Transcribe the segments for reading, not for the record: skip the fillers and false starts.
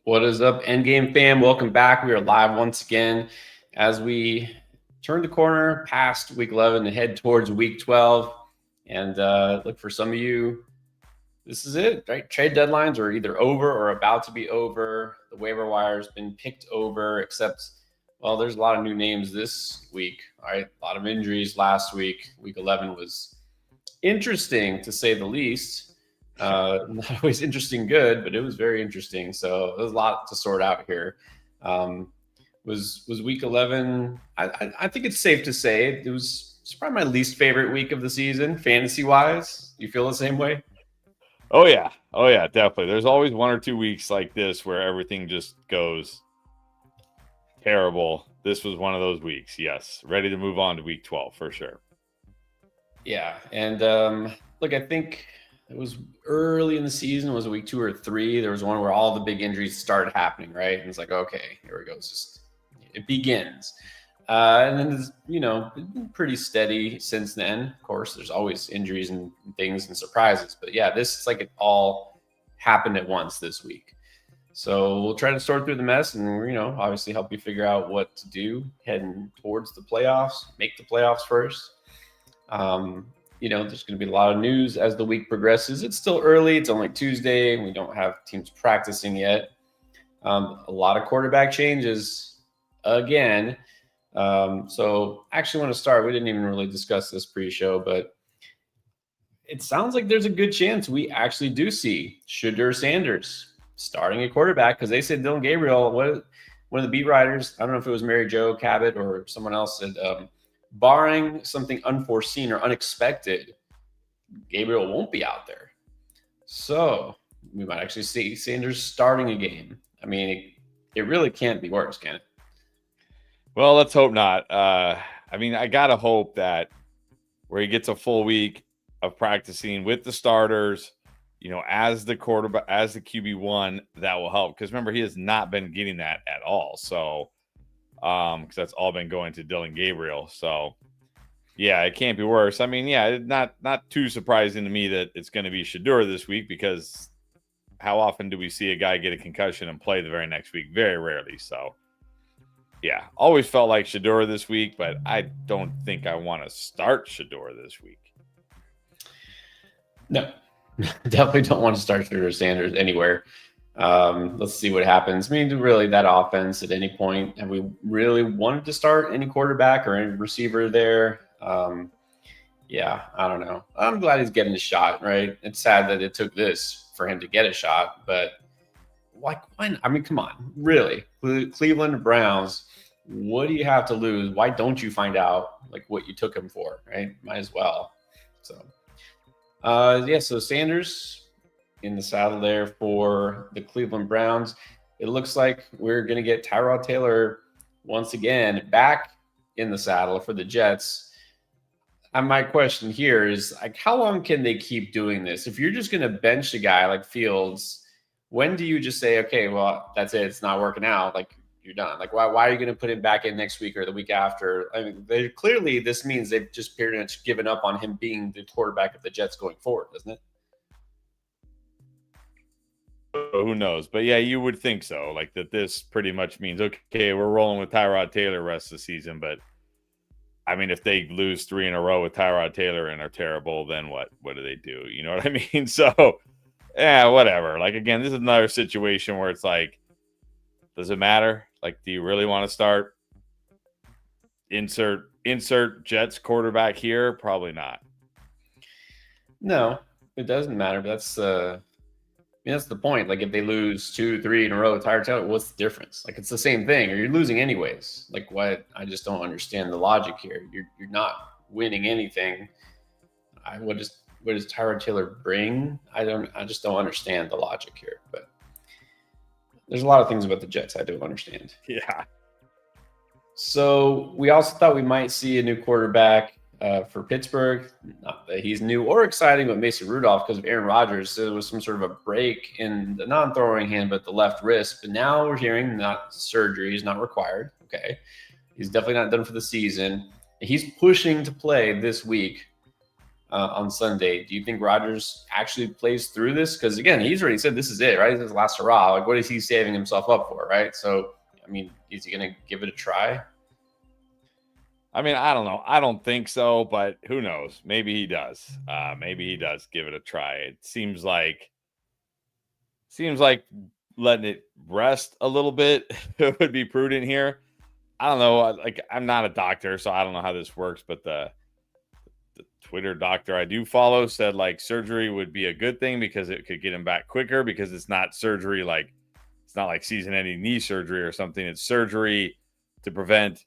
What is up, Endgame fam? Welcome back. We are live once again as we turn the corner past week 11 and head towards week 12. And look, for some of you, this is it, right? Trade deadlines are either over or about to be over. The waiver wire has been picked over, except, well, there's a lot of new names this week, right? A lot of injuries last week. Week 11 was interesting, to say the least. Not always interesting good, but it was very interesting. So there's a lot to sort out here. Was week 11? I think it's safe to say it's probably my least favorite week of the season, fantasy wise. You feel the same way? Oh yeah, definitely. There's always 1 or 2 weeks like this where everything just goes terrible. This was one of those weeks. Yes, ready to move on to week 12 for sure. Yeah, and look, I think it was early in the season. Was it week 2 or 3? There was one where all the big injuries started happening, right? And it's like, okay, here we go. It begins. And then it's, been pretty steady since then. Of course, there's always injuries and things and surprises. But yeah, this is like it all happened at once this week. So we'll try to sort through the mess and, obviously help you figure out what to do heading towards the playoffs, make the playoffs first. There's going to be a lot of news as the week progresses. It's still early. It's only Tuesday. We don't have teams practicing yet. A lot of quarterback changes again. So I actually want to start. We didn't even really discuss this pre-show, but it sounds like there's a good chance we actually do see Shedeur Sanders starting a quarterback, because they said Dylan Gabriel, one of the beat writers, I don't know if it was Mary Jo Cabot or someone else, said barring something unforeseen or unexpected, Gabriel won't be out there. So we might actually see Sanders starting a game. I mean, it really can't be worse, can it? Well, let's hope not. I got to hope that where he gets a full week of practicing with the starters, as the quarterback, as the QB1, that will help. Because remember, he has not been getting that at all. So, because that's all been going to Dylan Gabriel. So, yeah, it can't be worse. Not too surprising to me that it's going to be Shedeur this week, because how often do we see a guy get a concussion and play the very next week? Very rarely. So, yeah, always felt like Shedeur this week, but I don't think I want to start Shedeur this week. No, definitely don't want to start Shedeur Sanders anywhere. Let's see what happens. Really, that offense at any point, have we really wanted to start any quarterback or any receiver there? Yeah, I don't know. I'm glad he's getting a shot, right? It's sad that it took this for him to get a shot, but why? Come on, really? Cleveland Browns, what do you have to lose? Why don't you find out what you took him for, right? Might as well. So, so Sanders in the saddle there for the Cleveland Browns. It looks like we're going to get Tyrod Taylor once again back in the saddle for the Jets. And my question here is, how long can they keep doing this? If you're just going to bench a guy like Fields, when do you just say, okay, well, that's it, it's not working out, you're done? Why are you going to put him back in next week or the week after? Clearly this means they've just pretty much given up on him being the quarterback of the Jets going forward, doesn't it? Who knows? But yeah, you would think so. That this pretty much means, okay, we're rolling with Tyrod Taylor rest of the season. But if they lose 3 in a row with Tyrod Taylor and are terrible, then what? What do they do? You know what I mean? So, yeah, whatever. Again, this is another situation where it's does it matter? Do you really want to start? Insert Jets quarterback here? Probably not. No, it doesn't matter. But that's the point. If they lose 2, 3 in a row with Tyrod Taylor, what's the difference? It's the same thing, or you're losing anyways. What? I just don't understand the logic here. You're not winning anything. What does Tyrod Taylor bring? I just don't understand the logic here. But there's a lot of things about the Jets I don't understand. Yeah. So we also thought we might see a new quarterback for Pittsburgh. Not that he's new or exciting with Mason Rudolph because of Aaron Rodgers. So there was some sort of a break in the non-throwing hand, but the left wrist. But now we're hearing not surgery is not required. Okay. He's definitely not done for the season. He's pushing to play this week on Sunday. Do you think Rodgers actually plays through this? Because again, he's already said this is it, right? This is his last hurrah. Like, what is he saving himself up for, right? So, I mean, is he going to give it a try? I mean, I don't know. I don't think so, but who knows? Maybe he does. Maybe he does give it a try. It seems like letting it rest a little bit would be prudent here. I don't know. Like, I'm not a doctor, so I don't know how this works, but the Twitter doctor I do follow said like surgery would be a good thing because it could get him back quicker, because it's not surgery like it's not like season-ending knee surgery or something. It's surgery to prevent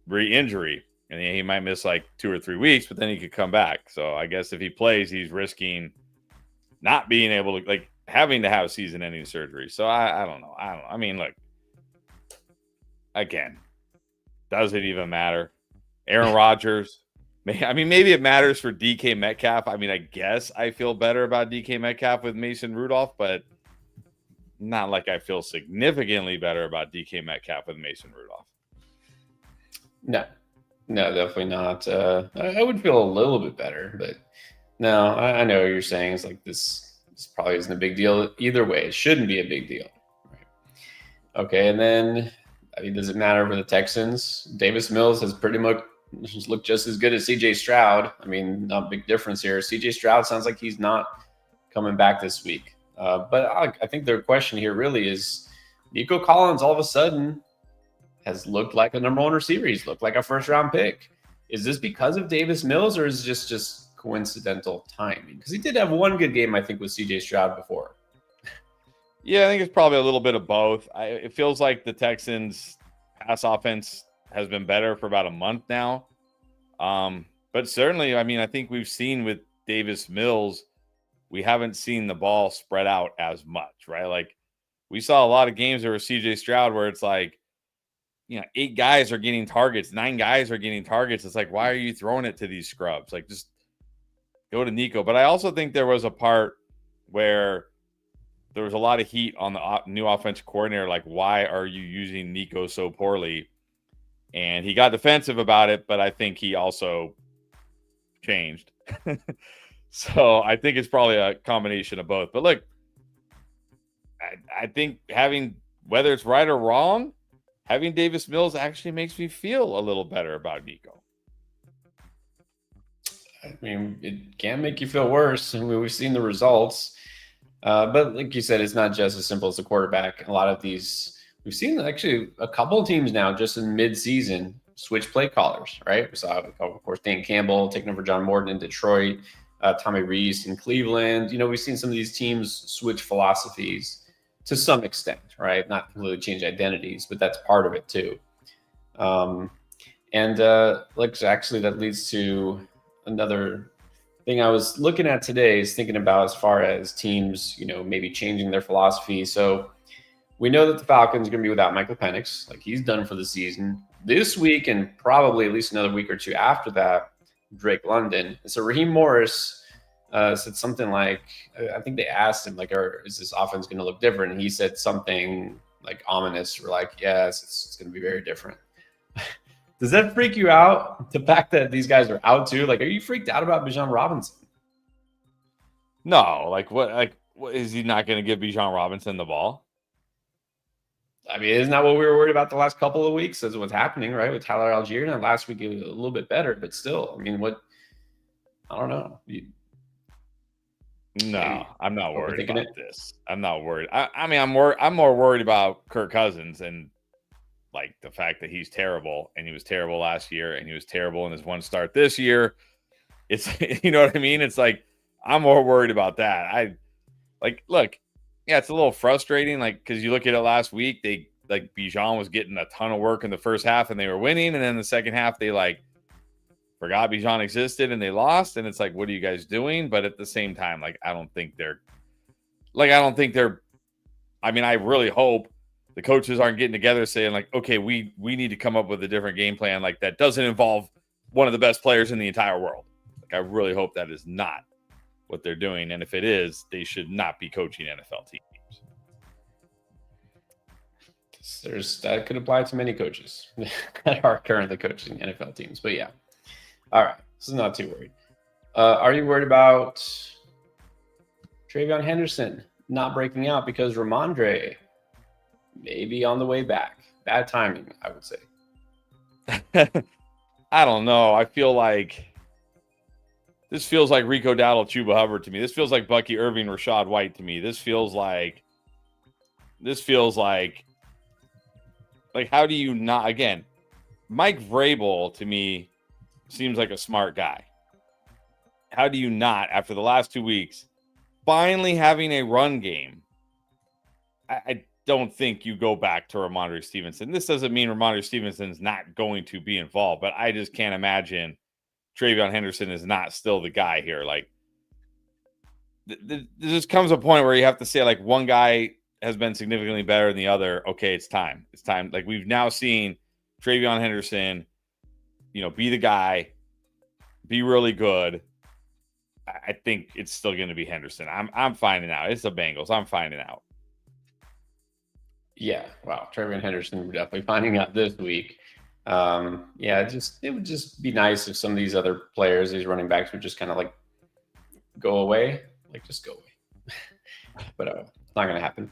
re-injury, and he might miss like 2 or 3 weeks, but then he could come back. So I guess if he plays, he's risking not being able to, like, having to have season-ending surgery. So I don't know. I mean, look, again, does it even matter? Aaron Rodgers. I mean, maybe it matters for DK Metcalf. I mean, I guess I feel better about DK Metcalf with Mason Rudolph, but not like I feel significantly better about DK Metcalf with Mason Rudolph. No, definitely not. I would feel a little bit better, but no, I know what you're saying. It's like this probably isn't a big deal either way. It shouldn't be a big deal. Right. Okay, and then, I mean, does it matter for the Texans? Davis Mills has pretty much looked just as good as CJ Stroud. I mean, not a big difference here. CJ Stroud sounds like he's not coming back this week. But I think the question here really is, Nico Collins all of a sudden has looked like a number 1 receiver. He's looked like a first-round pick. Is this because of Davis Mills, or is it just coincidental timing? Because he did have one good game, I think, with CJ Stroud before. Yeah, I think it's probably a little bit of both. It feels like the Texans' pass offense has been better for about a month now. But certainly, I mean, I think we've seen with Davis Mills, we haven't seen the ball spread out as much, right? Like, we saw a lot of games there with CJ Stroud where it's like, 8 guys are getting targets, 9 guys are getting targets. It's like, why are you throwing it to these scrubs? Like, just go to Nico. But I also think there was a part where there was a lot of heat on the new offensive coordinator. Like, why are you using Nico so poorly? And he got defensive about it, but I think he also changed. So I think it's probably a combination of both. But look, I think whether it's right or wrong, having Davis Mills actually makes me feel a little better about Nico. I mean, it can make you feel worse. I mean, we've seen the results. But like you said, it's not just as simple as the quarterback. A lot of these, we've seen actually a couple of teams now just in mid-season switch play callers, right? We saw, of course, Dan Campbell taking over John Morton in Detroit, Tommy Rees in Cleveland. We've seen some of these teams switch philosophies to some extent, right? Not completely change identities, but that's part of it too. Actually, that leads to another thing I was looking at today, is thinking about as far as teams, maybe changing their philosophy. So we know that the Falcons are going to be without Michael Penix. Like, he's done for the season this week, and probably at least another week or two after that, Drake London. And so Raheem Morris said something like, I think they asked him, like, is this offense going to look different? And he said something like ominous, or like, yes, it's going to be very different. Does that freak you out, the fact that these guys are out too? Like, are you freaked out about Bijan Robinson? No, what is he not going to give Bijan Robinson the ball? I mean, isn't that what we were worried about the last couple of weeks? Is what's happening, right? With Tyler Algier. Now, last week it was a little bit better, but still, I mean, I don't know. No, I'm not worried about this. I'm not worried. I'm more worried about Kirk Cousins, and like the fact that he's terrible, and he was terrible last year, and he was terrible in his one start this year. It's, you know what I mean? It's like, I'm more worried about that. Look, yeah, it's a little frustrating, like, because you look at it last week, Bijan was getting a ton of work in the first half and they were winning, and then the second half they forgot Bijan existed and they lost, and it's like, what are you guys doing? But at the same time, I really hope the coaches aren't getting together saying like, okay, we need to come up with a different game plan that doesn't involve one of the best players in the entire world. I really hope that is not what they're doing. And if it is, they should not be coaching NFL teams. That could apply to many coaches that are currently coaching NFL teams. But yeah. All right. So not too worried. Are you worried about Travion Henderson not breaking out because Ramondre may be on the way back? Bad timing, I would say. I don't know. I feel like this feels like Rico Dowdle, Chuba Hubbard to me. This feels like Bucky Irving, Rashad White to me. This feels like how do you not, again, Mike Vrabel to me seems like a smart guy. How do you not, after the last 2 weeks, finally having a run game? I don't think you go back to Ramondre Stevenson. This doesn't mean Ramondre Stevenson's not going to be involved, but I just can't imagine Travion Henderson is not still the guy here. Like, there just comes a point where you have to say, like, one guy has been significantly better than the other. Okay, it's time. It's time. Like, we've now seen Travion Henderson, be the guy, be really good. I think it's still going to be Henderson. I'm finding out. It's the Bengals. I'm finding out. Yeah, wow. Travion Henderson, we're definitely finding out this week. It would just be nice if some of these other players, these running backs, would just kind of like go away. Like, just go away. But it's not going to happen.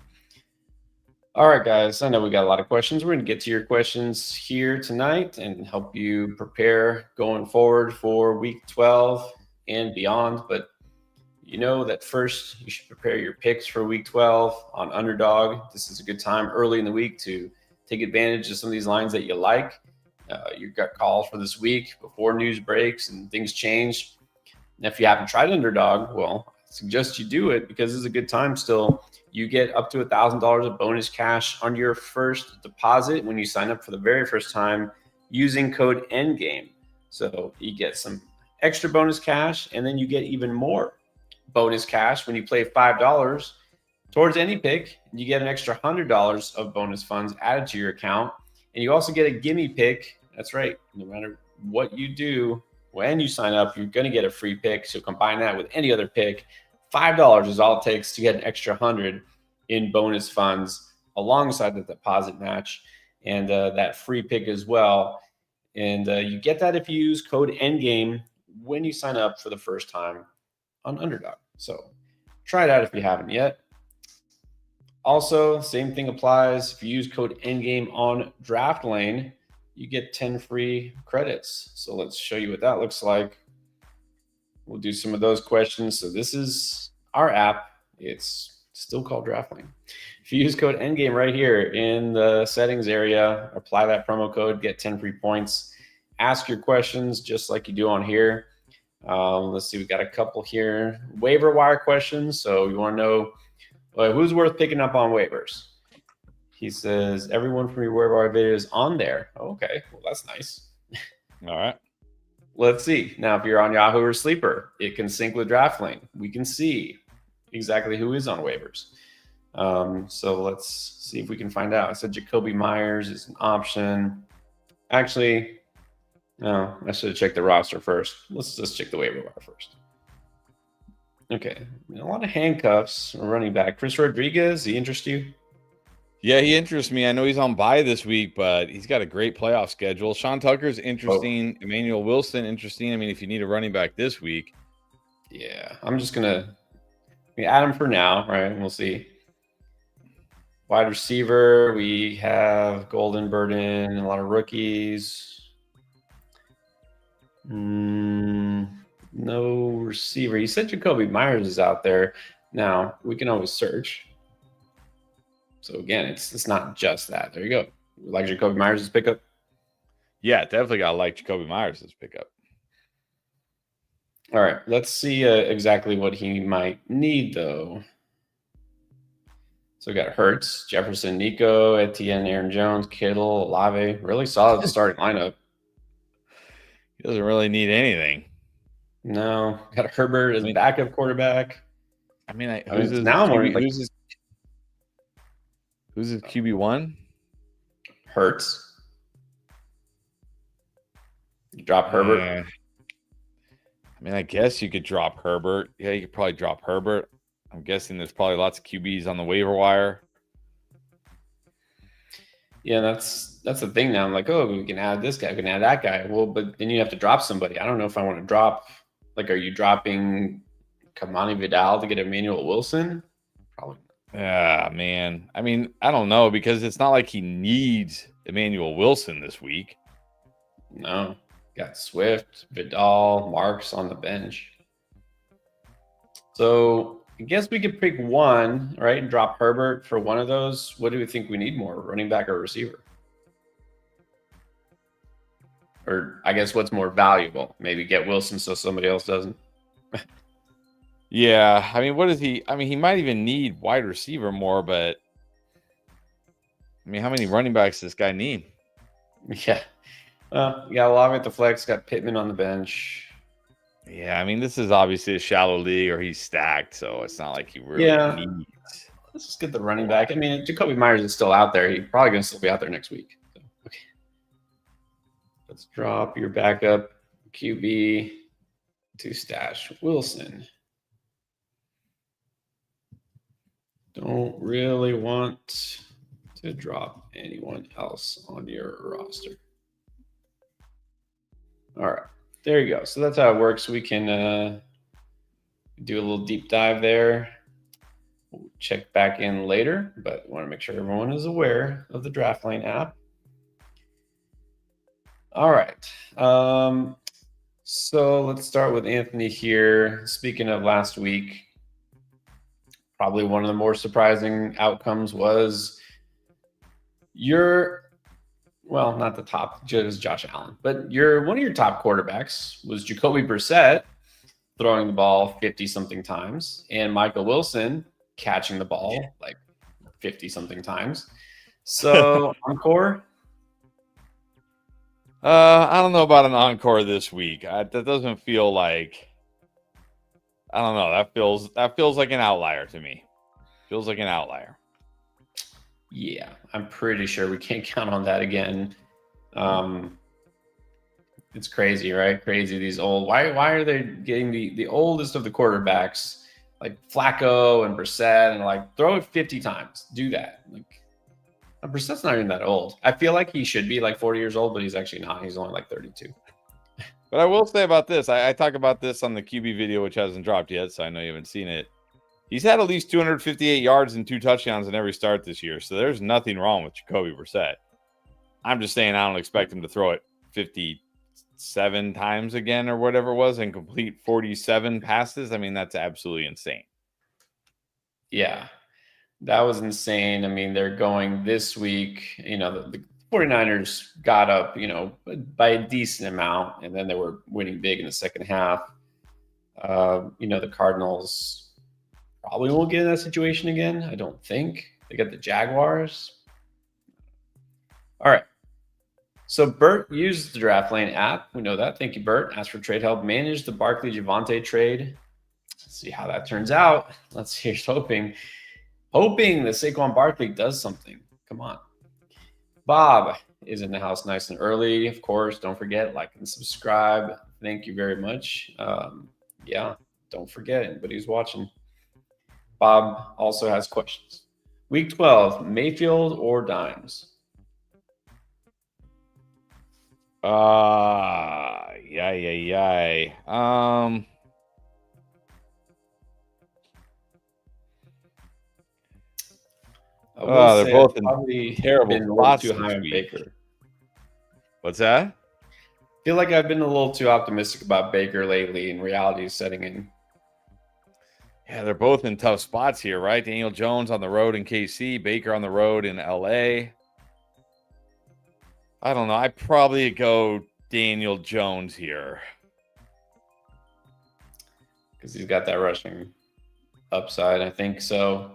All right, guys. I know we got a lot of questions. We're going to get to your questions here tonight and help you prepare going forward for week 12 and beyond. But you know that first you should prepare your picks for week 12 on Underdog. This is a good time early in the week to take advantage of some of these lines that you like. You got calls for this week before news breaks and things change. And if you haven't tried Underdog, well, I suggest you do it because it's a good time still. You get up to $1,000 of bonus cash on your first deposit when you sign up for the very first time using code ENDGAME. So you get some extra bonus cash, and then you get even more bonus cash when you play $5 towards any pick. You get an extra $100 of bonus funds added to your account, and you also get a gimme pick. That's right. No matter what you do when you sign up, you're going to get a free pick. So combine that with any other pick. $5 is all it takes to get an extra 100 in bonus funds alongside the deposit match and that free pick as well. And you get that if you use code ENDGAME when you sign up for the first time on Underdog. So try it out if you haven't yet. Also, same thing applies. If you use code ENDGAME on Draft Lane, you get 10 free credits. So let's show you what that looks like. We'll do some of those questions. So this is our app. It's still called Draft Lane. If you use code ENDGAME right here in the settings area, apply that promo code, get 10 free points. Ask your questions just like you do on here. Let's see, we got a couple here. Waiver wire questions. So you want to know who's worth picking up on waivers? He says, everyone from your waiver wire video is on there. Okay, well, that's nice. All right. Let's see. Now, if you're on Yahoo or Sleeper, it can sync with Draft Lane. We can see exactly who is on waivers. So let's see if we can find out. I said Jacoby Myers is an option. Actually, no, I should have checked the roster first. Let's just check the waiver wire first. Okay. A lot of handcuffs. Running back. Chris Rodriguez, he interest you? Yeah, he interests me. I know he's on bye this week, but he's got a great playoff schedule. Sean Tucker's interesting. Emmanuel Wilson, interesting. I mean, if you need a running back this week. Yeah, I'm just going to add him for now, right? And we'll see. Wide receiver, we have Golden Burden, a lot of rookies. No receiver. You said Jacoby Myers is out there. Now, we can always search. So again, it's not just that. There you go. Like Jacoby Myers' pickup? Yeah, definitely got to like Jacoby Myers' pickup. All right, let's see exactly what he might need, though. So we got Hurts, Jefferson, Nico, Etienne, Aaron Jones, Kittle, Olave. Really solid starting lineup. He doesn't really need anything. No, got Herbert as backup quarterback. Who's his QB1? Hurts. You drop Herbert. I guess you could drop Herbert. Yeah, you could probably drop Herbert. I'm guessing there's probably lots of QBs on the waiver wire. Yeah, that's the thing now. I'm like, oh, we can add this guy, we can add that guy. Well, but then you have to drop somebody. I don't know if I want to drop Like, are you dropping Kamani Vidal to get Emmanuel Wilson? Probably not. Yeah, man. I mean, I don't know because it's not like he needs Emmanuel Wilson this week. No. Got Swift, Vidal, Marks on the bench. So I guess we could pick one, right, and drop Herbert for one of those. What do we think we need more, running back or receiver? Or I guess what's more valuable? Maybe get Wilson so somebody else doesn't. Yeah, I mean, what is he? I mean, he might even need wide receiver more, but I mean, how many running backs does this guy need? Yeah. You got Olave at the flex, got Pittman on the bench. Yeah, I mean, this is obviously a shallow league, or he's stacked, so it's not like he really needs. Let's just get the running back. I mean, Jacoby Myers is still out there. He's probably going to still be out there next week. So, okay. Let's drop your backup QB to stash Wilson. Don't really want to drop anyone else on your roster. All right. There you go. So that's how it works. We can do a little deep dive there. We'll check back in later, but want to make sure everyone is aware of the DraftLane app. All right. So let's start with Anthony here. Speaking of last week, probably one of the more surprising outcomes was not the top, just Josh Allen, but one of your top quarterbacks was Jacoby Brissett throwing the ball 50-something times, and Michael Wilson catching the ball like 50-something times. So encore. I don't know about an encore this week. That doesn't feel like. I don't know. That feels like an outlier to me. Feels like an outlier. Yeah, I'm pretty sure we can't count on that again. It's crazy, right? Crazy. These old. Why are they getting the oldest of the quarterbacks, like Flacco and Brissett, and like throw it 50 times? Do that. Like, Brissett's not even that old. I feel like he should be like 40 years old, but he's actually not. He's only like 32. But I will say about this, I talk about this on the QB video, which hasn't dropped yet, so I know you haven't seen it. He's had at least 258 yards and 2 touchdowns in every start this year, so there's nothing wrong with Jacoby Brissett. I'm just saying I don't expect him to throw it 57 times again or whatever it was and complete 47 passes. I mean, that's absolutely insane. Yeah, that was insane. I mean, they're going this week, the 49ers got up, by a decent amount, and then they were winning big in the second half. The Cardinals probably won't get in that situation again. I don't think. They got the Jaguars. All right. So Bert used the DraftLane app. We know that. Thank you, Bert. Asked for trade help. Managed the Barkley Javonte trade. Let's see how that turns out. Let's hear hoping that Saquon Barkley does something. Come on. Bob is in the house nice and early. Of course, don't forget, like and subscribe. Thank you very much. Don't forget, anybody who's watching. Bob also has questions. Week 12, Mayfield or Dimes? Yeah. They're both in terrible spots too high on Baker. What's that? I feel like I've been a little too optimistic about Baker lately, and reality is setting in. Yeah, they're both in tough spots here, right? Daniel Jones on the road in KC, Baker on the road in LA. I don't know. I'd probably go Daniel Jones here. Because he's got that rushing upside, I think. So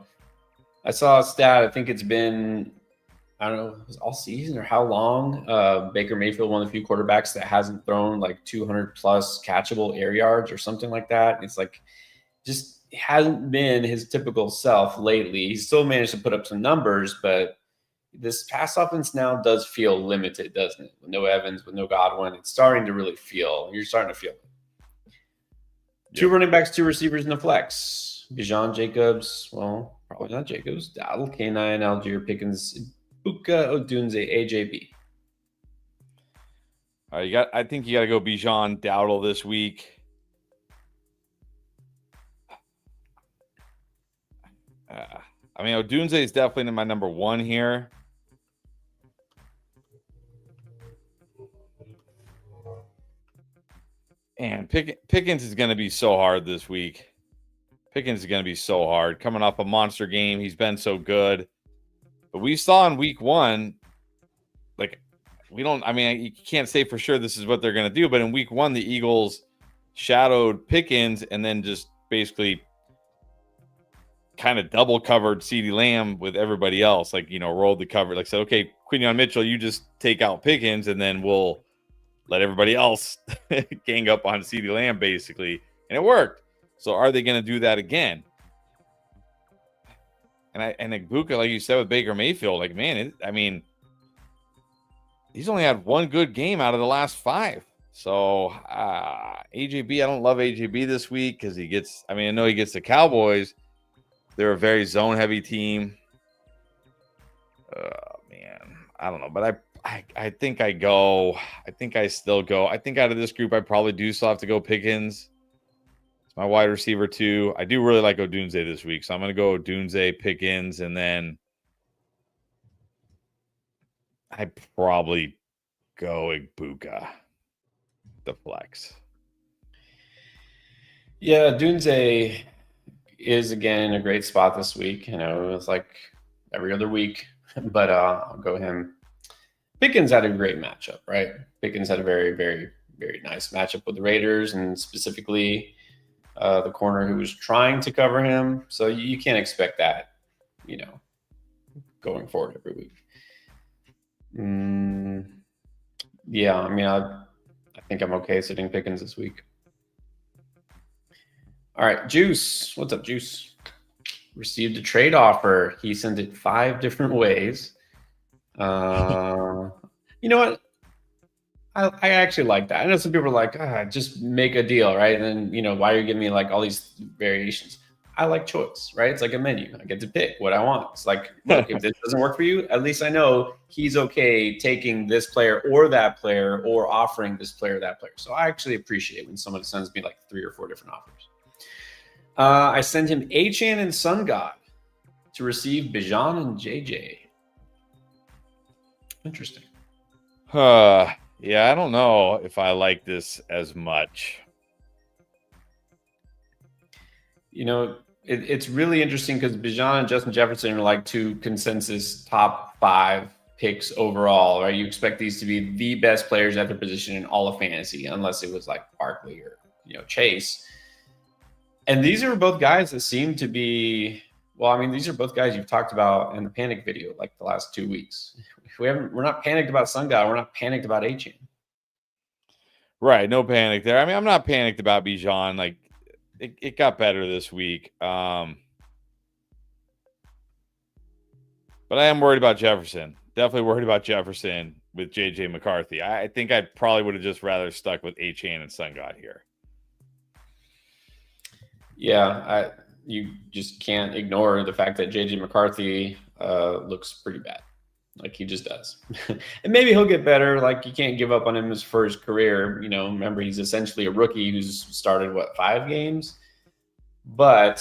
I saw a stat. I think it's been, I don't know, it was all season or how long. Baker Mayfield, one of the few quarterbacks that hasn't thrown like 200 plus catchable air yards or something like that. It's like just hasn't been his typical self lately. He's still managed to put up some numbers, but this pass offense now does feel limited, doesn't it? With no Evans, with no Godwin, it's starting to really feel. You're starting to feel it. Yep. 2 running backs, 2 receivers in the flex. Bijan, Jacobs, well, probably not Jacobs. Dowdle, K9, Algier, Pickens, Buka, Odunze, AJB. I think you got to go Bijan, Dowdle this week. I mean, Odunze is definitely my number one here. And Pickens is going to be so hard this week. Pickens is going to be so hard. Coming off a monster game, he's been so good. But we saw in week one, like, you can't say for sure this is what they're going to do. But in week one, the Eagles shadowed Pickens and then just basically kind of double covered CeeDee Lamb with everybody else, like, rolled the cover, like said, okay, Quinion Mitchell, you just take out Pickens and then we'll let everybody else gang up on CeeDee Lamb basically. And it worked. So are they going to do that again? And Buka, like you said with Baker Mayfield, like, man, he's only had one good game out of the last 5. So AJB, I don't love AJB this week because I know he gets the Cowboys. They're a very zone-heavy team. Man, I don't know. But I think I go. I think I still go. I think out of this group, I probably do still have to go Pickens. It's my wide receiver, too. I do really like Odunze this week. So I'm going to go Odunze, Pickens, and then I probably go Igbuka, the flex. Yeah, Dunze is again in a great spot this week. It's like every other week, but I'll go him. Pickens had a great matchup, right? Pickens had a very, very, very nice matchup with the Raiders, and specifically the corner who was trying to cover him. So you can't expect that, going forward every week. Yeah, I think I'm okay sitting Pickens this week. All right, Juice. What's up, Juice? Received a trade offer. He sent it 5 different ways. You know what? I actually like that. I know some people are like, just make a deal, right? And then, why are you giving me like all these variations? I like choice, right? It's like a menu. I get to pick what I want. It's like, look, if this doesn't work for you, at least I know he's okay taking this player or that player or offering this player or that player. So I actually appreciate when someone sends me like 3 or 4 different offers. I sent him Achan and Sun God to receive Bijan and JJ. Interesting. Yeah, I don't know if I like this as much. It's really interesting because Bijan and Justin Jefferson are like 2 consensus top 5 picks overall, right? You expect these to be the best players at their position in all of fantasy, unless it was like Barkley or Chase. And these are both guys that seem to be, these are both guys you've talked about in the panic video like the last 2 weeks. We're not panicked about Sun God. We're not panicked about Achan. Right, no panic there. I'm not panicked about Bijan. Like, it got better this week. But I am worried about Jefferson. Definitely worried about Jefferson with JJ McCarthy. I think I probably would have just rather stuck with Achan and Sun God here. Yeah, you just can't ignore the fact that JJ McCarthy looks pretty bad. Like, he just does. And maybe he'll get better. Like, you can't give up on him for his career. Remember, he's essentially a rookie who's started, 5 games? But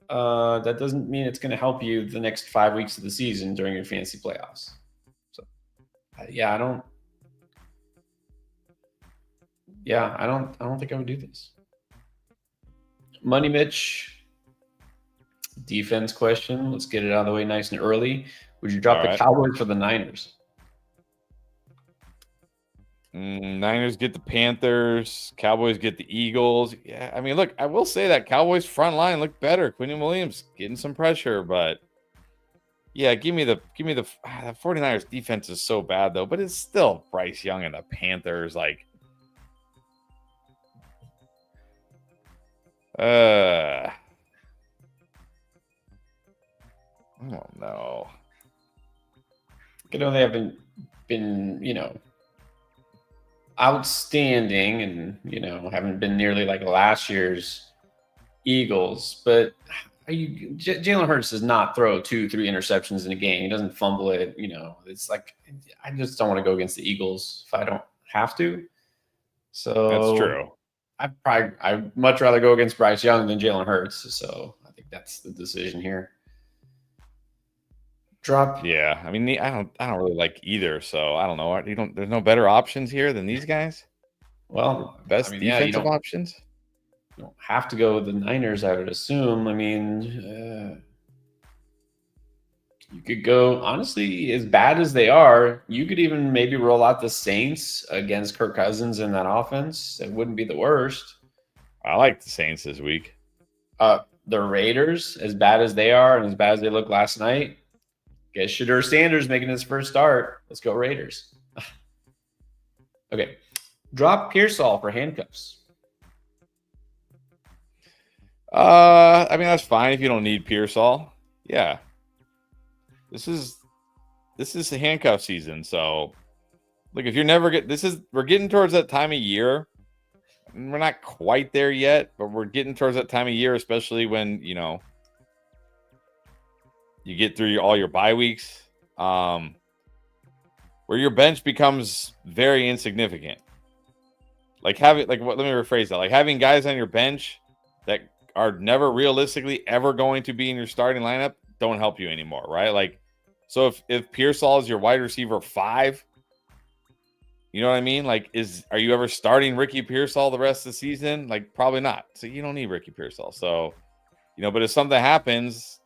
that doesn't mean it's going to help you the next 5 weeks of the season during your fantasy playoffs. So, I don't think I would do this. Money Mitch, defense question. Let's get it out of the way nice and early. Would you drop the Cowboys for the Niners? Niners get the Panthers. Cowboys get the Eagles. Yeah, look, I will say that Cowboys front line looked better. Quinnen Williams getting some pressure, but yeah, give me the 49ers defense is so bad though, but it's still Bryce Young and the Panthers. Like, I don't know. They haven't been, outstanding and, haven't been nearly like last year's Eagles. But Jalen Hurts does not throw 2-3 interceptions in a game. He doesn't fumble it. It's like, I just don't want to go against the Eagles if I don't have to. So that's true. I'd much rather go against Bryce Young than Jalen Hurts. So I think that's the decision here. Drop. Yeah, I mean, I don't really like either. So I don't know. There's no better options here than these guys. Well, I Best mean, yeah, defensive options. you don't have to go with the Niners, I would assume. I mean, you could go, honestly, as bad as they are, you could even maybe roll out the Saints against Kirk Cousins in that offense. It wouldn't be the worst. I like the Saints this week. The Raiders, as bad as they are and as bad as they looked last night, guess Shedeur Sanders making his first start. Let's go Raiders. Okay. Drop Pearsall for handcuffs. I mean, that's fine if you don't need Pearsall. Yeah. This is the handcuff season. So look, if you're never we're getting towards that time of year. We're not quite there yet, but we're getting towards that time of year, especially when, you get through all your bye weeks, where your bench becomes very insignificant. Let me rephrase that. Like having guys on your bench that are never realistically ever going to be in your starting lineup don't help you anymore, right? Like, so if Pearsall is your wide receiver 5, you know what I mean? Like, are you ever starting Ricky Pearsall the rest of the season? Like, probably not. So you don't need Ricky Pearsall. So, but if something happens,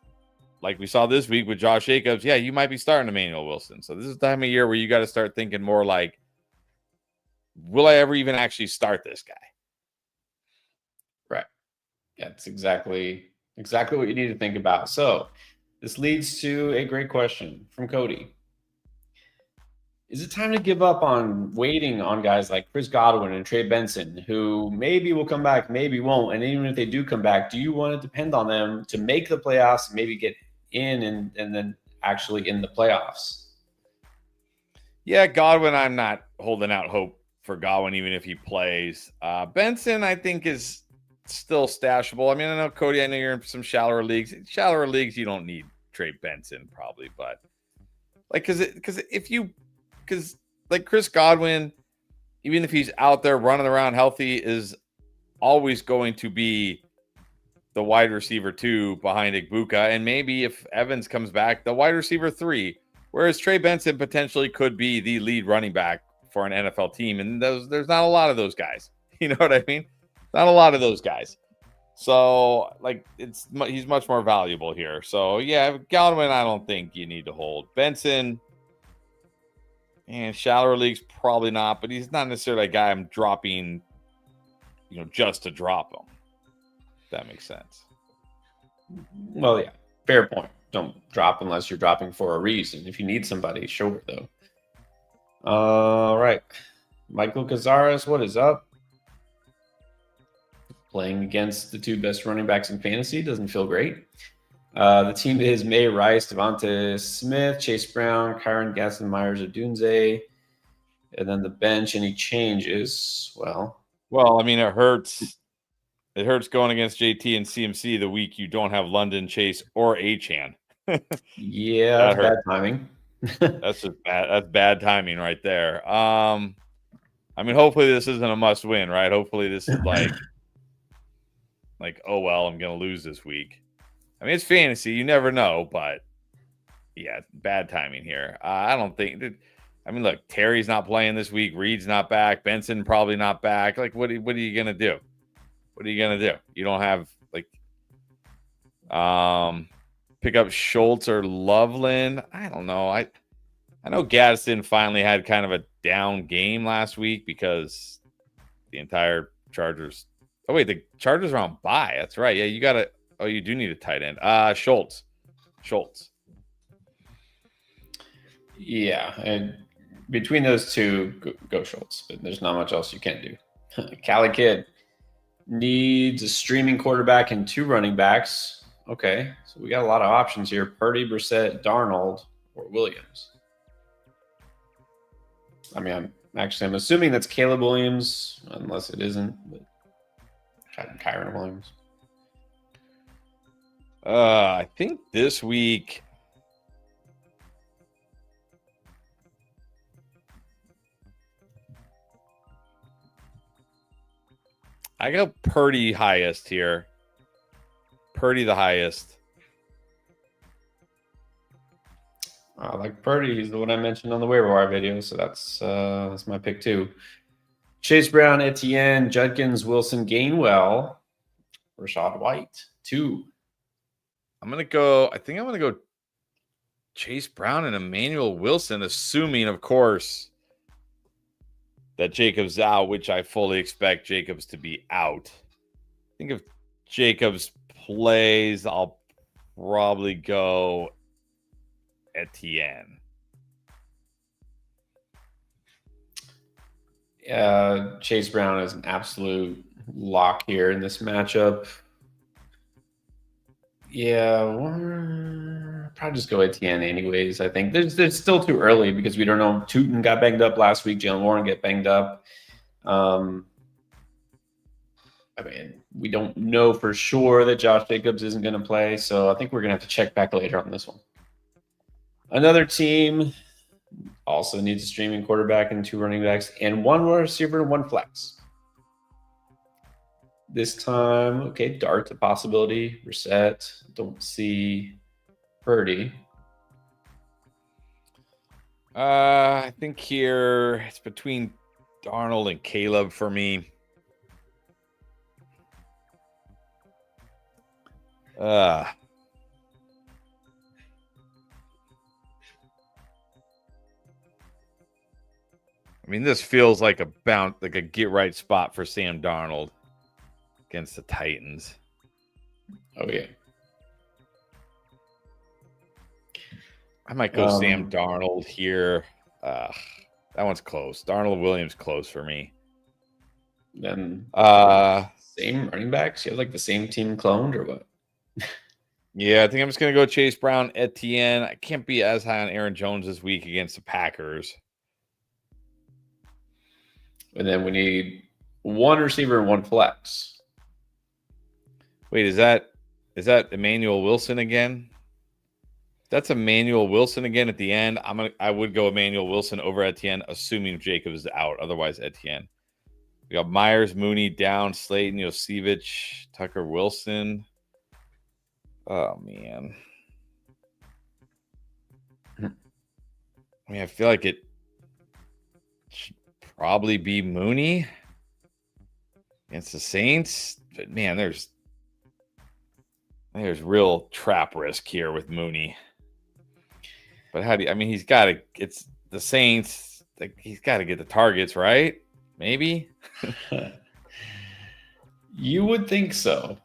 like we saw this week with Josh Jacobs, yeah, you might be starting Emmanuel Wilson. So this is the time of year where you got to start thinking more like, will I ever even actually start this guy? Right. Yeah, that's exactly what you need to think about. So this leads to a great question from Cody. Is it time to give up on waiting on guys like Chris Godwin and Trey Benson, who maybe will come back, maybe won't? And even if they do come back, do you want to depend on them to make the playoffs, maybe get in and then actually in the playoffs? Yeah, Godwin, I'm not holding out hope for Godwin, even if he plays. Benson, I think, is still stashable. I mean, I know, Cody, I know you're in some shallower leagues. Shallower leagues, you don't need Trey Benson probably, but like, because like Chris Godwin, even if he's out there running around healthy, is always going to be the wide receiver 2 behind Igbuka, and maybe if Evans comes back, the wide receiver 3. Whereas Trey Benson potentially could be the lead running back for an NFL team, and there's not a lot of those guys. You know what I mean? Not a lot of those guys. So, like, he's much more valuable here. So, yeah, Godwin, I don't think you need to hold. Benson, and shallower leagues, probably not, but he's not necessarily a guy I'm dropping, just to drop him. If that makes sense. Well, yeah, fair point. Don't drop unless you're dropping for a reason. If you need somebody, sure, though. All right. Michael Cazares, what is up? Playing against the 2 best running backs in fantasy doesn't feel great. The team is May Rice, Devonta Smith, Chase Brown, Kyron Gaston Myers, Odunze. And then the bench, any changes? Well, I mean, it hurts. It hurts going against JT and CMC the week you don't have London, Chase, or Achane. Yeah, that's bad timing. That's just bad. That's bad timing right there. I mean, hopefully this isn't a must win, right? Hopefully this is like, oh well, I'm gonna lose this week. I mean, it's fantasy, you never know, but yeah, bad timing here. I don't think. I mean, look, Terry's not playing this week. Reed's not back. Benson probably not back. Like, what are you gonna do? What are you gonna do? You don't have pick up Schultz or Loveland. I don't know. I know Gadsden finally had kind of a down game last week because the entire Chargers. Oh wait, the Chargers are on bye. That's right. Yeah, you gotta. Oh, you do need a tight end. Schultz. Yeah, and between those two, go Schultz. But there's not much else you can do. Cali Kid needs a streaming quarterback and 2 running backs. Okay, so we got a lot of options here: Purdy, Brissett, Darnold, or Williams. I mean, I'm assuming that's Caleb Williams, unless it isn't. But Kyron Williams. I think this week. I got Purdy highest here. Purdy the highest. I like Purdy. He's the one I mentioned on the waiver wire video, so that's my pick too. Chase Brown, Etienne, Judkins, Wilson, Gainwell, Rashad White, 2. I think I'm gonna go Chase Brown and Emmanuel Wilson, assuming, of course, that Jacobs out, which I fully expect Jacobs to be out. I think if Jacobs plays, I'll probably go Etienne. Chase Brown is an absolute lock here in this matchup. Yeah, probably just go Etienne anyways. I think it's still too early because we don't know. Tootin got banged up last week. Jalen Warren get banged up. I mean, we don't know for sure that Josh Jacobs isn't going to play, so I think we're going to have to check back later on this one. Another team also needs a streaming quarterback and 2 running backs and 1 receiver and 1 flex. This time, okay, Dart's a possibility. Reset. Don't see Purdy. I think here it's between Darnold and Caleb for me. I mean, this feels like a get right spot for Sam Darnold against the Titans. Oh yeah. I might go Sam Darnold here. That one's close. Darnold Williams close for me. Then same running backs? You have like the same team cloned or what? Yeah, I think I'm just going to go Chase Brown, Etienne. I can't be as high on Aaron Jones this week against the Packers. And then we need 1 receiver and 1 flex. Wait, is that Emmanuel Wilson again? That's Emmanuel Wilson again at the end. I would go Emmanuel Wilson over Etienne, assuming Jacob is out. Otherwise, Etienne. We got Myers, Mooney, Down, Slayton, Yosevich, Tucker Wilson. Oh man. I mean, I feel like it should probably be Mooney against the Saints. But man, there's real trap risk here with Mooney. But he's got to, it's the Saints, like he's got to get the targets, right? Maybe. You would think so.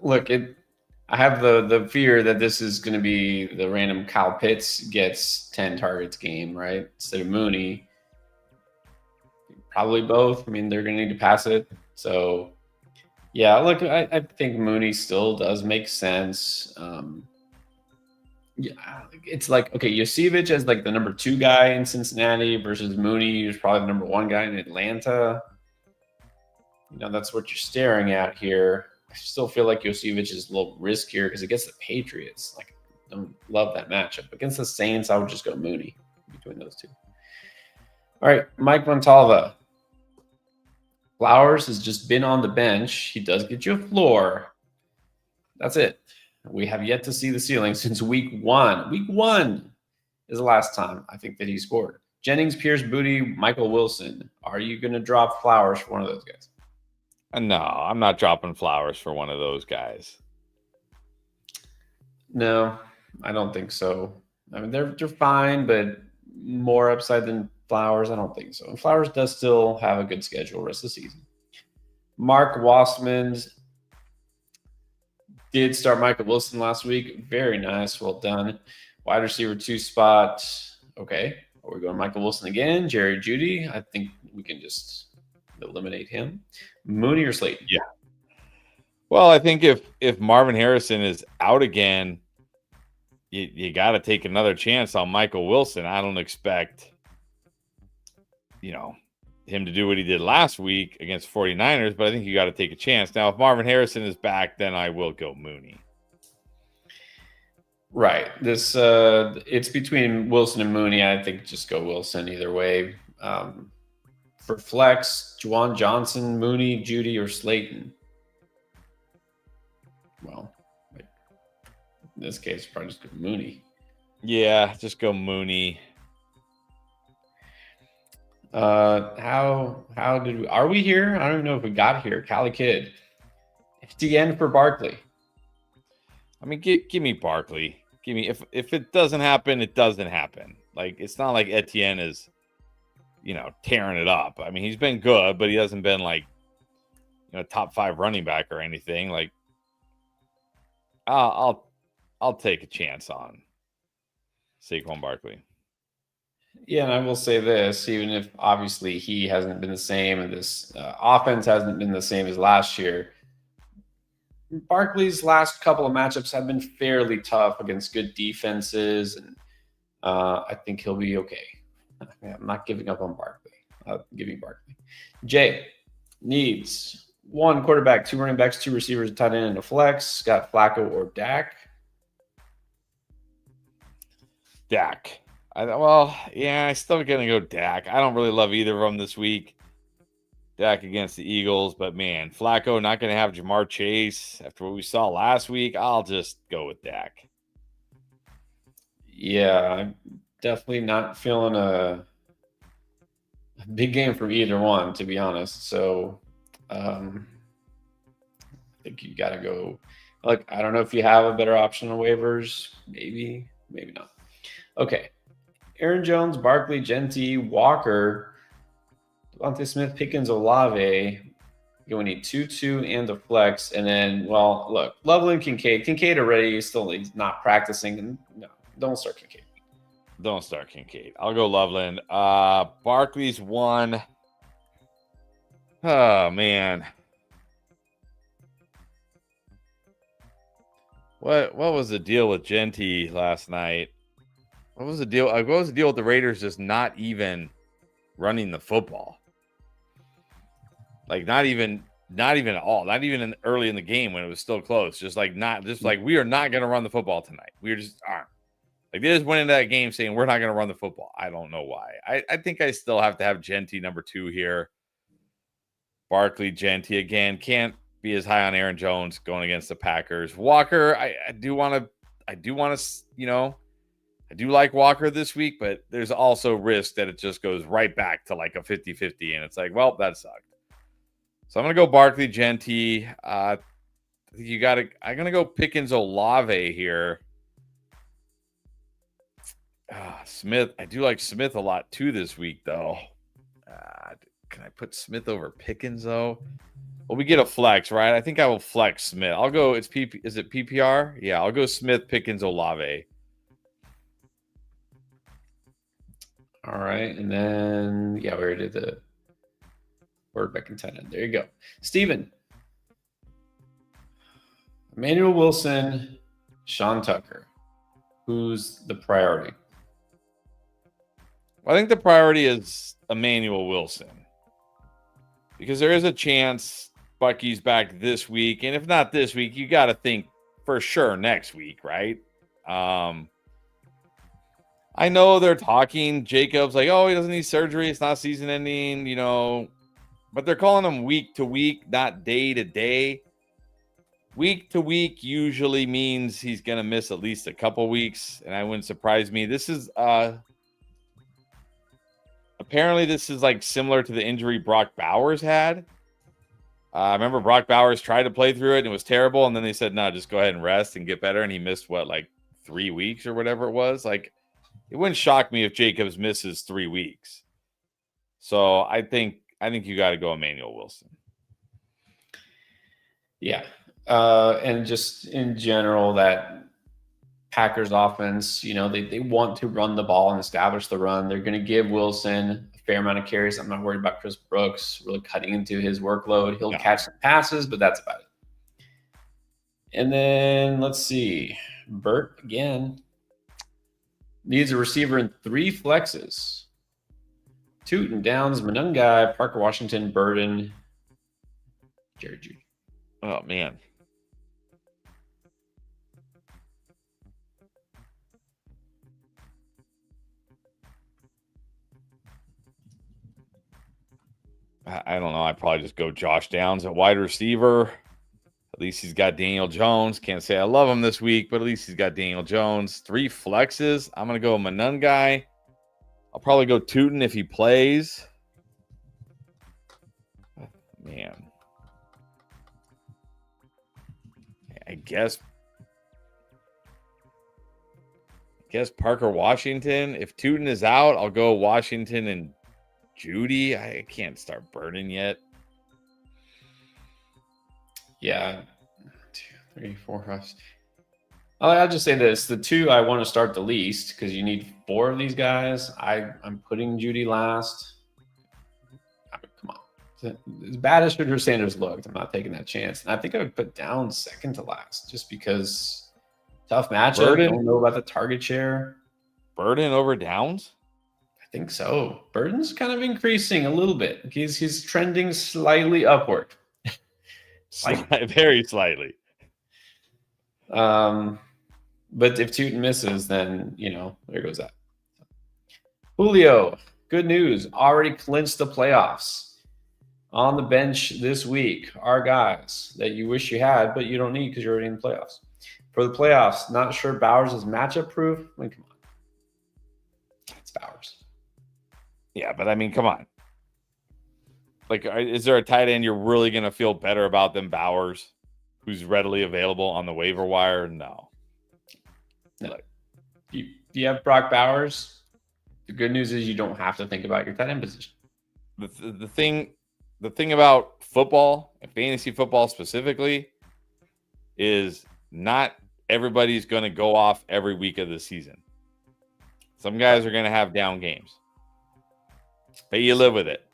Look, I have the fear that this is going to be the random Kyle Pitts gets 10 targets game, right? Instead of Mooney. Probably both. I mean, they're going to need to pass it. So, yeah, look, I think Mooney still does make sense. Yeah, it's like, okay, Yosevich as like the number 2 guy in Cincinnati versus Mooney, who's probably the number 1 guy in Atlanta. That's what you're staring at here. I still feel like Yosevich is a little riskier because against the Patriots, like, I don't love that matchup. Against the Saints, I would just go Mooney between those 2. All right, Mike Montalva. Flowers has just been on the bench. He does get you a floor. That's it. We have yet to see the ceiling since week 1. Week 1 is the last time I think that he scored. Jennings, Pierce, Booty, Michael Wilson. Are you going to drop Flowers for one of those guys? No, I'm not dropping Flowers for one of those guys. No, I don't think so. I mean, they're fine, but more upside than Flowers, I don't think so. And Flowers does still have a good schedule rest of the season. Mark Wassman did start Michael Wilson last week. Very nice. Well done. Wide receiver 2 spot. Okay. Are we going Michael Wilson again? Jerry Jeudy? I think we can just eliminate him. Mooney or Slayton? Yeah. Well, I think if Marvin Harrison is out again, you got to take another chance on Michael Wilson. I don't expect, him to do what he did last week against 49ers, but I think you got to take a chance. Now, if Marvin Harrison is back, then I will go Mooney. Right. This it's between Wilson and Mooney. I think just go Wilson either way. For flex, Juwan Johnson, Mooney, Jeudy, or Slayton. well, like in this case, probably just go Mooney. Yeah, just go Mooney. How did we? Are we here? I don't even know if we got here. Cali Kid, FTN for Barkley. I mean, give me Barkley. Give me if it doesn't happen, it doesn't happen. Like it's not like Etienne is, tearing it up. I mean, he's been good, but he hasn't been like, top 5 running back or anything. Like, I'll take a chance on Saquon Barkley. Yeah, and I will say this, even if obviously he hasn't been the same and this offense hasn't been the same as last year, Barkley's last couple of matchups have been fairly tough against good defenses, and I think he'll be okay. I'm not giving up on Barkley. I'll give you Barkley. Jay needs 1 quarterback, 2 running backs, 2 receivers, a tight end, and a flex. Got Flacco or Dak? Dak. I still gonna go Dak. I don't really love either of them this week. Dak against the Eagles, but man, Flacco not gonna have Jamar Chase after what we saw last week. I'll just go with Dak. Yeah, I'm definitely not feeling a big game from either one, to be honest. So I think you got to go. Like, I don't know if you have a better option on waivers. Maybe, maybe not. Okay. Aaron Jones, Barkley, Genti, Walker, Devontae Smith, Pickens, Olave. We need 2 and the flex. And then, well, look, Loveland, Kincaid. Kincaid already still not practicing. And no, don't start Kincaid. Don't start Kincaid. I'll go Loveland. Barkley's 1. Oh, man. What was the deal with Genti last night? What was the deal? What was the deal with the Raiders just not even running the football? Like not even at all. Not even early in the game when it was still close. Just like we are not going to run the football tonight. We just aren't. Like they just went into that game saying we're not going to run the football. I don't know why. I think I still have to have Genti number 2 here. Barkley, Genti again. Can't be as high on Aaron Jones going against the Packers. Walker, I do want to, I do like Walker this week, but there's also risk that it just goes right back to like a 50-50. And it's like, well, that sucked. So I'm going to go Barkley, Genti. I'm going to go Pickens, Olave here. Smith. I do like Smith a lot too this week, though. Can I put Smith over Pickens, though? Well, we get a flex, right? I think I will flex Smith. I'll go. Is it PPR? Yeah, I'll go Smith, Pickens, Olave. All right. And then, we already did the quarterback and tight end. There you go. Steven. Emmanuel Wilson, Sean Tucker. Who's the priority? Well, I think the priority is Emmanuel Wilson. Because there is a chance Bucky's back this week. And if not this week, you got to think for sure next week, right? I know they're talking. Jacobs like, oh, he doesn't need surgery. It's not season ending, But they're calling him week to week, not day to day. Week to week usually means he's going to miss at least a couple weeks. And I wouldn't surprise me. This is apparently this is like similar to the injury Brock Bowers had. I remember Brock Bowers tried to play through it and it was terrible. And then they said, no, just go ahead and rest and get better. And he missed 3 weeks or whatever it was. Like, it wouldn't shock me if Jacobs misses 3 weeks. So I think you got to go Emmanuel Wilson. Yeah. And just in general, that Packers offense, they want to run the ball and establish the run. They're going to give Wilson a fair amount of carries. I'm not worried about Chris Brooks really cutting into his workload. He'll catch some passes, but that's about it. And then let's see. Burt again needs a receiver in 3 flexes. Tootin, Downs, Monungai, Parker Washington, Burden, Jerry Judy. Oh, man. I don't know. I'd probably just go Josh Downs at wide receiver. At least he's got Daniel Jones. Can't say I love him this week, but at least he's got Daniel Jones. 3 flexes. I'm going to go with my none guy. I'll probably go Tootin if he plays. Man. I guess Parker Washington. If Tootin is out, I'll go Washington and Judy. I can't start burning yet. Yeah. 2, 3, 4 rushs. I'll just say this. The 2 I want to start the least because you need 4 of these guys. I'm putting Judy last. I mean, come on. As bad as Shedeur Sanders looked, I'm not taking that chance. And I think I would put Down second to last just because tough matchup. Burden? Don't know about the target share. Burden over Downs? I think so. Burden's kind of increasing a little bit. He's trending slightly upward. Very slightly. But if Tootin misses, then there goes that. Julio, good news. Already clinched the playoffs. On the bench this week are guys that you wish you had, but you don't need because you're already in the playoffs. For the playoffs, not sure Bowers is matchup proof. I mean, come on. It's Bowers. Yeah, but I mean, come on. Like, is there a tight end you're really going to feel better about than Bowers, who's readily available on the waiver wire? No. Like, you have Brock Bowers. The good news is you don't have to think about your tight end position. The thing about football and fantasy football specifically is not everybody's going to go off every week of the season. Some guys are going to have down games, but you live with it.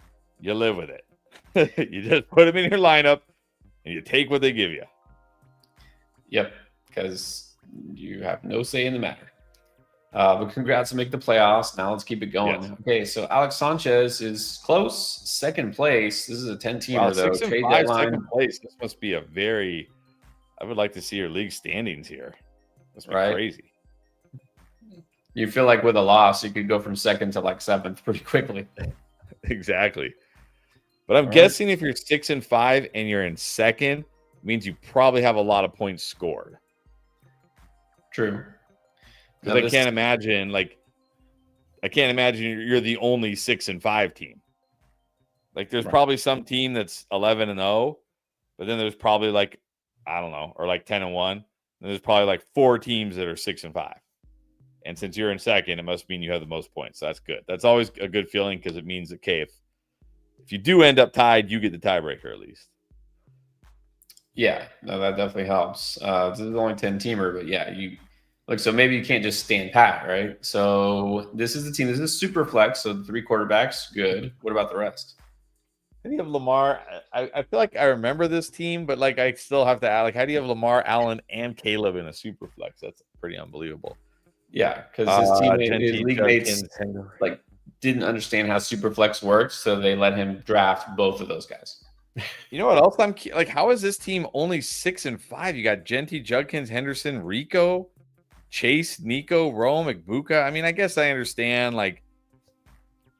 You live with it. You just put them in your lineup and you take what they give you. Yep, because you have no say in the matter. But congrats to make the playoffs. Now let's keep it going. Yes. Okay, so Alex Sanchez is close, second place. This is a 10-teamer, though. 6 and 5, second place. This must be a very – I would like to see your league standings here. This must be crazy. You feel like with a loss, you could go from second to like 7th pretty quickly. Exactly. But I'm guessing if you're 6 and 5 and you're in second, it means you probably have a lot of points scored. True. Because I can't imagine you're the only 6 and 5 team. Like there's probably some team that's 11 and 0, but then there's probably like, I don't know, or like 10 and 1. And there's probably like 4 teams that are 6 and 5. And since you're in second, it must mean you have the most points. So that's good. That's always a good feeling because it means that, okay, if you do end up tied, you get the tiebreaker at least. Yeah, no, that definitely helps. This is only 10-teamer, but yeah, so maybe you can't just stand pat, right? So this is the team. This is super flex, so 3 quarterbacks, good. What about the rest? How do you have Lamar? I feel like I remember this team, but like I still have to add, like, how do you have Lamar, Allen, and Caleb in a super flex? That's pretty unbelievable. Yeah, because his teammate, his league mates, like didn't understand how Superflex works, so they let him draft both of those guys. You know what else? I'm like, how is this team only 6 and 5? You got Genty, Judkins, Henderson, Rico, Chase, Nico, Rome, Igbuka. I mean, I guess I understand. Like,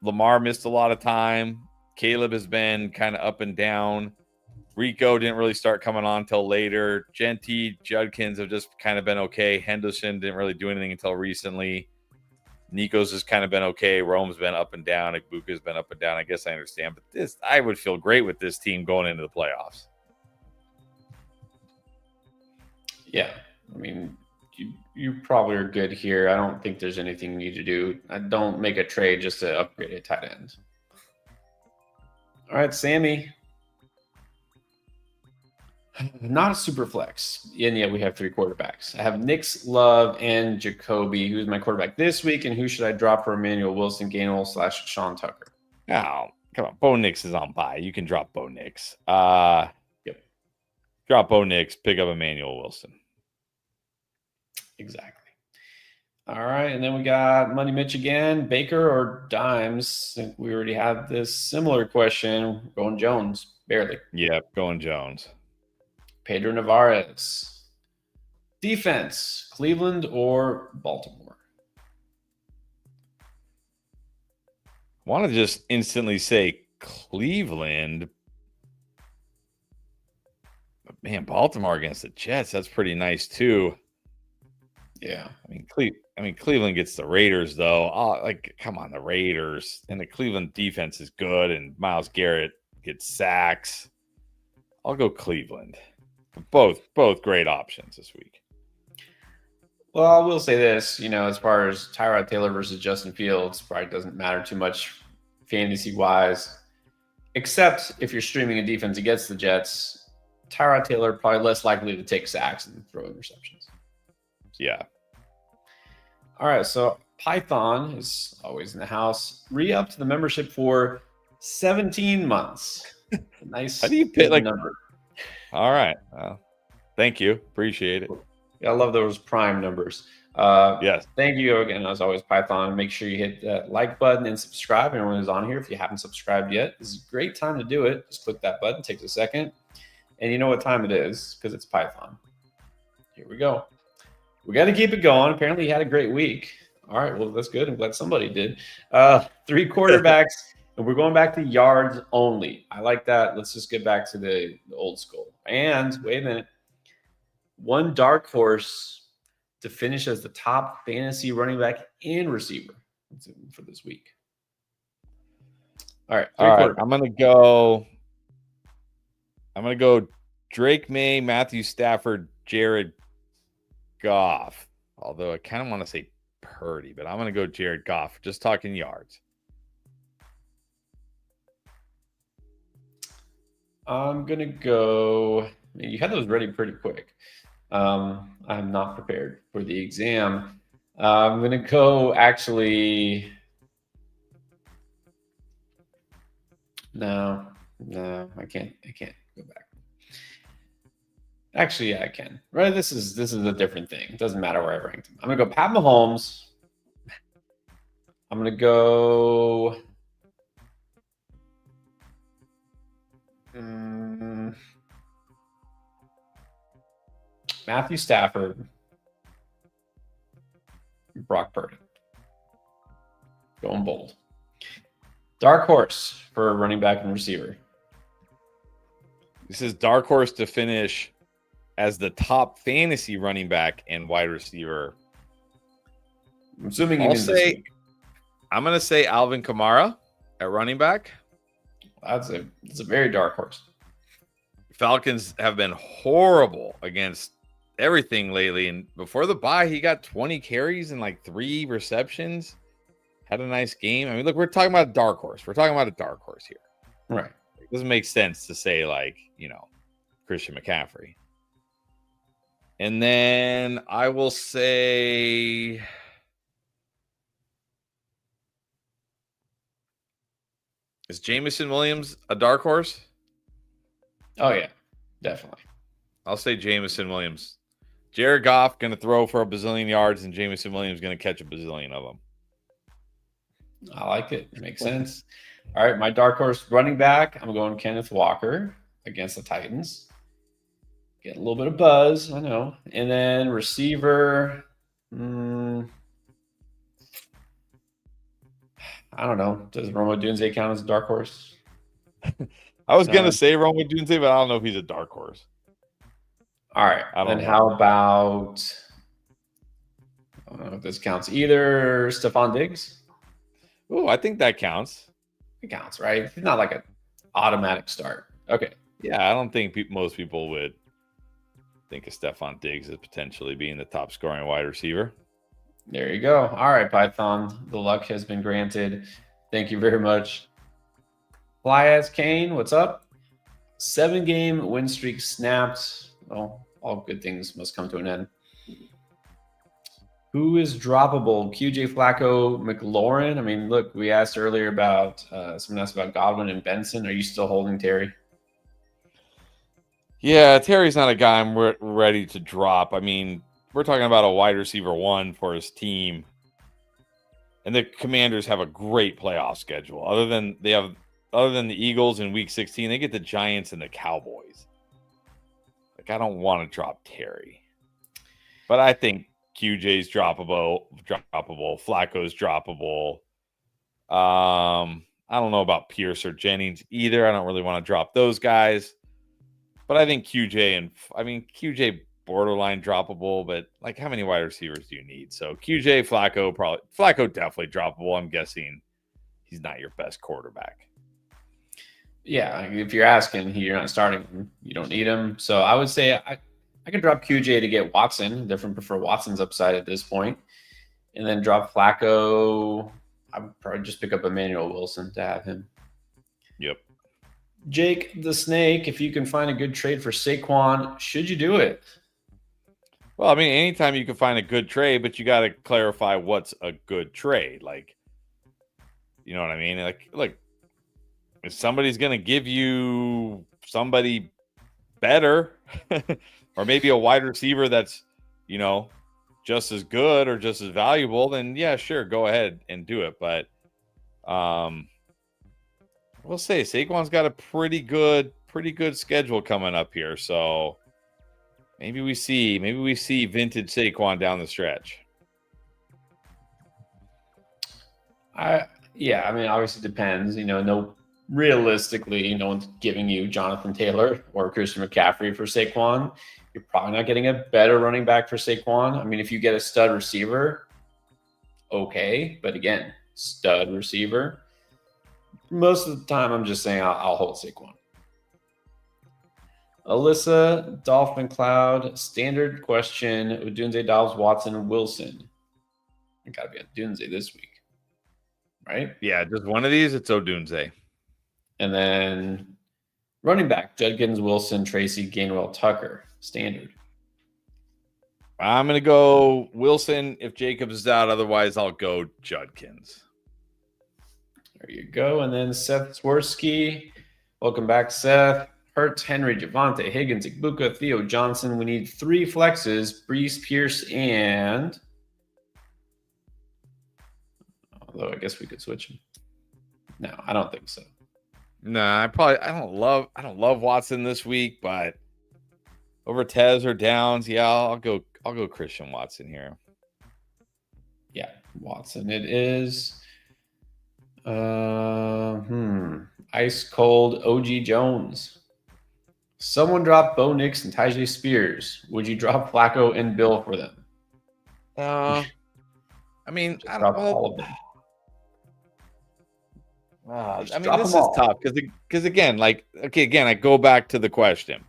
Lamar missed a lot of time. Caleb has been kind of up and down. Rico didn't really start coming on until later. Genty, Judkins have just kind of been okay. Henderson didn't really do anything until recently. Nico's has kind of been okay. Rome's been up and down. Igbuka's been up and down. I guess I understand. But I would feel great with this team going into the playoffs. Yeah. I mean, you probably are good here. I don't think there's anything you need to do. I don't make a trade just to upgrade a tight end. All right, Sammy. Not a super flex. And yet we have 3 quarterbacks. I have Nix, Love, and Jacoby. Who's my quarterback this week? And who should I drop for Emmanuel Wilson, Gainwell / Sean Tucker? Oh, come on. Bo Nix is on bye. You can drop Bo Nix. Drop Bo Nix. Pick up Emmanuel Wilson. Exactly. All right. And then we got Money Mitch again. Baker or Dimes? I think we already had this similar question. Going Jones. Barely. Yeah, going Jones. Pedro Navarez. Defense, Cleveland or Baltimore? I want to just instantly say Cleveland. Man, Baltimore against the Jets, that's pretty nice too. Yeah. I mean, Cleveland gets the Raiders though. Oh, like, come on, the Raiders. And the Cleveland defense is good, and Myles Garrett gets sacks. I'll go Cleveland. Both great options this week. Well, I will say this, as far as Tyrod Taylor versus Justin Fields, probably doesn't matter too much fantasy wise, except if you're streaming a defense against the Jets. Tyrod Taylor probably less likely to take sacks and throw interceptions. Yeah. All right, so Python is always in the house. Re-up to the membership for 17 months. Nice. How do you pick number? All right. Thank you. Appreciate it. Yeah, I love those prime numbers. Yes. Thank you again, as always, Python. Make sure you hit that like button and subscribe. Everyone who's on here, if you haven't subscribed yet, this is a great time to do it. Just click that button. Takes a second. And you know what time it is because it's Python. Here we go. We got to keep it going. Apparently, he had a great week. All right, well, that's good. I'm glad somebody did. 3 quarterbacks, and we're going back to yards only. I like that. Let's just get back to the old school. And wait a minute. One dark horse to finish as the top fantasy running back and receiver for this week. All right. I'm gonna go Drake May, Matthew Stafford, Jared Goff. Although I kind of want to say Purdy, but I'm gonna go Jared Goff. Just talking yards. I'm gonna go. You had those ready pretty quick. I'm not prepared for the exam. I'm gonna go actually. No, I can't go back. Actually, yeah, I can. Right, this is a different thing. It doesn't matter where I ranked him. I'm gonna go Pat Mahomes. I'm gonna go. Matthew Stafford, Brock Purdy. Going bold. Dark horse for running back and receiver. This is dark horse to finish as the top fantasy running back and wide receiver. I'm assuming I'm going to say Alvin Kamara at running back. That's a very dark horse. Falcons have been horrible against everything lately, and before the bye he got 20 carries and like 3 receptions, had a nice game. I mean, look, we're talking about a dark horse here, right? It doesn't make sense to say Christian McCaffrey. And then I will say is Jameson Williams a dark horse? Oh yeah, definitely. I'll say Jameson Williams. Jared Goff going to throw for a bazillion yards, and Jameson Williams going to catch a bazillion of them. I like it. It makes sense. All right, my dark horse running back, I'm going Kenneth Walker against the Titans. Getting a little bit of buzz, I know. And then receiver, I don't know. Does Roma Dunze count as a dark horse? I was going to say Roma Dunze, but I don't know if he's a dark horse. All right. Then how about, I don't know if this counts either, Stephon Diggs? Oh, I think that counts. It counts, right? It's not like an automatic start. Okay. Yeah, I don't think most people would think of Stephon Diggs as potentially being the top scoring wide receiver. There you go. All right, Python. The luck has been granted. Thank you very much. Fly as Kane, what's up? 7-game win streak snapped. Well, all good things must come to an end. Who is droppable? QJ Flacco, McLaurin? I mean, look, we asked earlier about someone asked about Godwin and Benson. Are you still holding Terry? Yeah, Terry's not a guy I'm ready to drop. I mean, we're talking about a wide receiver 1 for his team. And the Commanders have a great playoff schedule. Other than the Eagles in week 16, they get the Giants and the Cowboys. Like, I don't want to drop Terry. But I think QJ's droppable. Flacco's droppable. I don't know about Pierce or Jennings either. I don't really want to drop those guys. But I think QJ borderline droppable, but like how many wide receivers do you need? So QJ, Flacco definitely droppable. I'm guessing he's not your best quarterback. Yeah, if you're asking, you're not starting him. You don't need him. So I would say I could drop QJ to get Watson. Definitely prefer Watson's upside at this point, and then drop Flacco. I would probably just pick up Emmanuel Wilson to have him. Yep. Jake the Snake, if you can find a good trade for Saquon, should you do it? Well, I mean, anytime you can find a good trade, but you got to clarify what's a good trade. Like, you know what I mean? Like, look, if somebody's going to give you somebody better or maybe a wide receiver that's, just as good or just as valuable, then yeah, sure, go ahead and do it. But we'll say Saquon's got a pretty good schedule coming up here. So maybe we see vintage Saquon down the stretch. I mean, obviously depends. Realistically, no one's giving you Jonathan Taylor or Christian McCaffrey for Saquon. You're probably not getting a better running back for Saquon. I mean, if you get a stud receiver, okay. But again, stud receiver. Most of the time, I'm just saying I'll hold Saquon. Alyssa, Dolphin Cloud, standard question: Odunze, Dobbs, Watson, Wilson. I gotta be on Odunze this week, right? Yeah, just one of these. It's Odunze. And then running back: Judkins, Wilson, Tracy, Gainwell, Tucker. Standard. I'm going to go Wilson if Jacobs is out. Otherwise, I'll go Judkins. There you go. And then Seth Swirsky. Welcome back, Seth. Hurts, Henry, Javonte, Higgins, Igbuka, Theo Johnson. We need 3 flexes: Brees, Pierce, and... Although I guess we could switch him. No, I don't think so. Nah, I don't love Watson this week, but over Tez or Downs, yeah, I'll go Christian Watson here. Yeah, Watson it is. Ice cold OG Jones. Someone dropped Bo Nix and Tyjae Spears. Would you drop Flacco and Bill for them? I mean, I drop don't all of them. I mean, this is tough because again, I go back to the question.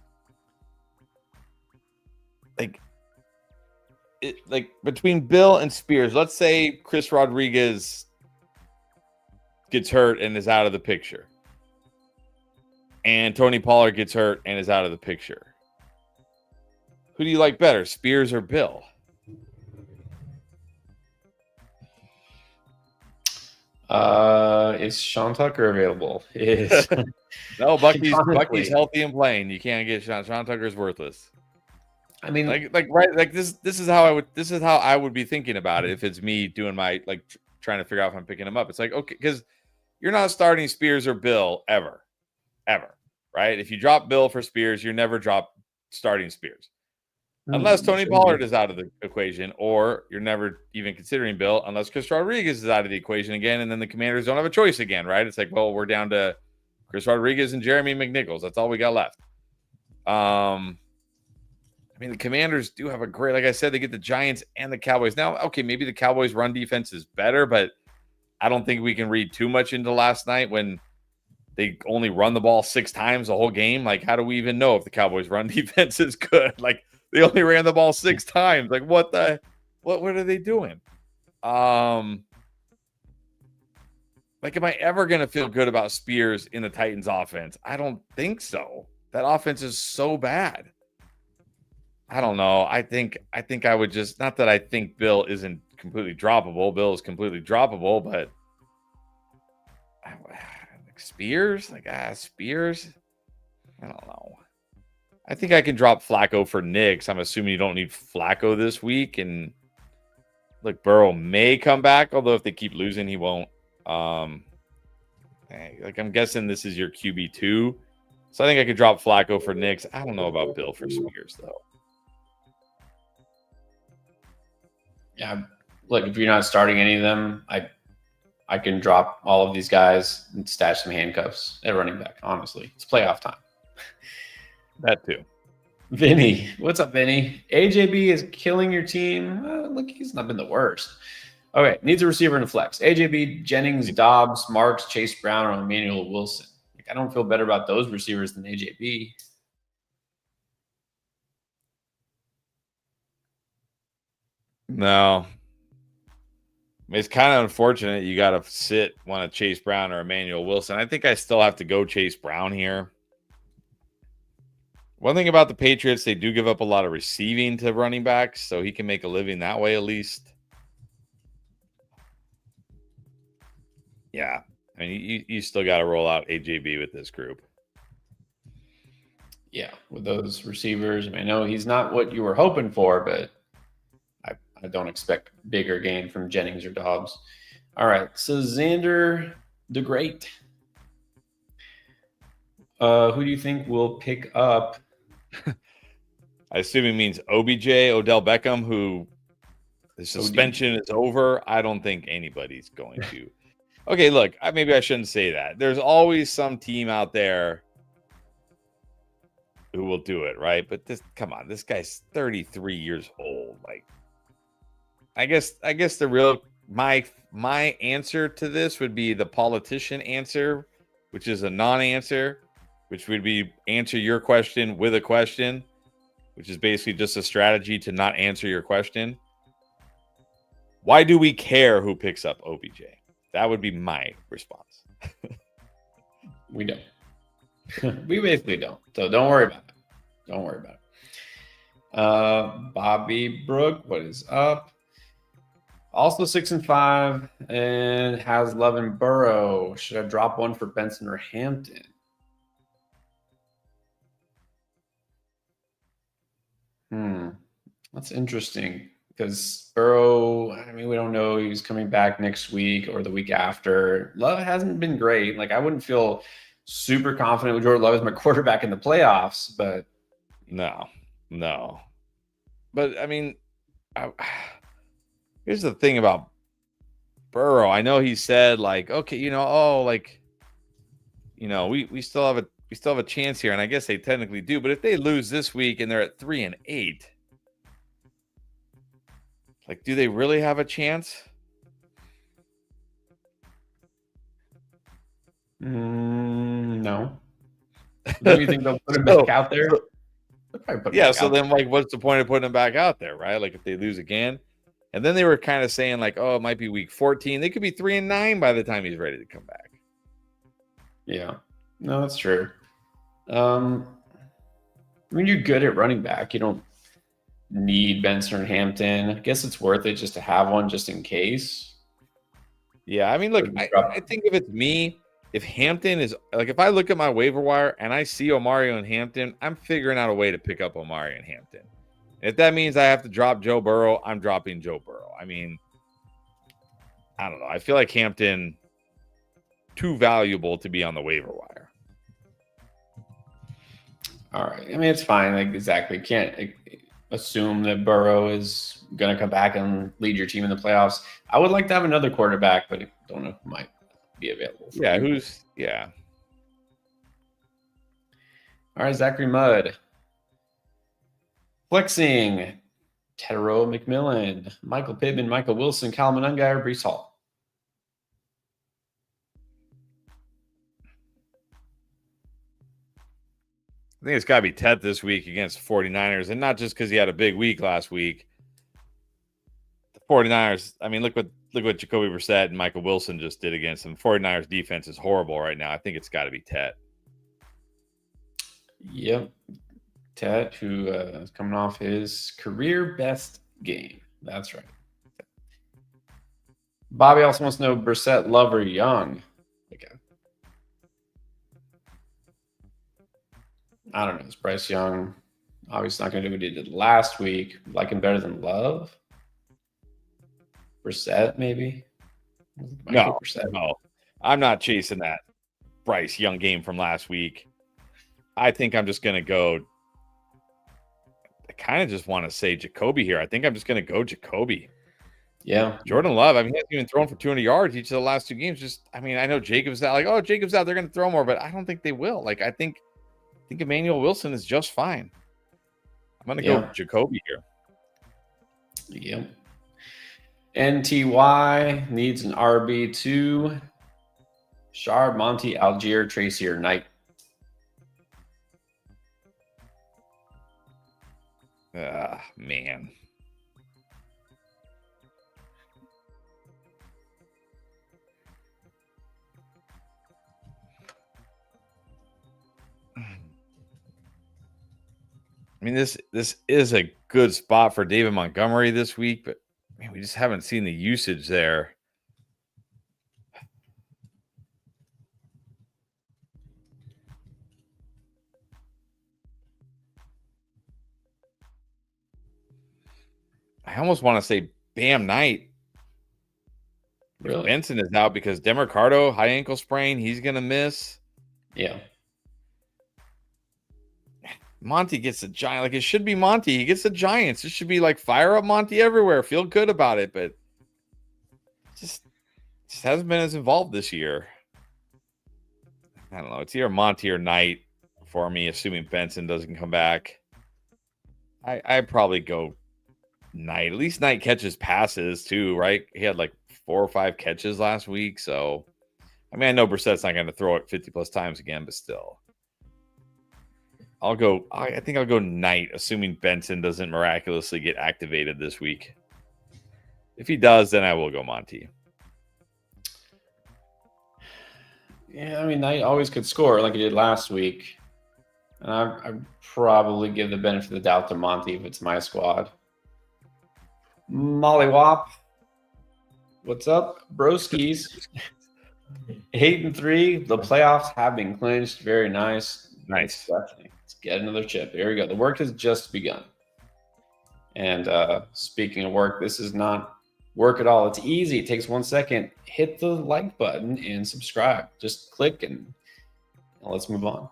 Like between Bill and Spears, let's say Chris Rodriguez gets hurt and is out of the picture, and Tony Pollard gets hurt and is out of the picture. Who do you like better, Spears or Bill? Is Sean Tucker available? No, Bucky's healthy and playing. You can't get Sean Tucker's worthless. I mean, this is how I would be thinking about it if it's me doing my trying to figure out if I'm picking him up. It's like, okay, because you're not starting Spears or Bill ever, right? If you drop Bill for Spears, you're never starting Spears. Unless Tony Pollard is out of the equation, or you're never even considering Bill unless Chris Rodriguez is out of the equation again, and then the Commanders don't have a choice again, right? It's like, well, we're down to Chris Rodriguez and Jeremy McNichols. That's all we got left. I mean, the Commanders do have a great, like I said, they get the Giants and the Cowboys. Now, okay, maybe the Cowboys' run defense is better, but I don't think we can read too much into last night when they only run the ball 6 times the whole game. Like, how do we even know if the Cowboys' run defense is good? Like, they only ran the ball 6 times. Like, what are they doing? Am I ever going to feel good about Spears in the Titans offense? I don't think so. That offense is so bad. I don't know. I think I would just, not that I think Bill isn't completely droppable. Bill is completely droppable, but Spears? Spears? I don't know. I think I can drop Flacco for Nix. I'm assuming you don't need Flacco this week. And look, Burrow may come back, although if they keep losing, he won't. I'm guessing this is your QB2. So I think I could drop Flacco for Nix. I don't know about Bill for Spears, though. Yeah, look, if you're not starting any of them, I can drop all of these guys and stash some handcuffs at running back. Honestly, it's playoff time. That too. Vinny, what's up, Vinny? AJB is killing your team. Look, he's not been the worst. Okay, needs a receiver in a flex. AJB, Jennings, Dobbs, Marks, Chase Brown, or Emmanuel Wilson. Like, I don't feel better about those receivers than AJB. No. It's kind of unfortunate you got to sit one of Chase Brown or Emmanuel Wilson. I think I still have to go Chase Brown here. One thing about the Patriots, they do give up a lot of receiving to running backs, so he can make a living that way at least. Yeah. I mean, you still got to roll out AJB with this group. Yeah, with those receivers. I mean, I know he's not what you were hoping for, but I don't expect bigger gain from Jennings or Dobbs. All right, so Xander the Great. Who do you think will pick up? I assume he means OBJ, Odell Beckham, who the suspension is over. I don't think anybody's going to. Okay, look, maybe I shouldn't say that. There's always some team out there who will do it, right? But come on, this guy's 33 years old. Like, I guess the real my answer to this would be the politician answer, which is a non-answer, which would be answer your question with a question, which is basically just a strategy to not answer your question. Why do we care who picks up OBJ? That would be my response. We don't. We basically don't. So don't worry about it. Don't worry about it. Bobby Brook, what is up? Also 6-5 and has Love and Burrow. Should I drop one for Benson or Hampton? That's interesting because Burrow, I mean, we don't know he's coming back next week or the week after. Love hasn't been great. Like, I wouldn't feel super confident with Jordan Love as my quarterback in the playoffs, but no. But I mean, here's the thing about Burrow. I know he said like, okay, we still have a chance here, and I guess they technically do. But if they lose this week and they're at 3-8, like, do they really have a chance? No. Do you think they'll put him back out there? Yeah. So then, like, what's the point of putting him back out there, right? Like, if they lose again, and then they were kind of saying like, oh, it might be week 14. They could be 3-9 by the time he's ready to come back. Yeah. No, that's true. I mean, you're good at running back. You don't need Benson or Hampton. I guess it's worth it just to have one just in case. Yeah, I mean, look, I think if it's me, if Hampton is like, if I look at my waiver wire and I see Omari and Hampton, I'm figuring out a way to pick up Omari and Hampton. If that means I have to drop Joe Burrow, I'm dropping Joe Burrow. I mean, I don't know. I feel like Hampton too valuable to be on the waiver wire. All right. I mean, it's fine. Like, exactly. Can't assume that Burrow is going to come back and lead your team in the playoffs. I would like to have another quarterback, but I don't know who might be available. Yeah. All right, Zachary Mudd. Flexing. Tedero McMillan, Michael Pittman, Michael Wilson, Kyle Monangai, or Breece Hall. I think it's got to be Ted this week against the 49ers, and not just because he had a big week last week. The 49ers, I mean, look what Jacoby Brissett and Michael Wilson just did against them. The 49ers defense is horrible right now. I think it's got to be Ted. Yep. Ted, who is coming off his career best game. That's right. Bobby also wants to know Brissett, Love, or Young. Okay. I don't know. It's Bryce Young. Obviously not going to do what he did last week. Like him better than Love. Brissett, maybe. No. I'm not chasing that Bryce Young game from last week. I think I'm just going to go. I kind of just want to say Jacoby here. I think I'm just going to go Jacoby. Yeah. Jordan Love, I mean, he hasn't even thrown for 200 yards each of the last two games. I know Jacobs out. Like, oh, Jacobs out. They're going to throw more, but I don't think they will. Like, I think think Emmanuel Wilson is just fine. I'm going to go Jacoby here. Yep. NTY needs an RB2. Shard, Monty, Algier, Tracy, or Knight. Man. I mean, this is a good spot for David Montgomery this week, but man, we just haven't seen the usage there. I almost want to say Bam Knight. Really? Benson is out because Demercado, high ankle sprain. He's going to miss. Yeah. Monty gets a giant. Like, it should be Monty. He gets the Giants. It should be like fire up Monty everywhere. Feel good about it, but just hasn't been as involved this year. I don't know. It's either Monty or Knight for me, assuming Benson doesn't come back. I'd probably go Knight. At least Knight catches passes too, right? He had like 4 or 5 catches last week. So, I mean, I know Brissett's not going to throw it 50 plus times again, but still. I think I'll go Knight, assuming Benson doesn't miraculously get activated this week. If he does, then I will go Monty. Yeah, I mean, Knight always could score like he did last week. And I'd probably give the benefit of the doubt to Monty if it's my squad. Molly Wop. What's up, broskies? 8-3. The playoffs have been clinched. Very nice. Nice. Let's get another chip. There we go. The work has just begun. And speaking of work, this is not work at all. It's easy. It takes 1 second. Hit the like button and subscribe. Just click and let's move on. All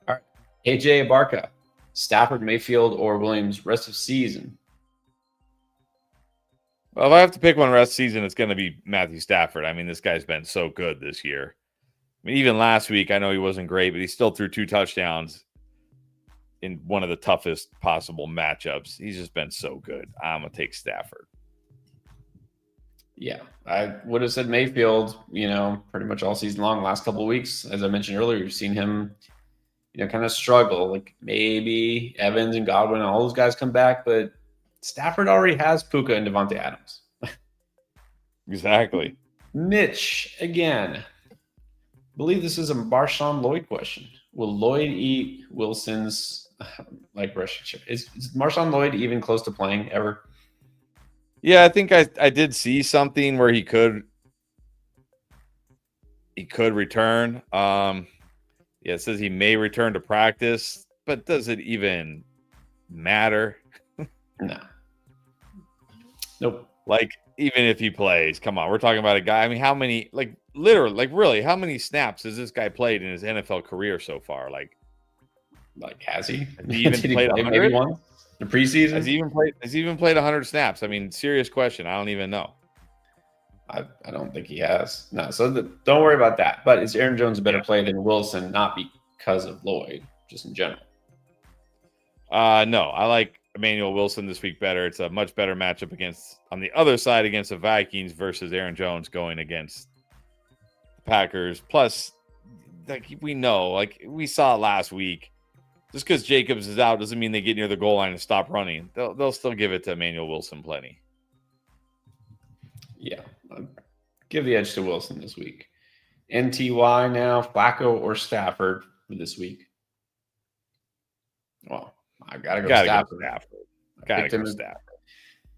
right. AJ Abarca, Stafford, Mayfield, or Williams rest of season. Well, if I have to pick one rest of season, it's going to be Matthew Stafford. I mean, this guy's been so good this year. I mean, even last week, I know he wasn't great, but he still threw 2 touchdowns in one of the toughest possible matchups. He's just been so good. I'm going to take Stafford. Yeah, I would have said Mayfield, pretty much all season long. Last couple of weeks, as I mentioned earlier, we've seen him, kind of struggle. Like maybe Evans and Godwin and all those guys come back, but Stafford already has Puka and Devontae Adams. Exactly. Mitch, again. I believe this is a Marshawn Lloyd question. Will Lloyd eat Wilson's rushing share? Is Marshawn Lloyd even close to playing ever? Yeah, I think I did see something where he could return. It says he may return to practice, but does it even matter? No. Nope. Like, even if he plays, come on, we're talking about a guy. I mean, how many, really, how many snaps has this guy played in his NFL career so far? Like has he? Has he even played 100? Maybe one? The preseason? Has he even played 100 snaps? I mean, serious question. I don't even know. I don't think he has. No, so don't worry about that. But is Aaron Jones a better play than Wilson? Not because of Lloyd, just in general. No, I like Emmanuel Wilson this week better. It's a much better matchup on the other side against the Vikings versus Aaron Jones going against the Packers. Plus, we saw it last week. Just because Jacobs is out doesn't mean they get near the goal line and stop running. They'll still give it to Emmanuel Wilson plenty. Yeah, I'll give the edge to Wilson this week. NTY now, Flacco or Stafford for this week? Well, I gotta go Stafford. Gotta go Stafford.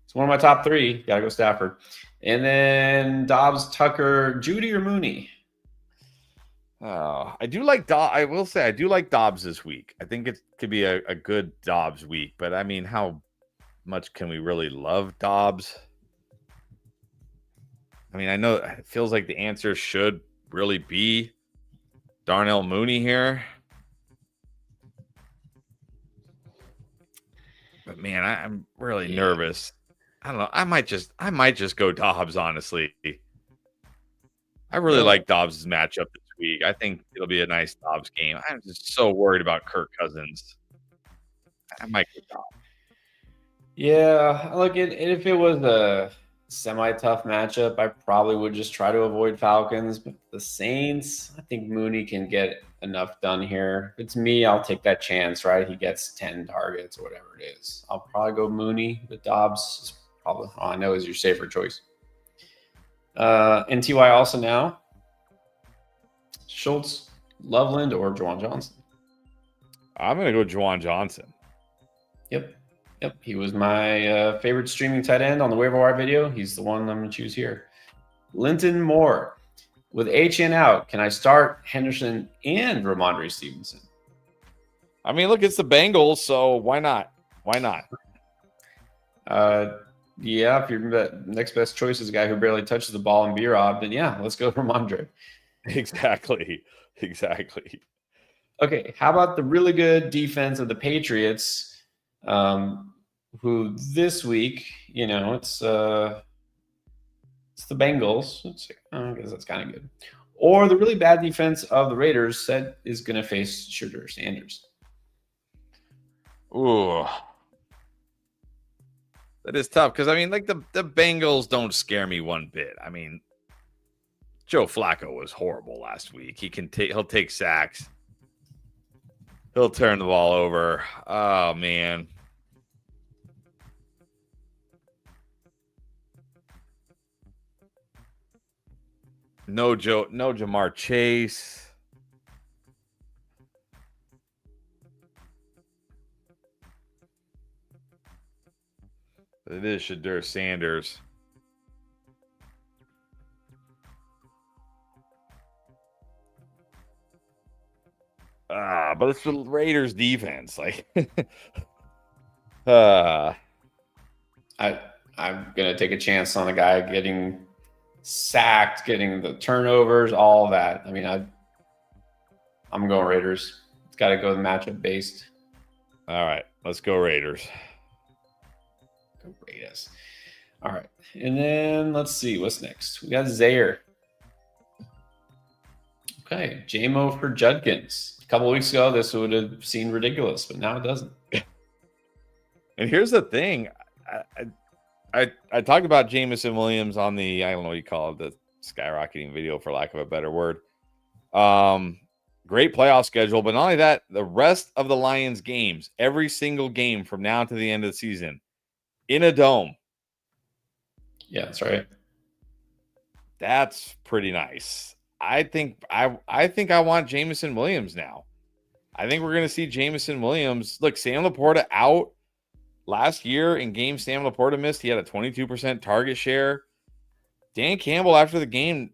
It's one of my top 3. Gotta go Stafford. And then Dobbs, Tucker, Judy, or Mooney? I do like Dobbs. I will say I do like Dobbs this week. I think it could be a good Dobbs week. But I mean, how much can we really love Dobbs? I mean, I know it feels like the answer should really be Darnell Mooney here. But man, I'm really nervous. I don't know. I might just go Dobbs, honestly. I really like Dobbs' matchup this week. I think it'll be a nice Dobbs game. I'm just so worried about Kirk Cousins. I might go Dobbs. Yeah, look, if it was a semi-tough matchup, I probably would just try to avoid Falcons. But the Saints, I think Mooney can get enough done here. If it's me, I'll take that chance, right? He gets 10 targets or whatever it is. I'll probably go Mooney, but Dobbs is probably, I know, is your safer choice. NTY also now. Schultz, Loveland, or Juwan Johnson? I'm going to go Juwan Johnson. Yep. He was my favorite streaming tight end on the waiver wire video. He's the one I'm going to choose here. Linton Moore. With HN out, can I start Henderson and Ramondre Stevenson? I mean, look, it's the Bengals, so why not? Why not? Yeah, if your next best choice is a guy who barely touches the ball and B-Rob, then yeah, let's go Ramondre. Exactly. Okay, how about the really good defense of the Patriots, who this week, it's the Bengals. I guess that's kind of good. Or the really bad defense of the Raiders that is going to face Shedeur Sanders. Ooh. That is tough because, I mean, like the Bengals don't scare me one bit. I mean, Joe Flacco was horrible last week. He'll take sacks. He'll turn the ball over. Oh, man. No Jamar Chase. It is Shedeur Sanders. But it's the Raiders defense. I'm gonna take a chance on a guy getting sacked, getting the turnovers, all that. I mean, I'm going Raiders. It's got to go matchup based. All right, let's go Raiders. Go Raiders. All right, and then let's see what's next. We got Zaire. Okay, JMO for Judkins. A couple weeks ago, this would have seemed ridiculous, but now it doesn't. And here's the thing. I talked about Jameson Williams on the, I don't know what you call it, the skyrocketing video, for lack of a better word. Great playoff schedule, but not only that, the rest of the Lions games, every single game from now to the end of the season, in a dome. Yeah, that's right. That's pretty nice. I think I want Jameson Williams now. I think we're going to see Jameson Williams. Look, Sam Laporta out last year in games Sam Laporta missed. He had a 22% target share. Dan Campbell, after the game,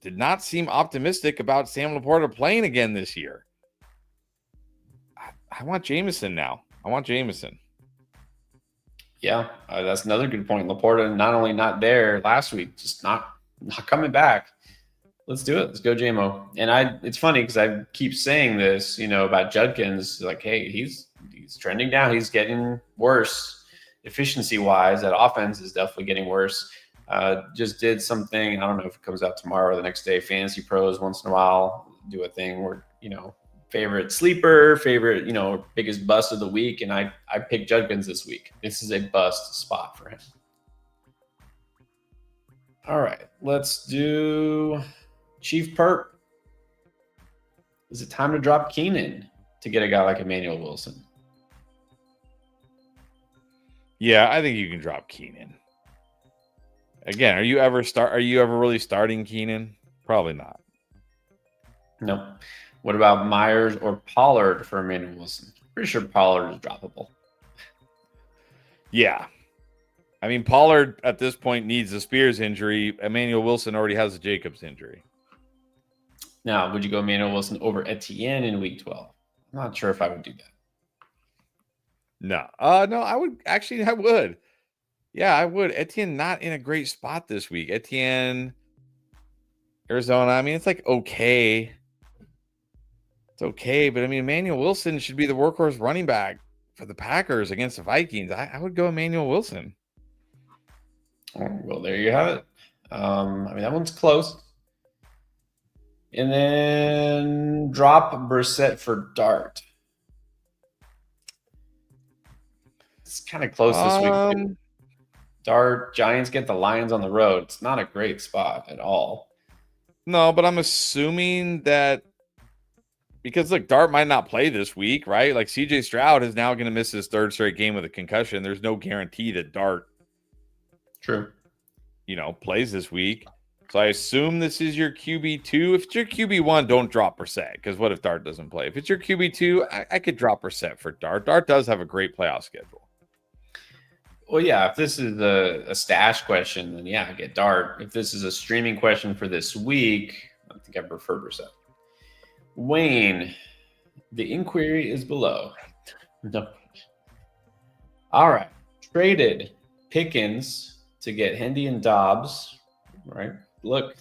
did not seem optimistic about Sam Laporta playing again this year. I want Jameson now. I want Jameson. Yeah, that's another good point. Laporta not only not there last week, just not coming back. Let's do it. Let's go JMO. And it's funny because I keep saying this, about Judkins. Like, hey, he's trending down. He's getting worse efficiency wise. That offense is definitely getting worse. Just did something. I don't know if it comes out tomorrow or the next day. Fantasy Pros once in a while do a thing where favorite sleeper, favorite biggest bust of the week, and I picked Judkins this week. This is a bust spot for him. All right, let's do Chief Perp. Is it time to drop Keenan to get a guy like Emmanuel Wilson? Yeah, I think you can drop Keenan. Again, are you ever really starting Keenan? Probably not. No. What about Myers or Pollard for Emmanuel Wilson? Pretty sure Pollard is droppable. Yeah. I mean, Pollard at this point needs a Spears injury. Emmanuel Wilson already has a Jacobs injury. Now, would you go Emmanuel Wilson over Etienne in week 12? I'm not sure if I would do that. No, I would. Actually, I would. Yeah, I would. Etienne not in a great spot this week. Etienne, Arizona. I mean, it's like okay. It's okay, but I mean, Emmanuel Wilson should be the workhorse running back for the Packers against the Vikings. I would go Emmanuel Wilson. Oh, well, there you have it. I mean, that one's close. And then drop Brissett for Dart. It's kind of close this week, too. Dart, Giants get the Lions on the road. It's not a great spot at all. No, but I'm assuming that because look, Dart might not play this week, right? Like CJ Stroud is now going to miss his third straight game with a concussion. There's no guarantee that Dart, True, plays this week. So I assume this is your QB2. If it's your QB1, don't drop Brissett because what if Dart doesn't play? If it's your QB2, I could drop Brissett for Dart. Dart does have a great playoff schedule. Well, yeah, if this is a stash question, then yeah, I get Dart. If this is a streaming question for this week, I think I prefer Brissett. Wayne, the inquiry is below. No. All right. Traded Pickens to get Hendy and Dobbs, right? Look,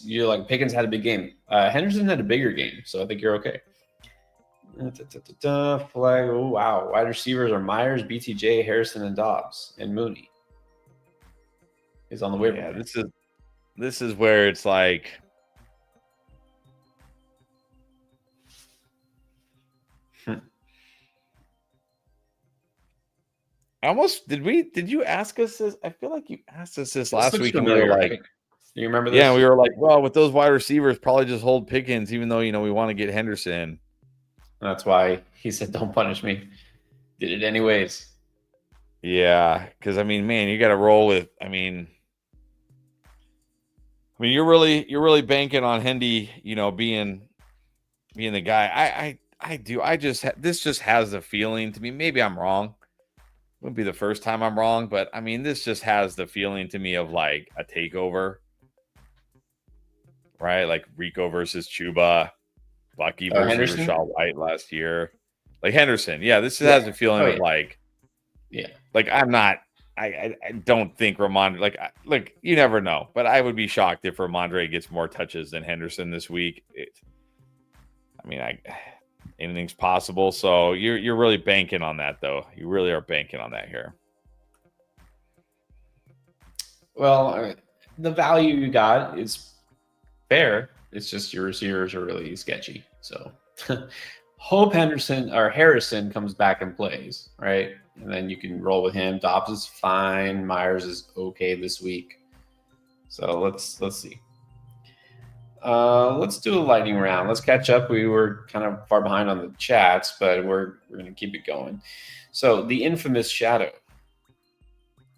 you're like Pickens had a big game. Henderson had a bigger game, so I think you're okay. Flag. Oh, wow. Wide receivers are Myers, BTJ, Harrison, and Dobbs, and Mooney is on the waiver. Yeah, this is where it's like did you ask us this? I feel like you asked us this last week, and we were like, do you remember this? Yeah, we were like, well, with those wide receivers, probably just hold Pickens, even though we want to get Henderson. That's why he said, "Don't punish me." Did it anyways. Yeah, because man, you got to roll with. You're really banking on Hendy, being the guy. This just has a feeling to me. Maybe I'm wrong. Wouldn't be the first time I'm wrong, but this just has the feeling to me of like a takeover, right? Like Rico versus Chuba, Bucky versus Rashad White last year, like Henderson. Yeah, this has a feeling of like, like I don't think Ramondre. Like you never know, but I would be shocked if Ramondre gets more touches than Henderson this week. Anything's possible. So you're really banking on that, though. You really are banking on that here. Well, the value you got is fair. It's just your receivers are really sketchy. So hope Harrison comes back and plays, right? And then you can roll with him. Dobbs is fine. Myers is okay this week. So let's see. Let's do a lightning round. Let's catch up. We were kind of far behind on the chats, but we're going to keep it going. So the infamous Shadow.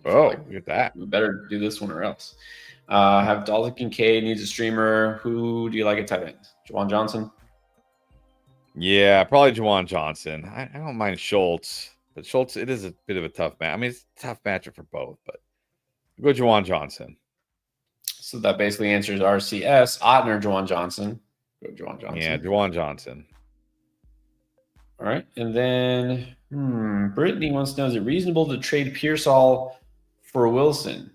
Oh, look at that. We better do this one or else. Have Dalton Kincaid needs a streamer. Who do you like at tight end? Juwan Johnson? Yeah, probably Juwan Johnson. I don't mind Schultz, but Schultz, it is a bit of a tough match. It's a tough matchup for both, but go Juwan Johnson. So that basically answers RCS. Otner, Juwan Johnson. Go Juwan Johnson. Yeah, Juwan Johnson. All right. And then Brittany wants to know, is it reasonable to trade Pearsall for Wilson?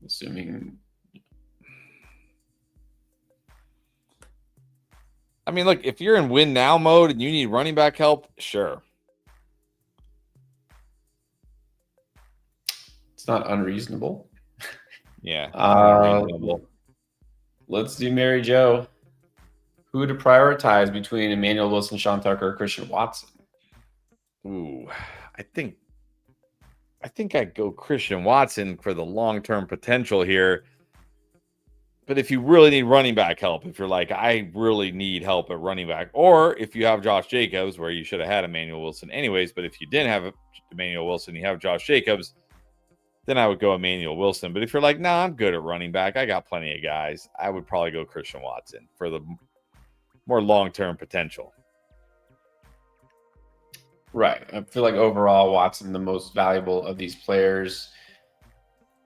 Assuming. Look, if you're in win now mode and you need running back help, sure. It's not unreasonable. Yeah. Let's do Mary Jo. Who to prioritize between Emmanuel Wilson, Sean Tucker, or Christian Watson? Ooh, I think I'd go Christian Watson for the long-term potential here. But if you really need running back help, if you're like, I really need help at running back, or if you have Josh Jacobs, where you should have had Emmanuel Wilson anyways, but if you didn't have Emmanuel Wilson, you have Josh Jacobs, then I would go Emmanuel Wilson. But if you're like, nah, I'm good at running back, I got plenty of guys, I would probably go Christian Watson for the more long-term potential. Right. I feel like overall Watson the most valuable of these players,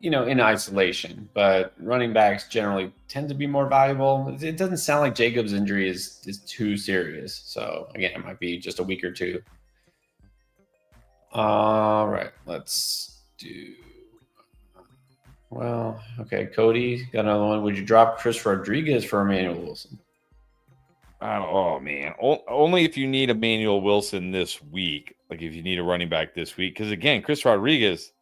in isolation. But running backs generally tend to be more valuable. It doesn't sound like Jacobs' injury is too serious. So, again, it might be just a week or two. All right. Let's do... Well, okay. Cody got another one. Would you drop Chris Rodriguez for Emmanuel Wilson? Oh, man. Only if you need Emmanuel Wilson this week. Like if you need a running back this week. Because, again, Chris Rodriguez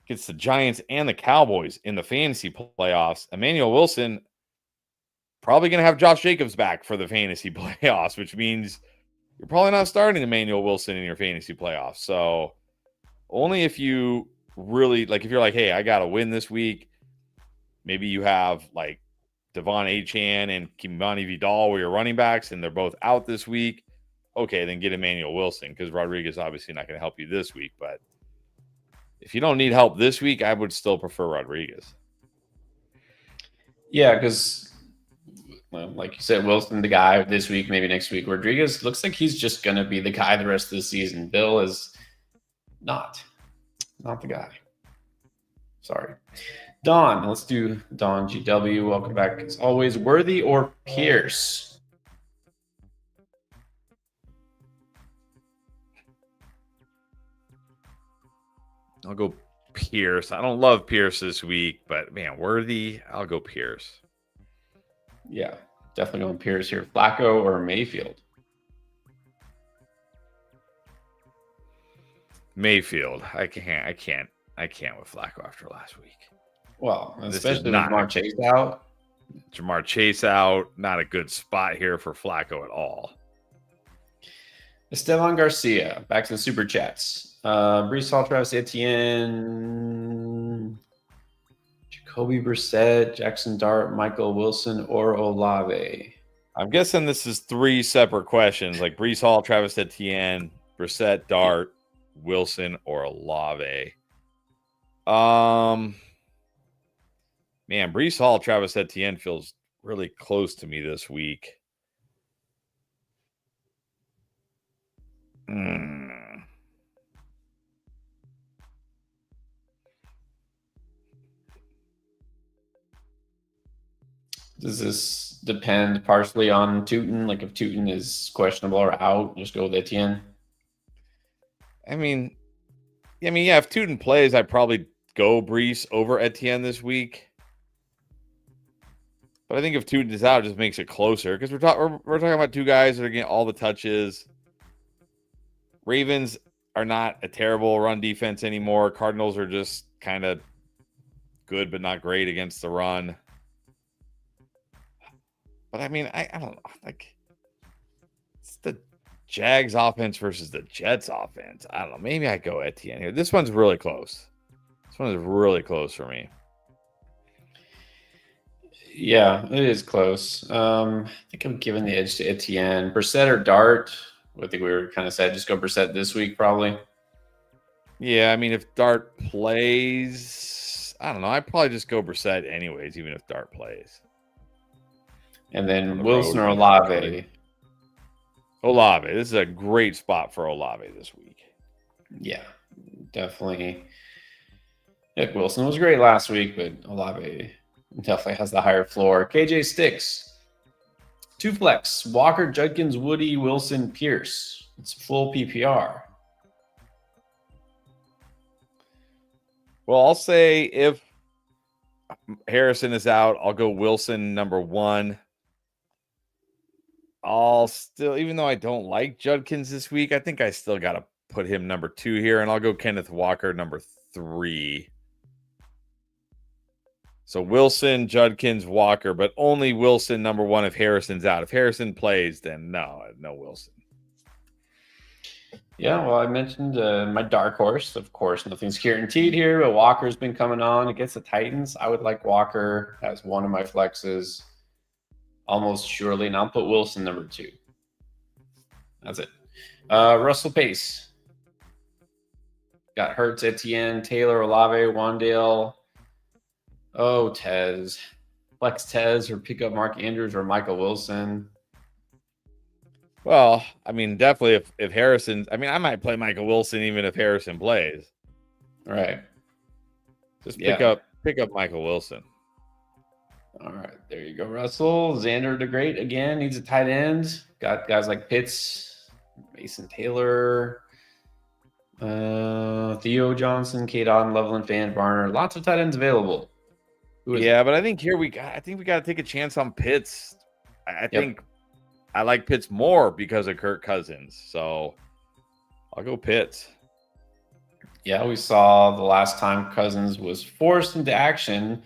gets the Giants and the Cowboys in the fantasy playoffs. Emmanuel Wilson, probably going to have Josh Jacobs back for the fantasy playoffs, which means you're probably not starting Emmanuel Wilson in your fantasy playoffs. So only if you really like, if you're like, hey, I got to win this week. Maybe you have like Devon Achane and Kimani Vidal where you're running backs and they're both out this week. Okay, then get Emmanuel Wilson because Rodriguez obviously not going to help you this week. But if you don't need help this week, I would still prefer Rodriguez. Yeah, because like you said, Wilson, the guy this week, maybe next week. Rodriguez looks like he's just going to be the guy the rest of the season. Bill is not the guy. Sorry. Don, let's do Don GW. Welcome back as always. Worthy or Pierce? I'll go Pierce. I don't love Pierce this week, but man, Worthy, I'll go Pierce. Yeah, definitely going Pierce here. Flacco or Mayfield? Mayfield. I can't with Flacco after last week. Well, especially with Jamar Chase out. Jamar Chase out. Not a good spot here for Flacco at all. Esteban Garcia, back to the super chats. Brees Hall, Travis Etienne, Jacoby Brissett, Jackson Dart, Michael Wilson, or Olave. I'm guessing this is 3 separate questions, like Brees Hall, Travis Etienne, Brissett, Dart, Wilson, or Olave. Man, Brees Hall, Travis Etienne feels really close to me this week. Does this depend partially on Tootin? Like if Tootin is questionable or out, just go with Etienne? I mean, yeah, if Tootin plays, I'd probably go Brees over Etienne this week. But I think if Tootin is out, it just makes it closer because we're talking about 2 guys that are getting all the touches. Ravens are not a terrible run defense anymore. Cardinals are just kind of good but not great against the run. But I mean, I don't know. Like, it's the Jags offense versus the Jets offense. I don't know. Maybe I go Etienne here. This one's really close. This one is really close for me. Yeah, it is close. I think I'm giving the edge to Etienne. Brissett or Dart? I think we were kind of said just go Brissett this week, probably. Yeah, I mean, if Dart plays, I don't know. I'd probably just go Brissett anyways, even if Dart plays. And then Wilson or Olave? Olave. This is a great spot for Olave this week. Yeah, definitely. Yeah, Wilson was great last week, but Olave definitely has the higher floor. KJ Sticks. 2 flex. Walker, Judkins, Woody, Wilson, Pierce. It's full PPR. Well, I'll say if Harrison is out, I'll go Wilson number 1. I'll still, even though I don't like Judkins this week, I think I still got to put him number 2 here, and I'll go Kenneth Walker number 3. So Wilson, Judkins, Walker, but only Wilson number 1 if Harrison's out. If Harrison plays, then no Wilson. Yeah, well, I mentioned my dark horse. Of course, nothing's guaranteed here, but Walker's been coming on against the Titans. I would like Walker as one of my flexes almost surely, and I'll put Wilson number 2. That's it. Russell Pace. Got Hurts, Etienne, Taylor, Olave, Wandale. Oh, Tez. Flex Tez or pick up Mark Andrews or Michael Wilson. Well, I mean, definitely if Harrison, I mean, I might play Michael Wilson even if Harrison plays. All right. Just pick up Michael Wilson. All right, there you go, Russell. Xander the Great again needs a tight end. Got guys like Pitts, Mason Taylor, Theo Johnson, Kate Otten, Loveland, Van Barner. Lots of tight ends available. Yeah, but I think here we got to take a chance on Pitts. I think I like Pitts more because of Kirk Cousins. So I'll go Pitts. Yeah, we saw the last time Cousins was forced into action.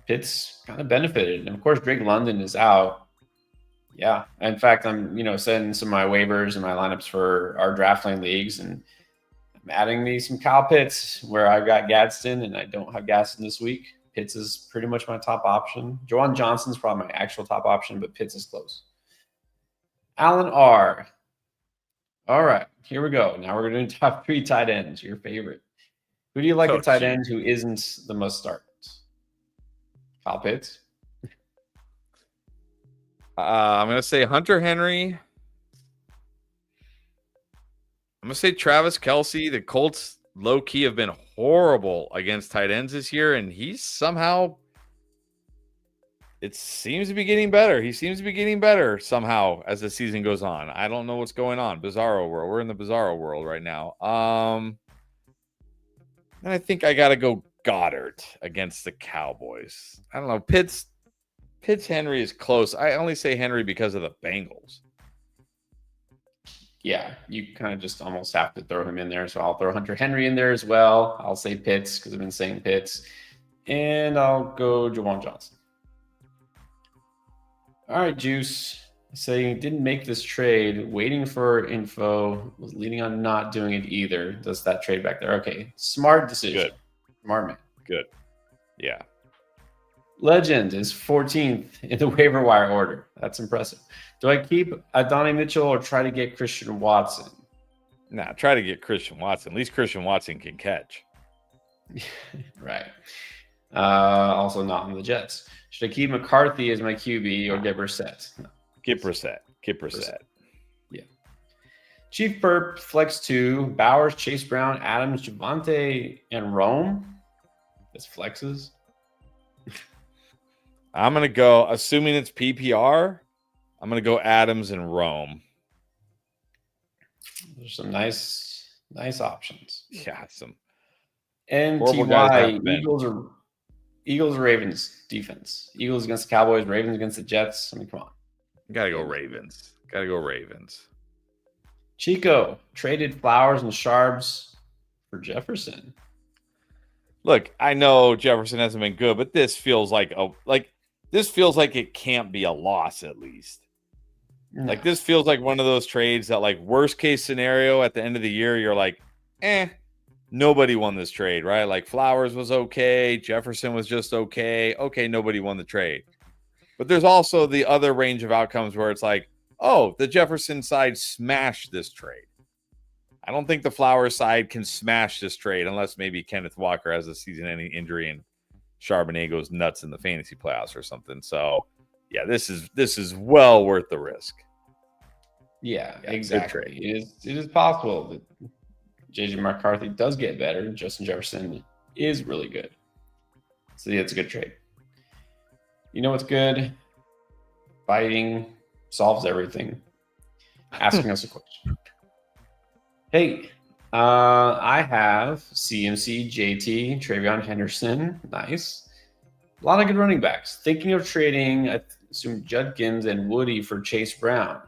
Pitts kind of benefited. And of course, Drake London is out. Yeah. In fact, I'm, setting some of my waivers and my lineups for our draft lane leagues, and I'm adding me some Kyle Pitts where I've got Gadsden and I don't have Gadsden this week. Pitts is pretty much my top option. Jawan Johnson's probably my actual top option, but Pitts is close. Alan R. All right, here we go. Now we're going to do top 3 tight ends, your favorite. Who do you like at tight end who isn't the most starts? Kyle Pitts. I'm going to say Hunter Henry. I'm going to say Travis Kelce. The Colts low-key have been horrible against tight ends this year, and he's somehow – it seems to be getting better. He seems to be getting better somehow as the season goes on. I don't know what's going on. Bizarro world. We're in the bizarro world right now. And I think I got to go Goddard against the Cowboys. I don't know. Pitts Henry is close. I only say Henry because of the Bengals. Yeah, you kind of just almost have to throw him in there. So I'll throw Hunter Henry in there as well. I'll say Pitts because I've been saying Pitts. And I'll go Jawan Johnson. All right, Juice. Saying didn't make this trade, waiting for info, was leading on not doing it either. Does that trade back there? Okay, smart decision. Good. Smart man. Good. Yeah. Legend is 14th in the waiver wire order. That's impressive. Do I keep Adonai Mitchell or try to get Christian Watson? Nah, try to get Christian Watson. At least Christian Watson can catch. Right. Also not on the Jets. Should I keep McCarthy as my QB or get Brissett? No. Get Brissett. Get Brissett. Yeah. Chief Perp, Flex 2, Bowers, Chase Brown, Adams, Javante, and Rome. That's flexes. I'm going to go, assuming it's PPR, I'm going to go Adams and Rome. There's some nice options. Yeah, some NTY, Eagles or Ravens defense. Eagles against the Cowboys, Ravens against the Jets. I mean, come on. Gotta go Ravens. Chico traded Flowers and Sharps for Jefferson. Look, I know Jefferson hasn't been good, but this feels like it can't be a loss at least. No. Like this feels like one of those trades that, like, worst case scenario at the end of the year, you're like, nobody won this trade, right? Like Flowers was okay, Jefferson was just okay. Okay, nobody won the trade. But there's also the other range of outcomes where it's like, oh, the Jefferson side smashed this trade. I don't think the Flowers side can smash this trade unless maybe Kenneth Walker has a season-ending injury and Charbonnet goes nuts in the fantasy playoffs or something. So, yeah, this is well worth the risk. Yeah, exactly. It is possible that JJ McCarthy does get better. Justin Jefferson is really good. So, yeah, it's a good trade. You know what's good? Fighting solves everything. Asking us a question. Hey, I have CMC, JT, Travion Henderson. Nice. A lot of good running backs. Thinking of trading, I assume Judkins and Woody for Chase Brown.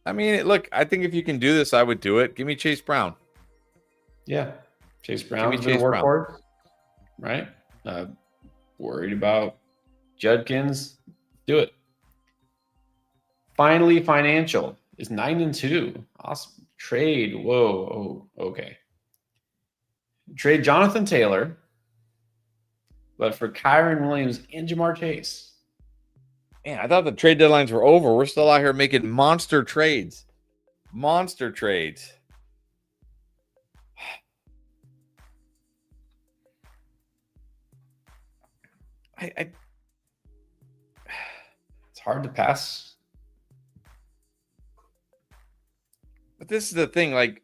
I mean, look, I think if you can do this, I would do it. Give me Chase Brown. Yeah. Chase Brown's been a workhorse, right? Worried about Judkins? Do it. Finally, Financial is 9-2. Awesome. Trade. Whoa. Oh, okay. Trade Jonathan Taylor, but for Kyron Williams and Jamar Chase. Man, I thought the trade deadlines were over. We're still out here making monster trades. Monster trades. It's hard to pass. But this is the thing, like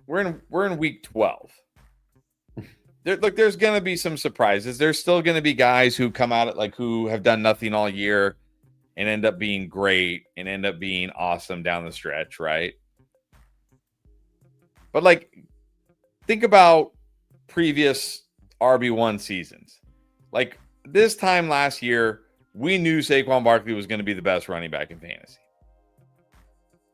we're in week 12. There's going to be some surprises. There's still going to be guys who come out who have done nothing all year and end up being great and end up being awesome down the stretch, right? But think about previous RB1 seasons. Like this time last year, we knew Saquon Barkley was going to be the best running back in fantasy.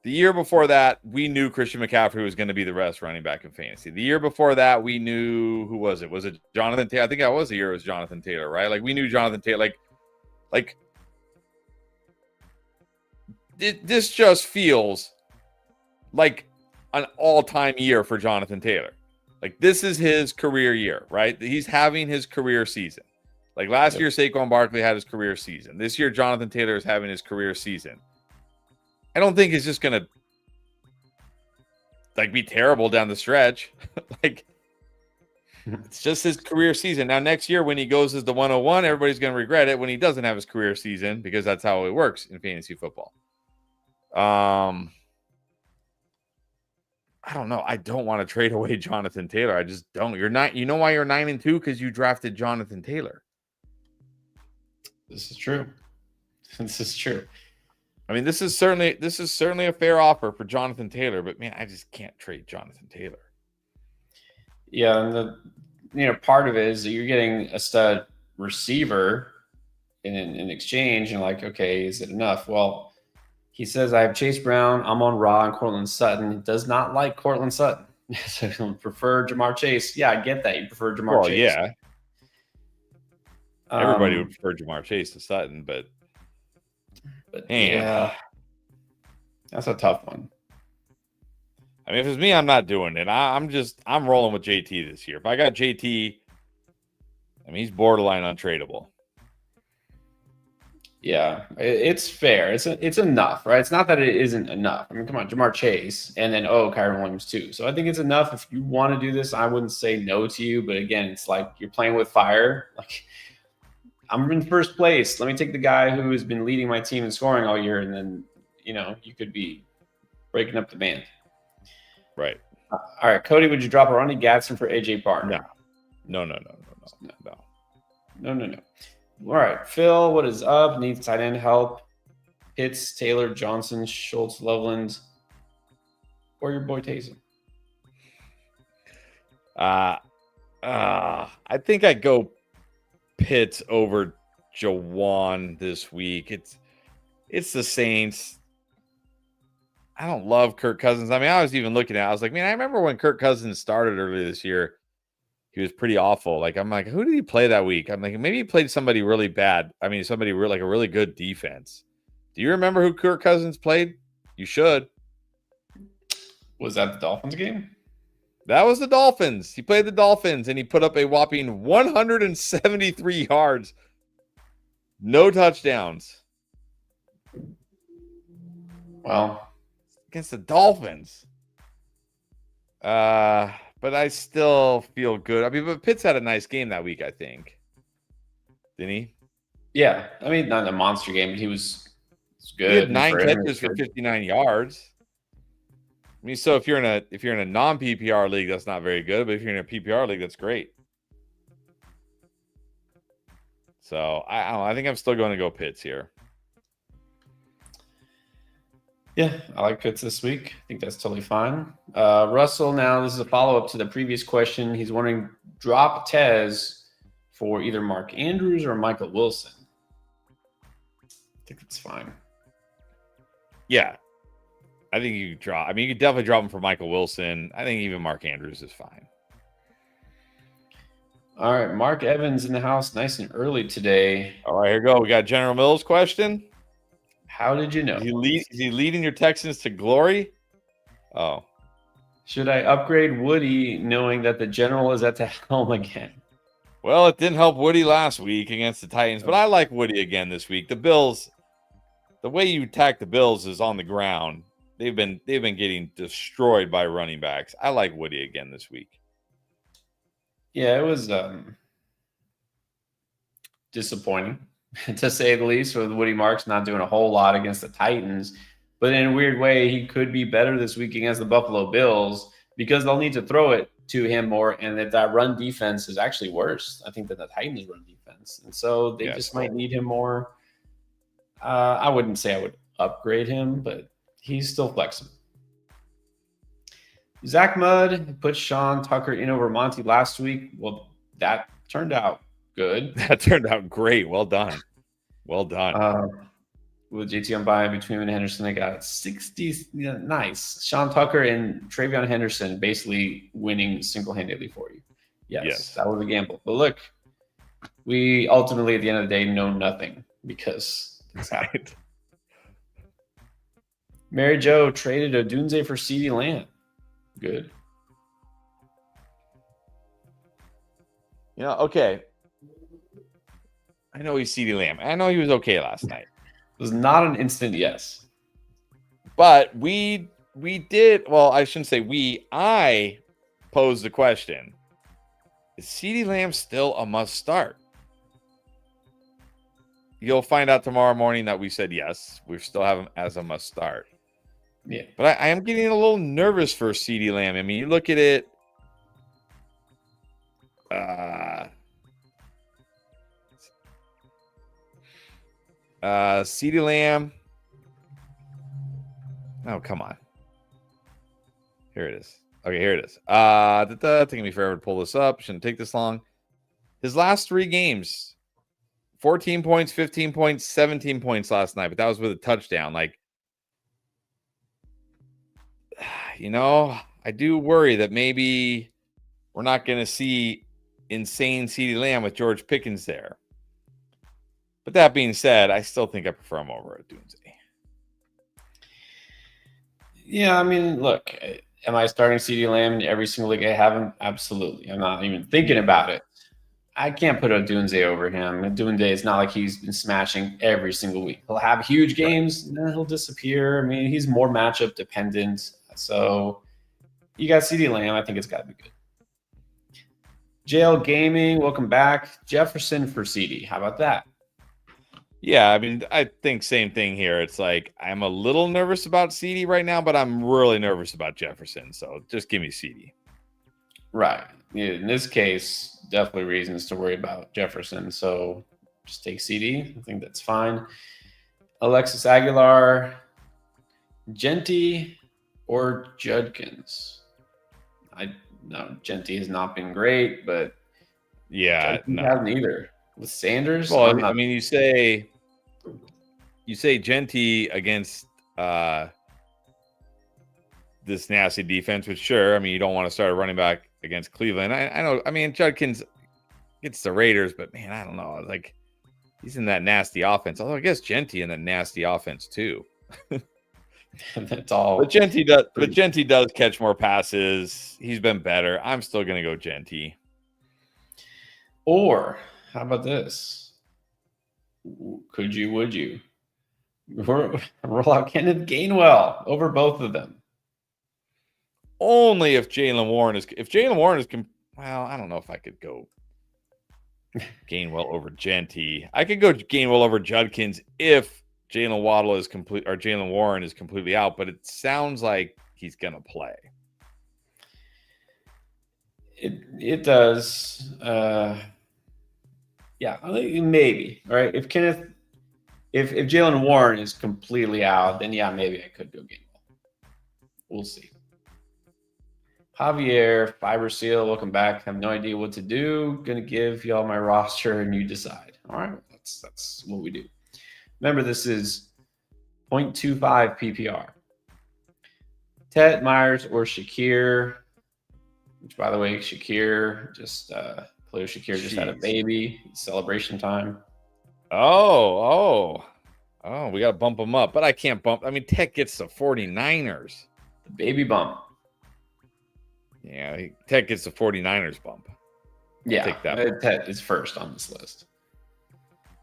The year before that, we knew Christian McCaffrey was going to be the best running back in fantasy. The year before that, we knew, who was it? Was it Jonathan Taylor? I think that was the year it was Jonathan Taylor, right? Like, we knew Jonathan Taylor. Like this just feels like an all-time year for Jonathan Taylor. Like, this is his career year, right? He's having his career season. Like, last year, Saquon Barkley had his career season. This year, Jonathan Taylor is having his career season. I don't think it's just gonna be terrible down the stretch. Like, it's just his career season. Now, next year when he goes as the 101, everybody's gonna regret it when he doesn't have his career season, because that's how it works in fantasy football. I don't know. I don't want to trade away Jonathan Taylor. I just don't. You're not. You know why you're 9-2? Because you drafted Jonathan Taylor. This is true. This is true. I mean, this is certainly a fair offer for Jonathan Taylor, but man, I just can't trade Jonathan Taylor. Yeah, and part of it is that you're getting a stud receiver in exchange, and like, okay, is it enough? Well, he says, I have Chase Brown, Amon Ra, and Cortland Sutton. He does not like Cortland Sutton. So he'll prefer Jamar Chase. Yeah, I get that. You prefer Jamar Chase. Yeah. Everybody would prefer Jamar Chase to Sutton, but yeah, that's a tough one. I mean, if it's me, I'm not doing it. I'm rolling with JT this year. If I got JT, I mean, he's borderline untradeable. Yeah, it's fair. It's enough, right? It's not that it isn't enough. I mean, come on, Jamar Chase, and then Kyren Williams too. So I think it's enough. If you want to do this, I wouldn't say no to you. But again, it's like you're playing with fire. Like, I'm in first place. Let me take the guy who has been leading my team in scoring all year, and then you could be breaking up the band. Right. All right, Cody, would you drop a Ronnie Gadsden for AJ Barr? No. All right, Phil, what is up? Needs tight end help. Pitts, Taylor, Johnson, Schultz, Loveland, or your boy Taysom? I think I'd go Pitts over Jawan this week. It's the Saints. I don't love Kirk Cousins. I mean, I was even looking at it. I was like, man, I remember when Kirk Cousins started earlier this year. He was pretty awful. Like, I'm like, who did he play that week? I'm like, maybe he played somebody really bad. I mean, somebody like a really good defense. Do you remember who Kirk Cousins played? You should. Was that the Dolphins game? That was the Dolphins. He played the Dolphins, and he put up a whopping 173 yards. No touchdowns. Well, against the Dolphins. But I still feel good. I mean, but Pitts had a nice game that week, I think. Didn't he? Yeah. I mean, not a monster game, but he was good. He had 9 catches for 59 yards. I mean, so if you're in a non-PPR league, that's not very good. But if you're in a PPR league, that's great. So I don't know. I think I'm still going to go Pitts here. Yeah, I like Pitts this week. I think that's totally fine. Russell, now this is a follow-up to the previous question. He's wondering, drop Tez for either Mark Andrews or Michael Wilson. I think that's fine. Yeah. I think you could drop. I mean, you could definitely drop him for Michael Wilson. I think even Mark Andrews is fine. All right, Mark Evans in the house nice and early today. All right, here we go. We got General Mills question. How did you know? Is he leading your Texans to glory? Oh. Should I upgrade Woody knowing that the general is at the helm again? Well, it didn't help Woody last week against the Titans, but I like Woody again this week. The Bills, the way you attack the Bills is on the ground. They've been getting destroyed by running backs. I like Woody again this week. Yeah, it was disappointing, to say the least, with Woody Marks not doing a whole lot against the Titans. But in a weird way, he could be better this week against the Buffalo Bills because they'll need to throw it to him more, and that run defense is actually worse, I think, than the Titans' run defense. And so they just might need him more. I wouldn't say I would upgrade him, but he's still flexible. Zach Mudd put Sean Tucker in over Monty last week. Well, that turned out good. That turned out great. Well done. Well done. with JT on bye between him and Henderson. They got 60. Yeah, nice. Sean Tucker and Travion Henderson basically winning single-handedly for you. Yes, that was a gamble. But look, we ultimately, at the end of the day, know nothing because this happened. Mary Jo traded Odunze for CeeDee Lamb. Good. Yeah, okay. I know he's CeeDee Lamb. I know he was okay last night. It was not an instant yes. But we did, well, I shouldn't say we. I posed the question. Is CeeDee Lamb still a must start? You'll find out tomorrow morning that we said yes. We still have him as a must start. Yeah. But I am getting a little nervous for CeeDee Lamb. I mean, you look at it. CeeDee Lamb. Oh, come on. Here it is. Okay, here it is. Taking me forever to pull this up. Shouldn't take this long. His last 3 games, 14 points, 15 points, 17 points last night, but that was with a touchdown. Like, you know, I do worry that maybe we're not going to see insane CeeDee Lamb with George Pickens there. But that being said, I still think I prefer him over at Dunze. Yeah, I mean, look, am I starting CeeDee Lamb in every single league I have him? Absolutely. I'm not even thinking about it. I can't put Odunze over him. Odunze, it's not like he's been smashing every single week. He'll have huge games, and then he'll disappear. I mean, he's more matchup dependent. So you got CeeDee Lamb. I think it's got to be good. JL Gaming, welcome back. Jefferson for CeeDee. How about that? Yeah, I mean, I think same thing here. It's like I'm a little nervous about CeeDee right now, but I'm really nervous about Jefferson. So just give me CeeDee. Right. Yeah, in this case, definitely reasons to worry about Jefferson. So just take CeeDee. I think that's fine. Alexis Aguilar, Genty, or Judkins. Genty has not been great, but yeah, Judkins hasn't either. With Sanders, well, I mean, you say Genty against this nasty defense, which sure, I mean, you don't want to start a running back against Cleveland. I know. I mean, Judkins gets the Raiders, but man, I don't know. Like, he's in that nasty offense. Although I guess Genty in the nasty offense too. That's all. But Genty does catch more passes. He's been better. I'm still gonna go Genty. Or how about this? Would you roll out Kenneth Gainwell over both of them? Only if Jaylen Warren is. Well, I don't know if I could go Gainwell over Genty. I could go Gainwell over Judkins if Jalen Waddle is complete or Jaylen Warren is completely out. But it sounds like he's gonna play. It does. Yeah, maybe. All right. If Jalen Warren is completely out, then yeah, maybe I could go Gainwell. We'll see. Javier, Fiber Seal, welcome back. Have no idea what to do. Gonna give y'all my roster and you decide. All right, that's what we do. Remember, this is 0.25 PPR. Ted Myers or Shakir, which by the way, Shakir just had a baby. It's celebration time. Oh, we got to bump him up, but I can't bump. I mean, Tech gets the 49ers. The baby bump. Yeah, Tech gets the 49ers bump. Yeah, take that. Ted is first on this list.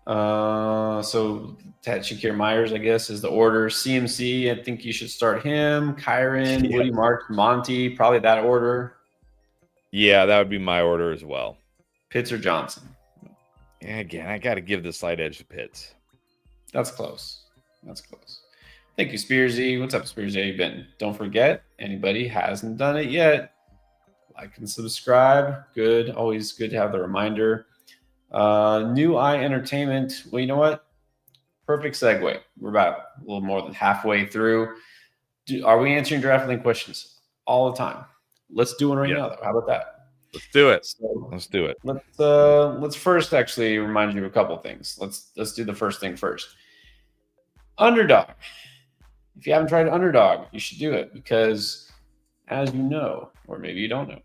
So Ted Shakir Myers, I guess, is the order. CMC, I think you should start him. Kyron, Woody Marks, Monty, probably that order. Yeah, that would be my order as well. Pitts or Johnson? Yeah, again, I got to give the slight edge to Pitts. That's close. Thank you, Spearsy. What's up, Spearsy? How you been? Don't forget, anybody hasn't done it yet, like and subscribe. Good. Always good to have the reminder. New Eye Entertainment. Well, you know what? Perfect segue. We're about a little more than halfway through. Are we answering draft link questions all the time? Let's do one right now, though. How about that? Let's do it. Let's do it. Let's first actually remind you of a couple of things. Let's do the first thing first. Underdog. If you haven't tried Underdog, you should do it because, as you know, or maybe you don't know,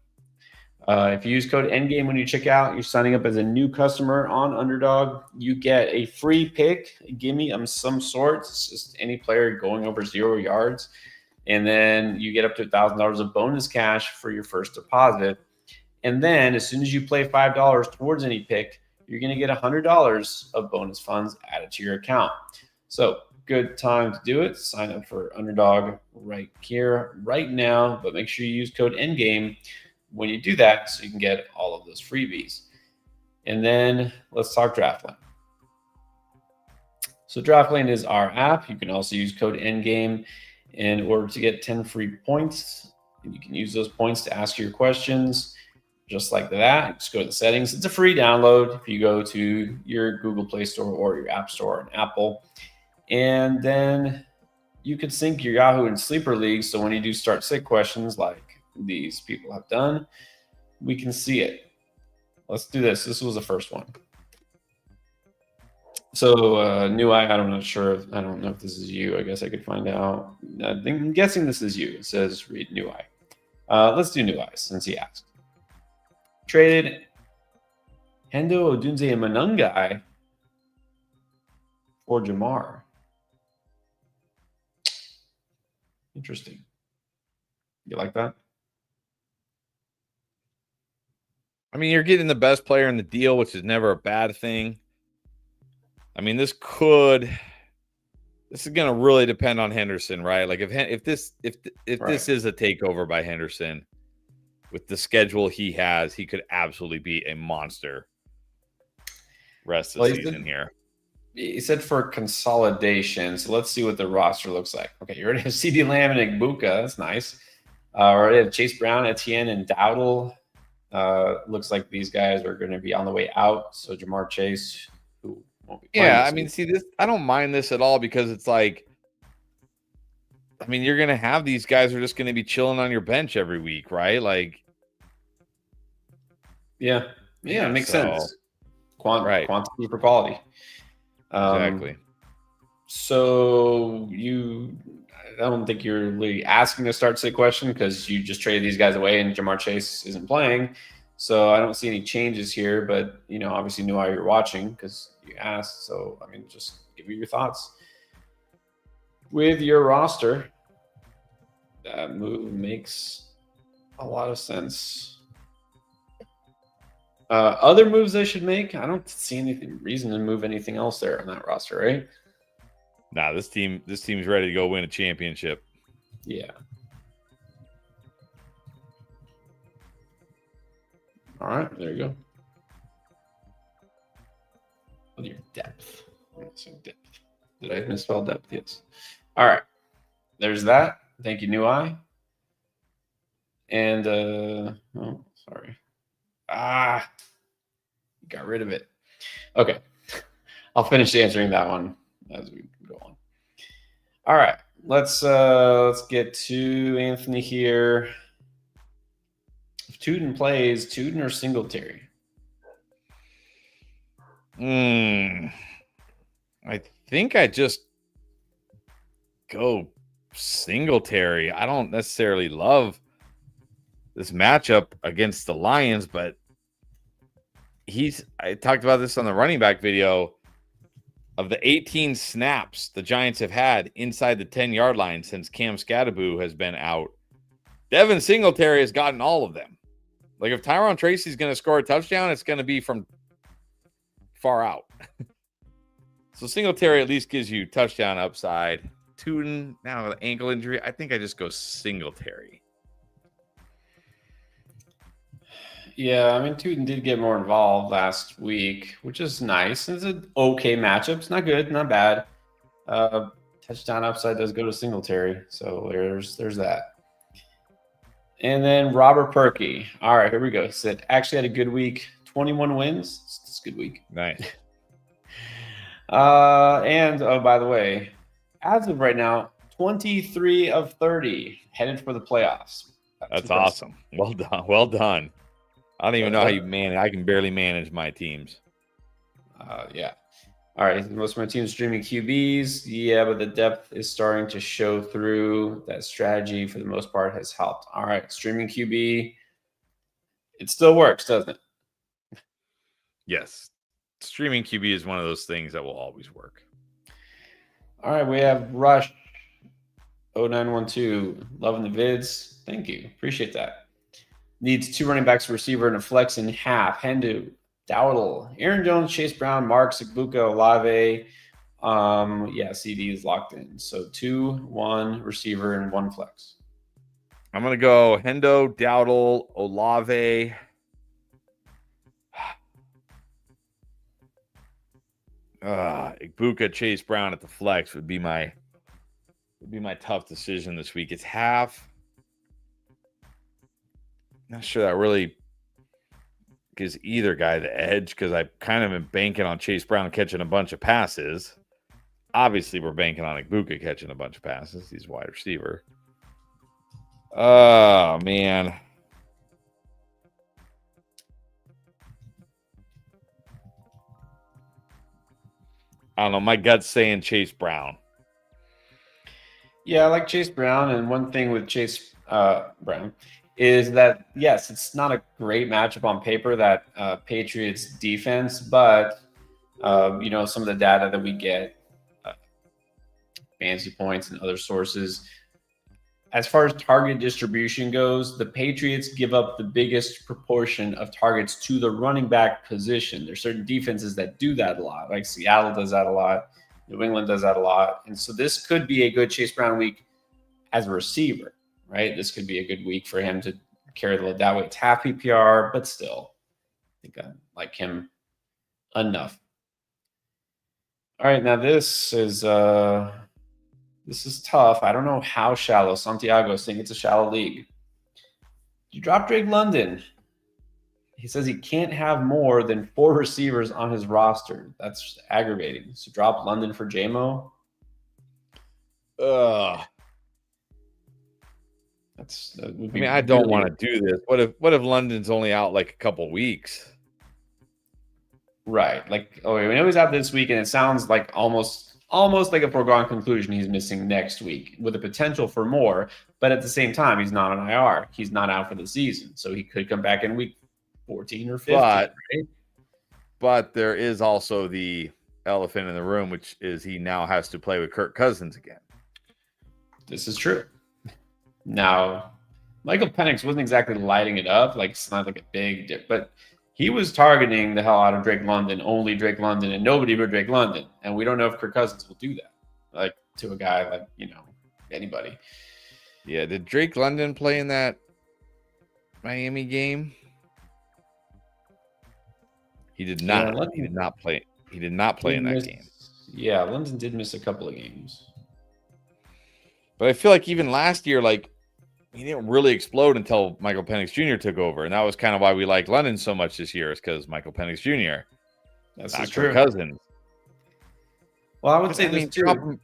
if you use code Endgame when you check out, you're signing up as a new customer on Underdog. You get a free pick, a gimme of some sort. It's just any player going over 0 yards. And then you get up to $1,000 of bonus cash for your first deposit. And then as soon as you play $5 towards any pick, you're going to get $100 of bonus funds added to your account. So good time to do it. Sign up for Underdog right here, right now. But make sure you use code Endgame when you do that so you can get all of those freebies. And then let's talk Draftline. So Draftline is our app. You can also use code Endgame in order to get 10 free points. And you can use those points to ask your questions just like that. Just go to the settings. It's a free download if you go to your Google Play Store or your App Store on Apple. And then you could sync your Yahoo and Sleeper leagues. So when you do start sit questions like these people have done, we can see it. Let's do this. This was the first one. So new eye, I'm not sure. I don't know if this is you. I guess I could find out. I'm guessing this is you. It says read new eye. Let's do new eyes since he asked. Traded Hendo Odunze and Manungai for Jamar. Interesting. You like that? I mean, you're getting the best player in the deal, which is never a bad thing. I mean, this is going to really depend on Henderson, right? Like if this is a takeover by Henderson with the schedule he has, he could absolutely be a monster rest of the season here. He said for consolidation. So let's see what the roster looks like. Okay, you already have CeeDee Lamb and Igbuka. That's nice. Already have Chase Brown, Etienne, and Dowdle. Looks like these guys are going to be on the way out. So Jamar Chase, who won't be playing. Yeah, I mean, see this. I don't mind this at all because it's like, I mean, you're going to have these guys who are just going to be chilling on your bench every week, right? Like, yeah, it makes sense. Quantity for quality. Exactly. So I don't think you're really asking to start sit question because you just traded these guys away and Jamar Chase isn't playing. So I don't see any changes here, but obviously knew why you're watching because you asked. So I mean, just give me your thoughts with your roster. That move makes a lot of sense. Other moves they should make. I don't see anything reason to move anything else there on that roster, right? Nah, this team's ready to go win a championship. Yeah. All right, there you go. With your depth. Depth. Did I misspell depth? Yes. All right. There's that. Thank you, New Eye. And oh, sorry. Got rid of it. Okay. I'll finish answering that one as we go on. All right. Let's get to Anthony here. If Tuden plays, Tuden or Singletary? I think I just go Singletary. I don't necessarily love this matchup against the Lions, but I talked about this on the running back video. Of the 18 snaps the Giants have had inside the 10-yard line since Cam Scatterbo has been out, Devin Singletary has gotten all of them. Like if Tyron Tracy's going to score a touchdown, it's going to be from far out. So Singletary at least gives you touchdown upside. Tuden, now with ankle injury, I think I just go Singletary. Yeah, I mean, Tuden did get more involved last week, which is nice. It's an okay matchup. It's not good, not bad. Touchdown upside does go to Singletary, so there's that. And then Robert Perkey. All right, here we go. He said, actually had a good week. 21 wins. It's a good week. Nice. And, oh, by the way, as of right now, 23 of 30 headed for the playoffs. That's awesome. Well done. Well done. I don't even know how you manage. I can barely manage my teams. Yeah. All right, most of my team's streaming QBs. Yeah, but the depth is starting to show through. That strategy, for the most part, has helped. All right, streaming QB. It still works, doesn't it? Yes. Streaming QB is one of those things that will always work. All right, we have Rush 0912. Loving the vids. Thank you. Appreciate that. Needs 2 running backs, receiver, and a flex in half. Hendu, Dowdle, Aaron Jones, Chase Brown, Mark, Sigbuka, Olave. Yeah, CD is locked in. So 2, 1 receiver, and 1 flex. I'm going to go Hendo, Dowdle, Olave. Igbuka, Chase Brown at the flex would be my tough decision this week. It's half. Not sure that really gives either guy the edge because I kind of been banking on Chase Brown catching a bunch of passes. Obviously, we're banking on Igbuka catching a bunch of passes. He's wide receiver. Oh, man. I don't know. My gut's saying Chase Brown. Yeah, I like Chase Brown. And one thing with Chase Brown is that, yes, it's not a great matchup on paper, that Patriots defense, but, some of the data that we get, fancy points and other sources, as far as target distribution goes, the Patriots give up the biggest proportion of targets to the running back position. There's certain defenses that do that a lot, like Seattle does that a lot, New England does that a lot. And so this could be a good Chase Brown week as a receiver, right? This could be a good week for him to carry the load that way. It's half PPR, but still, I think I like him enough. All right, now this is tough. I don't know how shallow. Santiago's saying it's a shallow league. You drop Drake London. He says he can't have more than 4 receivers on his roster. That's aggravating. So drop London for JMO. I don't want to do this. What if London's only out like a couple weeks? Right. Like, we know he's out this week, and it sounds like almost like a foregone conclusion he's missing next week with the potential for more. But at the same time, he's not on IR. He's not out for the season. So he could come back in week 14 or 15. Right? But there is also the elephant in the room, which is he now has to play with Kirk Cousins again. This is true. Now, Michael Penix wasn't exactly lighting it up. Like, it's not like a big dip, but he was targeting the hell out of Drake London, only Drake London, and nobody but Drake London. And we don't know if Kirk Cousins will do that, like to a guy like, anybody. Yeah, did Drake London play in that Miami game? He did not. Yeah, he did not play. He did not play in that game. Yeah, London did miss a couple of games. But I feel like even last year, like, he didn't really explode until Michael Penix Jr. took over. And that was kind of why we like London so much this year, is because Michael Penix Jr. That's not true. Cousins. Well, I would say this too.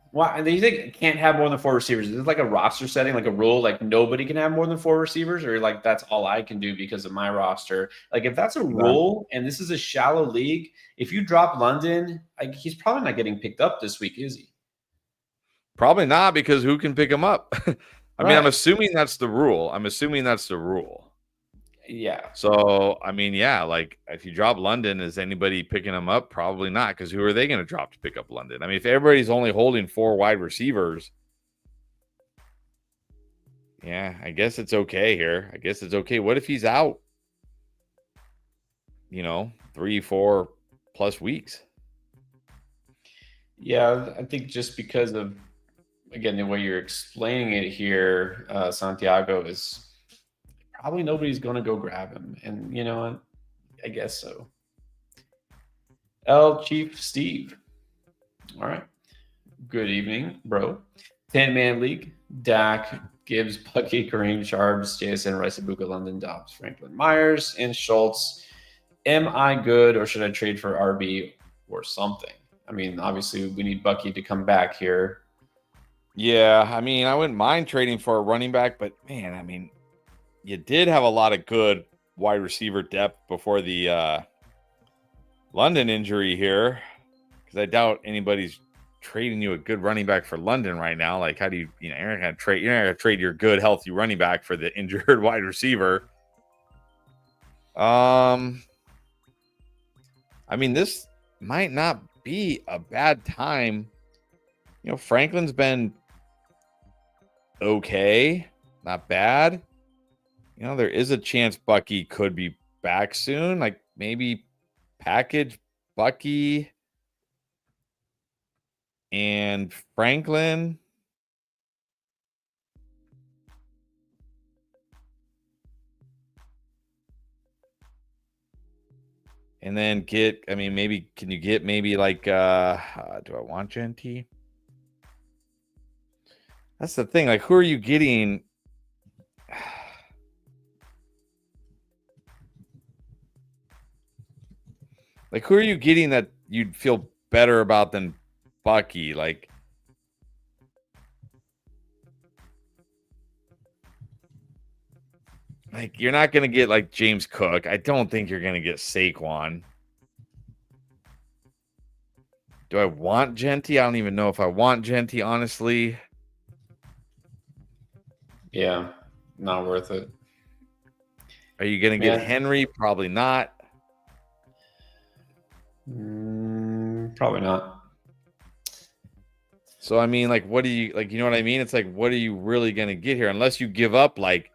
Why do you think it can't have more than 4 receivers? Is it like a roster setting, like a rule, like nobody can have more than 4 receivers, or like that's all I can do because of my roster? Like, if that's a rule and this is a shallow league, if you drop London, like, he's probably not getting picked up this week, is he? Probably not, because who can pick him up? I mean, I'm assuming that's the rule. Yeah. So, I mean, yeah, like, if you drop London, is anybody picking him up? Probably not, because who are they going to drop to pick up London? I mean, if everybody's only holding 4 wide receivers, yeah, I guess it's okay here. I guess it's okay. What if he's out, 3-4 plus weeks? Yeah, I think just because of, again, the way you're explaining it here, Santiago, is probably nobody's going to go grab him. And you know what? I guess so. Chief Steve. All right. Good evening, bro. 10-man league. Dak, Gibbs, Bucky, Kareem, Sharps, JSN, Rice, Ibuka, London, Dobbs, Franklin, Myers, and Schultz. Am I good, or should I trade for RB or something? I mean, obviously, we need Bucky to come back here. Yeah, I mean, I wouldn't mind trading for a running back, but, man, I mean, you did have a lot of good wide receiver depth before the London injury here, because I doubt anybody's trading you a good running back for London right now. Like, how do you're not gonna trade your good, healthy running back for the injured wide receiver. I mean, this might not be a bad time. Franklin's been okay, not bad. There is a chance Bucky could be back soon. Like, maybe package Bucky and Franklin. And then maybe can you get like do I want Genty? That's the thing. Like, who are you getting? Like, who are you getting that you'd feel better about than Bucky? Like, you're not going to get like James Cook. I don't think you're going to get Saquon. Do I want Genty? I don't even know if I want Genty, honestly. Yeah, not worth it. Are you going to get Henry? Probably not. Probably not. So, I mean, like, what do you, like, you know what I mean? It's like, what are you really going to get here? Unless you give up, like,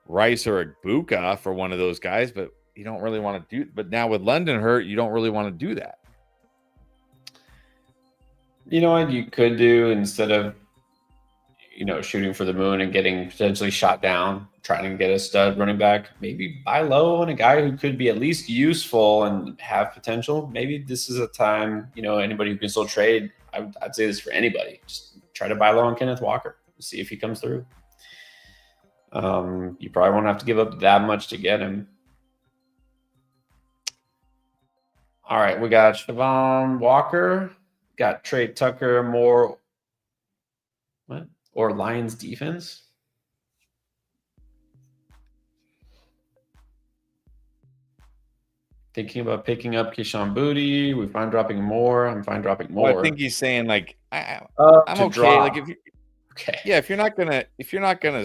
Rice or Ibuka for one of those guys, but you don't really want to do, but now with London hurt, you don't really want to do that. You know what you could do instead of, shooting for the moon and getting potentially shot down, trying to get a stud running back, maybe buy low on a guy who could be at least useful and have potential. Maybe this is a time, anybody who can still trade. I'd say this for anybody. Just try to buy low on Kenneth Walker, see if he comes through. You probably won't have to give up that much to get him. All right, we got Siobhan Walker, got Trey Tucker, more what? Or Lions defense. Thinking about picking up Keyshawn Booty. We find dropping more. I'm fine dropping more. Well, I think he's saying like I'm okay. Drop. Like if you're not gonna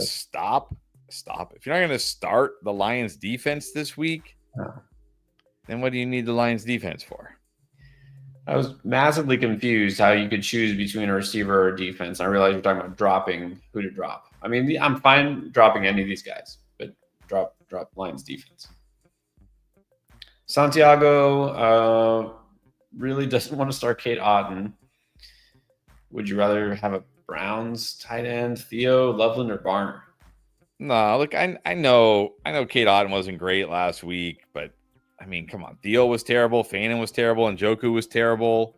stop. If you're not gonna start the Lions defense this week, then what do you need the Lions defense for? I was massively confused how you could choose between a receiver or a defense. I realized you're talking about dropping who to drop. I mean, I'm fine dropping any of these guys, but drop Lions defense. Santiago really doesn't want to start Kate Otten. Would you rather have a Browns tight end, Theo, Loveland, or Barner? No, look, I know Kate Otten wasn't great last week, but I mean, come on. Theo was terrible. Fannin was terrible. And Njoku was terrible.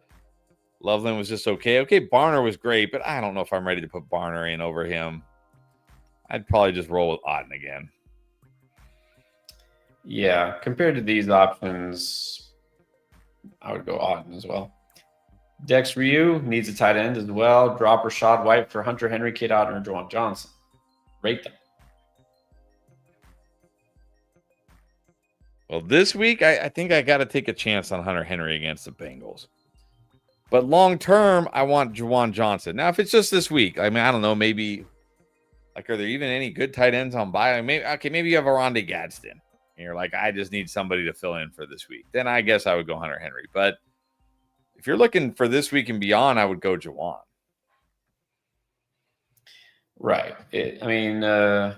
Loveland was just okay. Okay, Barner was great, but I don't know if I'm ready to put Barner in over him. I'd probably just roll with Otten again. Yeah, compared to these options, I would go Otten as well. Dex Ryu needs a tight end as well. Drop Rashad White for Hunter Henry, Kate Otten, or Juwan Johnson. Rate them. Well, this week, I think I got to take a chance on Hunter Henry against the Bengals. But long term, I want Juwan Johnson. Now, if it's just this week, I mean, I don't know, maybe, like, are there even any good tight ends on bye? Maybe you have Aronde Gadsden. And you're like, I just need somebody to fill in for this week. Then I guess I would go Hunter Henry. But if you're looking for this week and beyond, I would go Juwan. Right. You're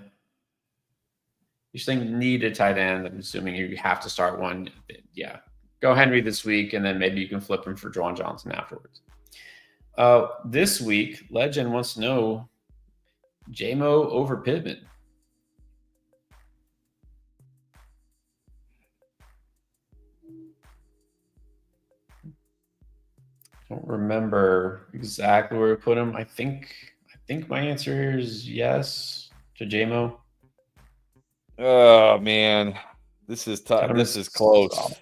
saying need a tight end. I'm assuming you have to start one. Yeah. Go Henry this week, and then maybe you can flip him for Juwan Johnson afterwards. This week, Legend wants to know JMO over Pittman. Don't remember exactly where we put him. I think my answer is yes to JMO. Oh man, this is tough. This is close.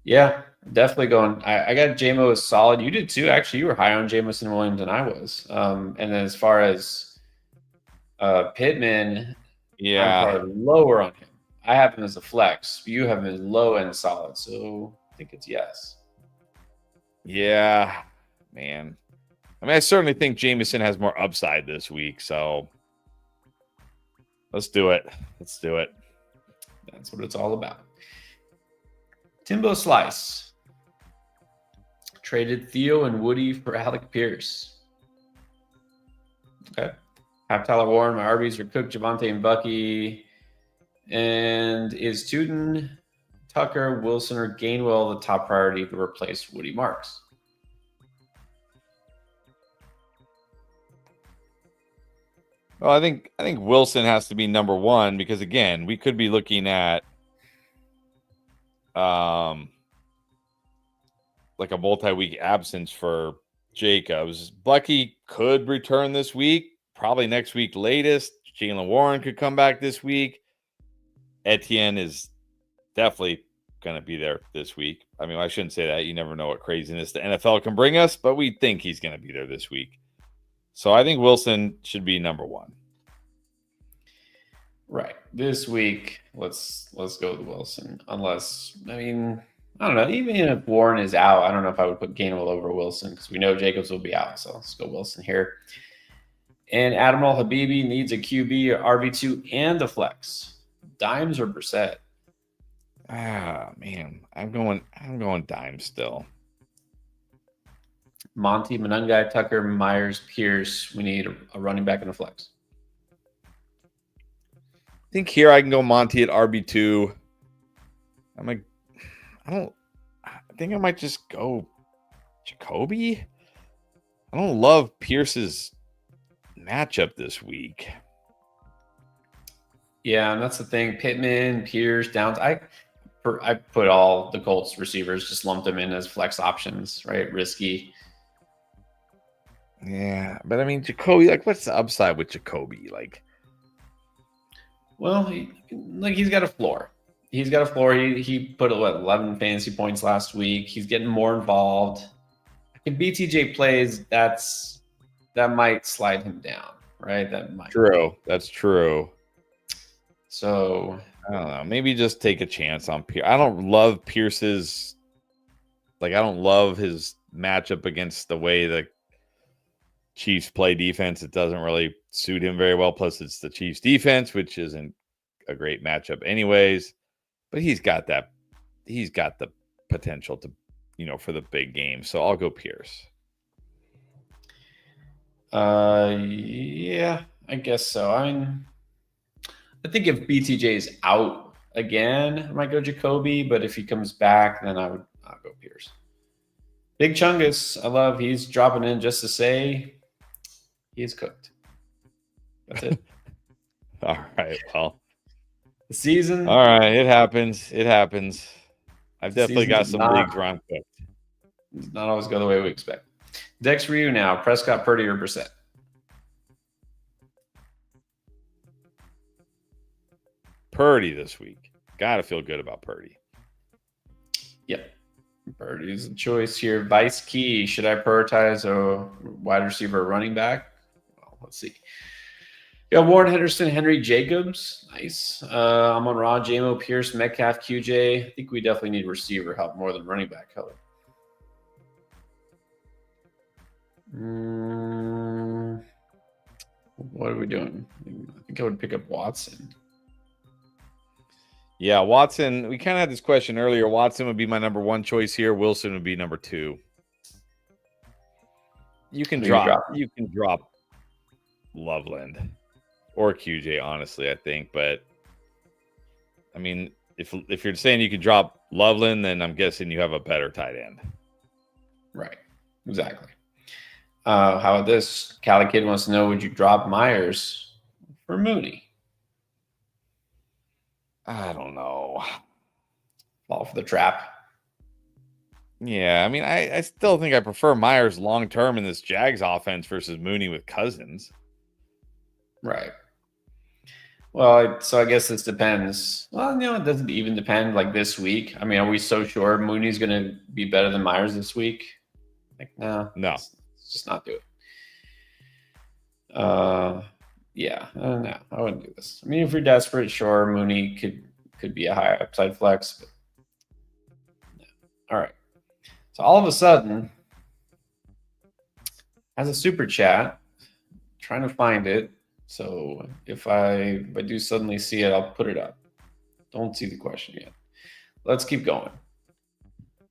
Yeah, definitely going. I got JMO as solid. You did too. Actually, you were higher on Jamison Williams than I was. And then as far as Pittman, yeah, I'm probably lower on him. I have him as a flex. You have him as low end solid. So I think it's yes. Yeah, man. I mean, I certainly think Jameson has more upside this week. So let's do it. Let's do it. That's what it's all about. Timbo Slice traded Theo and Woody for Alec Pierce. Okay. Have Tyler Warren. My RBs are Cook, Javante, and Bucky. And is Tootin, Tucker, Wilson, or Gainwell the top priority to replace Woody Marks? Well, I think Wilson has to be number one because again, we could be looking at like a multi-week absence for Jacobs. Bucky could return this week, probably next week latest. Jalen Warren could come back this week. Etienne is definitely going to be there this week. I mean, I shouldn't say that. You never know what craziness the NFL can bring us, but we think he's going to be there this week. So I think Wilson should be number one. Right. This week, let's go with Wilson. Unless, I mean, I don't know. Even if Warren is out, I don't know if I would put Gainwell over Wilson because we know Jacobs will be out. So let's go Wilson here. And Admiral Habibi needs a QB, RB2, and a flex. Dimes or Brissett? Ah, man. I'm going Dimes still. Monty, Monungai, Tucker, Myers, Pierce. We need a running back and a flex. I think here I can go Monty at RB2. I think I might just go Jacoby. I don't love Pierce's matchup this week. Yeah, and that's the thing. Pittman, Pierce, Downs. I put all the Colts receivers, just lumped them in as flex options, right? Risky. Yeah, but I mean, Jacoby, like, what's the upside with Jacoby? Like, well, he's got a floor. He's got a floor. He put 11 fantasy points last week. He's getting more involved. If BTJ plays, that might slide him down, right? That might. True. That's true. So I don't know. Maybe just take a chance on Pierce. I don't love Pierce's. Like, I don't love his matchup against the way the Chiefs play defense. It doesn't really suit him very well. Plus, it's the Chiefs defense, which isn't a great matchup anyways. But he's got the potential to, for the big game. So I'll go Pierce. Yeah, I guess so. I think if BTJ is out again, I might go Jacoby. But if he comes back, then I'll go Pierce. Big Chungus, I love. He's dropping in just to say he is cooked. That's it. All right. Well, the season. All right. It happens. I've definitely got some leagues where I'm cooked. Does not always go the way we expect. Dex Ryu now. Prescott, Purdy, or Brissett? Purdy this week. Got to feel good about Purdy. Yep. Purdy's a choice here. Vice Key. Should I prioritize a wide receiver or running back? Well, let's see. Yeah, Warren Henderson, Henry Jacobs. Nice. I'm on Ron, JMO, Pierce, Metcalf, QJ. I think we definitely need receiver help more than running back help. What are we doing? I think I would pick up Watson. Yeah, Watson. We kind of had this question earlier. Watson would be my number one choice here. Wilson would be number two. You can drop Loveland or QJ, honestly, I think. But I mean, if you're saying you could drop Loveland, then I'm guessing you have a better tight end. Right. Exactly. How about this? Cali Kid wants to know, would you drop Myers for Mooney? I don't know. Fall for the trap. Yeah, I mean, I still think I prefer Myers long-term in this Jags offense versus Mooney with Cousins. Right. Well, so I guess this depends. Well, it doesn't even depend like this week. I mean, are we so sure Mooney's going to be better than Myers this week? Like, no. Let's just not do it. Yeah, no, I wouldn't do this. I mean, if you're desperate, sure, Mooney could could be a high upside flex. But no. All right. So all of a sudden, as a super chat, trying to find it. So if I do suddenly see it, I'll put it up. Don't see the question yet. Let's keep going.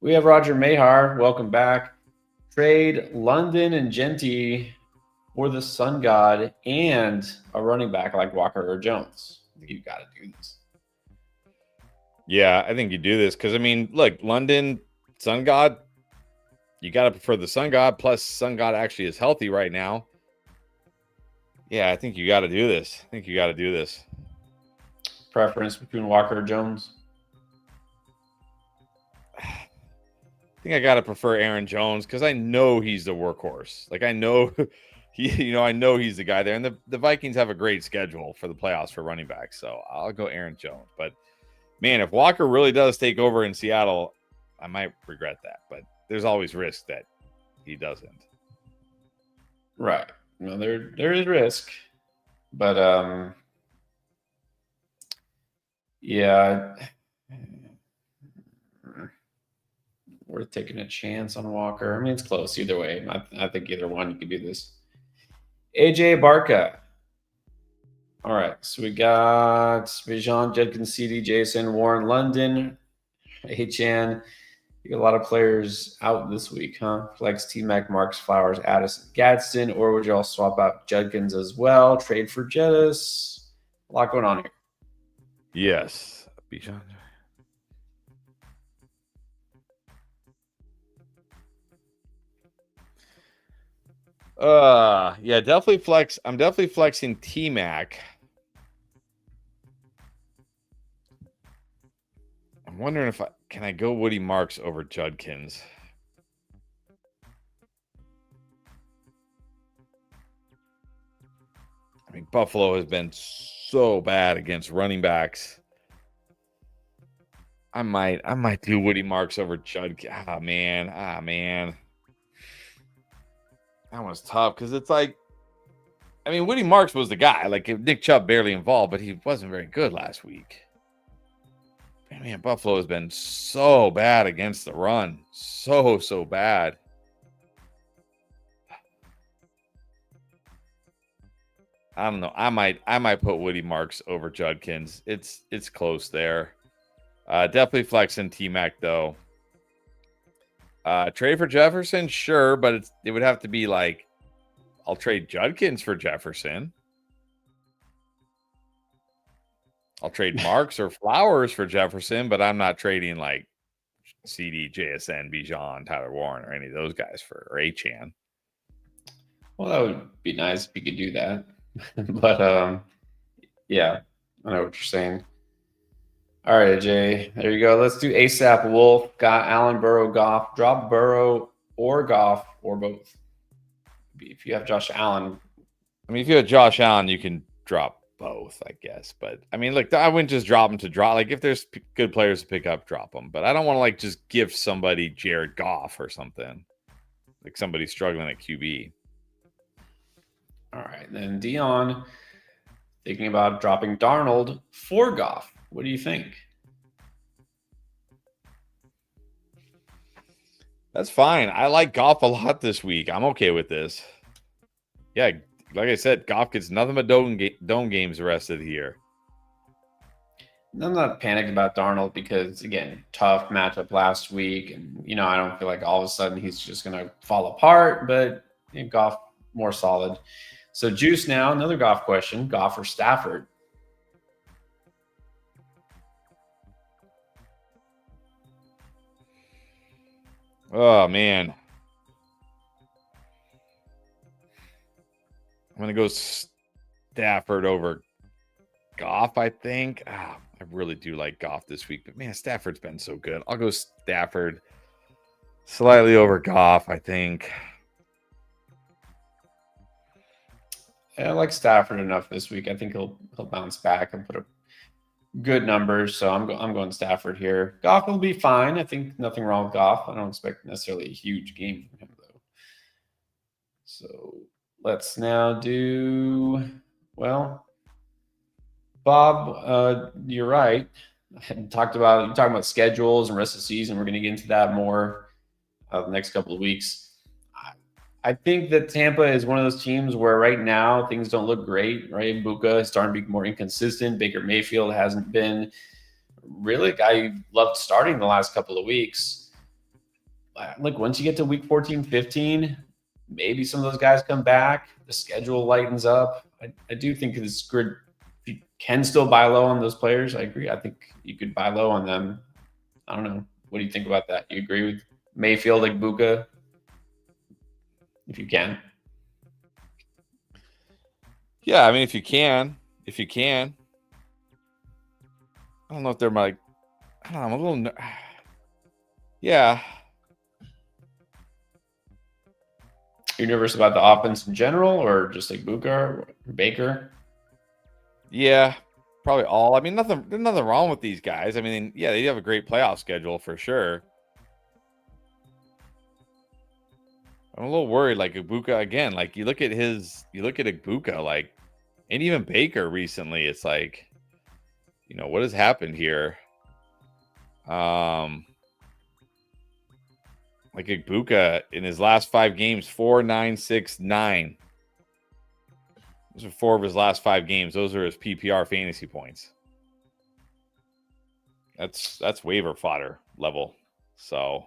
We have Roger Mahar. Welcome back. Trade London and Genty for the Sun God and a running back like Walker or Jones. I think you got to do this. Yeah, I think you do this because, I mean, look, London, Sun God, you got to prefer the Sun God, plus Sun God actually is healthy right now. Yeah, I think you got to do this. Preference between Walker or Jones? I think I got to prefer Aaron Jones because I know he's the workhorse. Like, I know, I know he's the guy there. And the Vikings have a great schedule for the playoffs for running backs. So I'll go Aaron Jones. But, man, if Walker really does take over in Seattle, I might regret that. But there's always risk that he doesn't. Right. No, there is risk. But, yeah. Worth taking a chance on Walker. I mean, it's close either way. I think either one you could do this. AJ Barca. All right, so we got Bijan, Judkins, CD, Jason, Warren, London, HN. You got a lot of players out this week, huh? Flex, T-Mac, Marks, Flowers, Addison, Gadsden, or would you all swap out Judkins as well? Trade for Jettis. A lot going on here. Yes, Bijan. Yeah, definitely flex. I'm definitely flexing T-Mac. I'm wondering if can I go Woody Marks over Judkins? I mean, Buffalo has been so bad against running backs. I might do Woody Marks over Judkins. Ah man. That was tough because it's like, I mean, Woody Marks was the guy. Like, Nick Chubb barely involved, but he wasn't very good last week. Man, Buffalo has been so bad against the run. So bad. I don't know. I might put Woody Marks over Judkins. It's close there. Definitely flexing T-Mac though. Trade for Jefferson, sure, but it would have to be like, I'll trade Judkins for Jefferson. I'll trade Marks or Flowers for Jefferson, but I'm not trading like CD, JSN, Bijan, Tyler Warren, or any of those guys for Achane. Well, that would be nice if you could do that. But yeah, I know what you're saying. All right, Jay, there you go. Let's do ASAP Wolf. Got Allen, Burrow, Goff. Drop Burrow or Goff or both. If you have Josh Allen. I mean, if you have Josh Allen, you can drop both, I guess. But I mean, look, I wouldn't just drop them to drop. Like, if there's good players to pick up, drop them. But I don't want to like just give somebody Jared Goff or something. Like somebody struggling at QB. All right, then Dion thinking about dropping Darnold for Goff. What do you think? That's fine. I like Goff a lot this week. I'm okay with this. Yeah, like I said, Goff gets nothing but dome games the rest of the year. I'm not panicked about Darnold because, again, tough matchup last week. And, I don't feel like all of a sudden he's just going to fall apart, but Goff more solid. So Juice now, another Goff question, Goff or Stafford? Oh, man. I'm going to go Stafford over Goff, I think. I really do like Goff this week. But, man, Stafford's been so good. I'll go Stafford slightly over Goff, I think. I like Stafford enough this week. I think he'll bounce back and put up good numbers. So I'm going Stafford here. Goff will be fine. I think nothing wrong with Goff. I don't expect necessarily a huge game from him, though. So let's now do, well, Bob, you're right. You talking about schedules and rest of the season. We're going to get into that more the next couple of weeks. I think that Tampa is one of those teams where right now things don't look great, right? Buka is starting to be more inconsistent. Baker Mayfield hasn't been really a guy you loved starting the last couple of weeks. Like once you get to week 14, 15, maybe some of those guys come back. The schedule lightens up. I do think it's good. You can still buy low on those players. I agree. I think you could buy low on them. I don't know. What do you think about that? You agree with Mayfield, like Buka? If you can. Yeah, I mean, if you can. I don't know if they're like, I don't know, I'm a little, yeah. You're nervous about the offense in general, or just like Buka or Baker? Yeah, probably all. I mean, there's nothing wrong with these guys. I mean, yeah, they have a great playoff schedule for sure. I'm a little worried, like Ibuka again. Like you look at Ibuka, like, and even Baker recently. It's like, what has happened here? Like Ibuka in his last 5 games, 4, 9, 6, 9. Those are 4 of his last 5 games. Those are his PPR fantasy points. That's waiver fodder level. So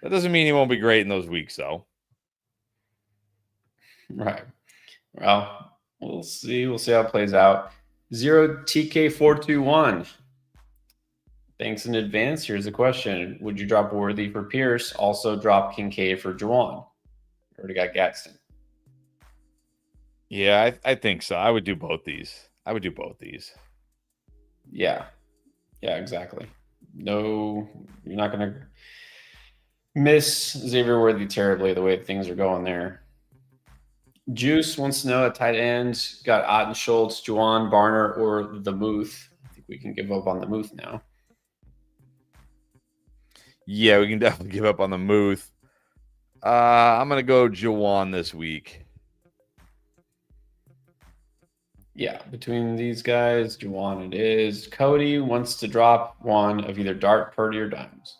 that doesn't mean he won't be great in those weeks, though. Right. Well, we'll see. We'll see how it plays out. 0TK421. Thanks in advance. Here's a question. Would you drop Worthy for Pierce? Also drop Kincaid for Juwan? Already got Gadsden. Yeah, I think so. I would do both these. Yeah. Yeah, exactly. No, you're not going to miss Xavier Worthy terribly the way things are going there. Juice wants to know at tight end, got Otten Schultz, Juwan, Barner, or the Muth. I think we can give up on the Muth now. Yeah, we can definitely give up on the Muth. I'm going to go Juwan this week. Yeah, between these guys, Juwan it is. Cody wants to drop one of either Dart, Purdy, or Dimes.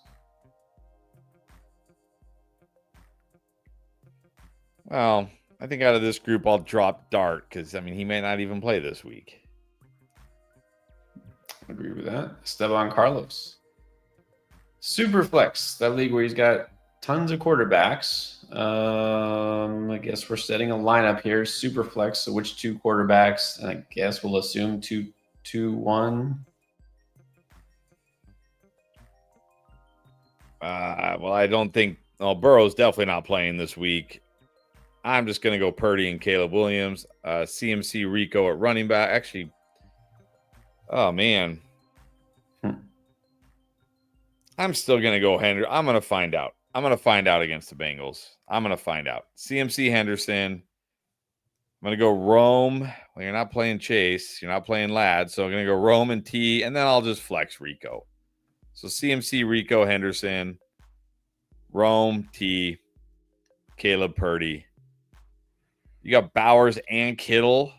Well, I think out of this group, I'll drop Dart because, I mean, he may not even play this week. Agree with that. Esteban Carlos. Superflex, that league where he's got tons of quarterbacks. I guess we're setting a lineup here. Superflex. So which 2 quarterbacks? I guess we'll assume 2-1. Well, I don't think. Well, Burrow's definitely not playing this week. I'm just going to go Purdy and Caleb Williams. CMC Rico at running back. Actually, oh man. I'm still going to go Henry. I'm going to find out. Against the Bengals. I'm going to find out. CMC Henderson. I'm going to go Rome. Well, you're not playing Chase. You're not playing Ladd. So I'm going to go Rome and T, and then I'll just flex Rico. So CMC, Rico, Henderson, Rome, T, Caleb, Purdy. You got Bowers and Kittle.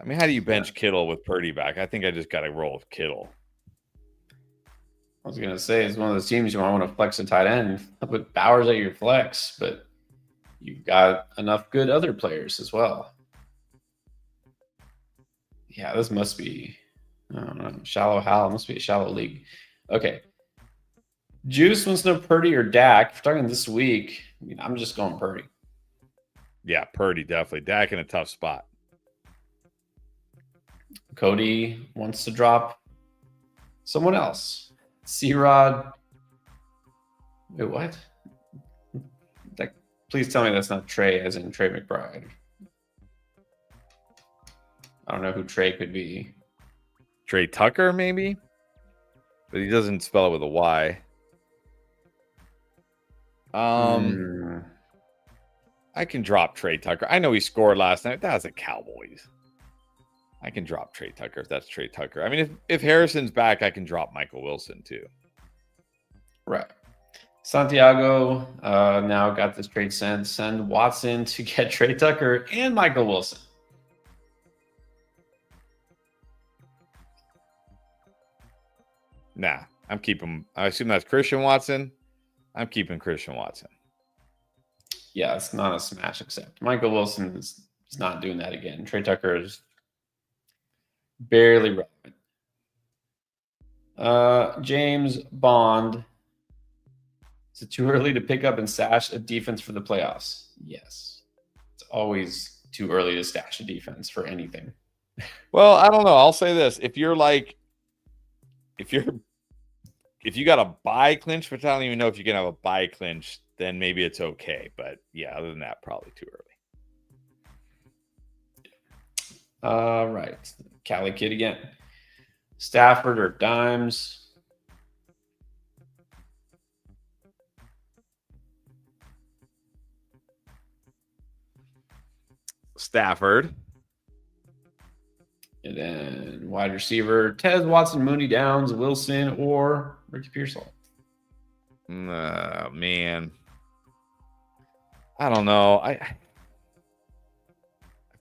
I mean, how do you bench Kittle with Purdy back? I think I just got to roll with Kittle. I was going to say, it's one of those teams you want to flex a tight end. Put Bowers at your flex, but you've got enough good other players as well. Yeah, this must be, I don't know, shallow Hal. It must be a shallow league. Okay. Juice wants to know Purdy or Dak. If we're talking this week, I'm just going Purdy. Yeah, Purdy, definitely. Dak in a tough spot. Cody wants to drop someone else. C-Rod. Wait, what? Please tell me that's not Trey, as in Trey McBride. I don't know who Trey could be. Trey Tucker, maybe? But he doesn't spell it with a Y. I can drop Trey Tucker. I know he scored last night. That was the Cowboys. I can drop Trey Tucker if that's Trey Tucker. I mean, if Harrison's back, I can drop Michael Wilson too. Right. Santiago now got this trade sent. Send Watson to get Trey Tucker and Michael Wilson. Nah, I'm keeping. I assume that's Christian Watson. I'm keeping Christian Watson. Yeah, it's not a smash accept. Michael Wilson is not doing that again. Trey Tucker is barely relevant. James Bond. Is it too early to pick up and stash a defense for the playoffs? Yes. It's always too early to stash a defense for anything. Well, I don't know. I'll say this. If you got a bye clinch, which I don't even know if you can have a bye clinch, then maybe it's okay. But yeah, other than that, probably too early. Right. Cali Kid again. Stafford or Dimes? Stafford. And then wide receiver, Tez, Watson, Mooney, Downs, Wilson, or Ricky Pearsall. Man. I don't know. I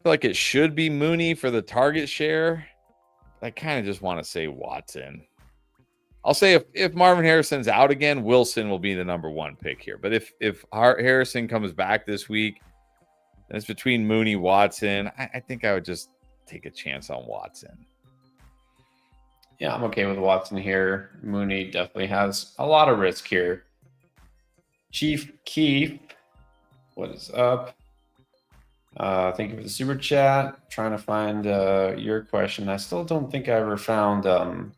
feel like it should be Mooney for the target share. I kind of just want to say Watson. I'll say if Marvin Harrison's out again, Wilson will be the number one pick here. But if Harrison comes back this week, then it's between Mooney, Watson. I think I would just take a chance on Watson. Yeah, I'm okay with Watson here. Mooney definitely has a lot of risk here. Chief Keith, what is up? Thank you for the super chat. Trying to find your question. I still don't think I ever found the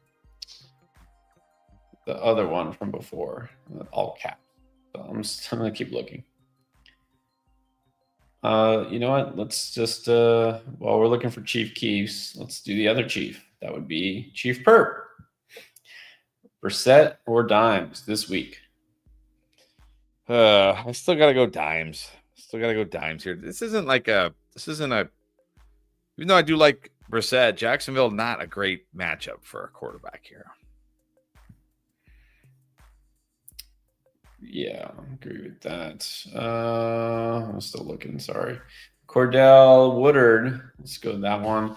other one from before, all caps. So I'm going to keep looking. You know what? Let's just, while we're looking for Chief Keefs, let's do the other Chief. That would be Chief Perp. Brissett or Dimes this week? I still got to go Dimes. Here. This isn't a, even though I do like Brissett, Jacksonville, not a great matchup for a quarterback here. Yeah, I agree with that. I'm still looking. Sorry. Cordell Woodard. Let's go with that one.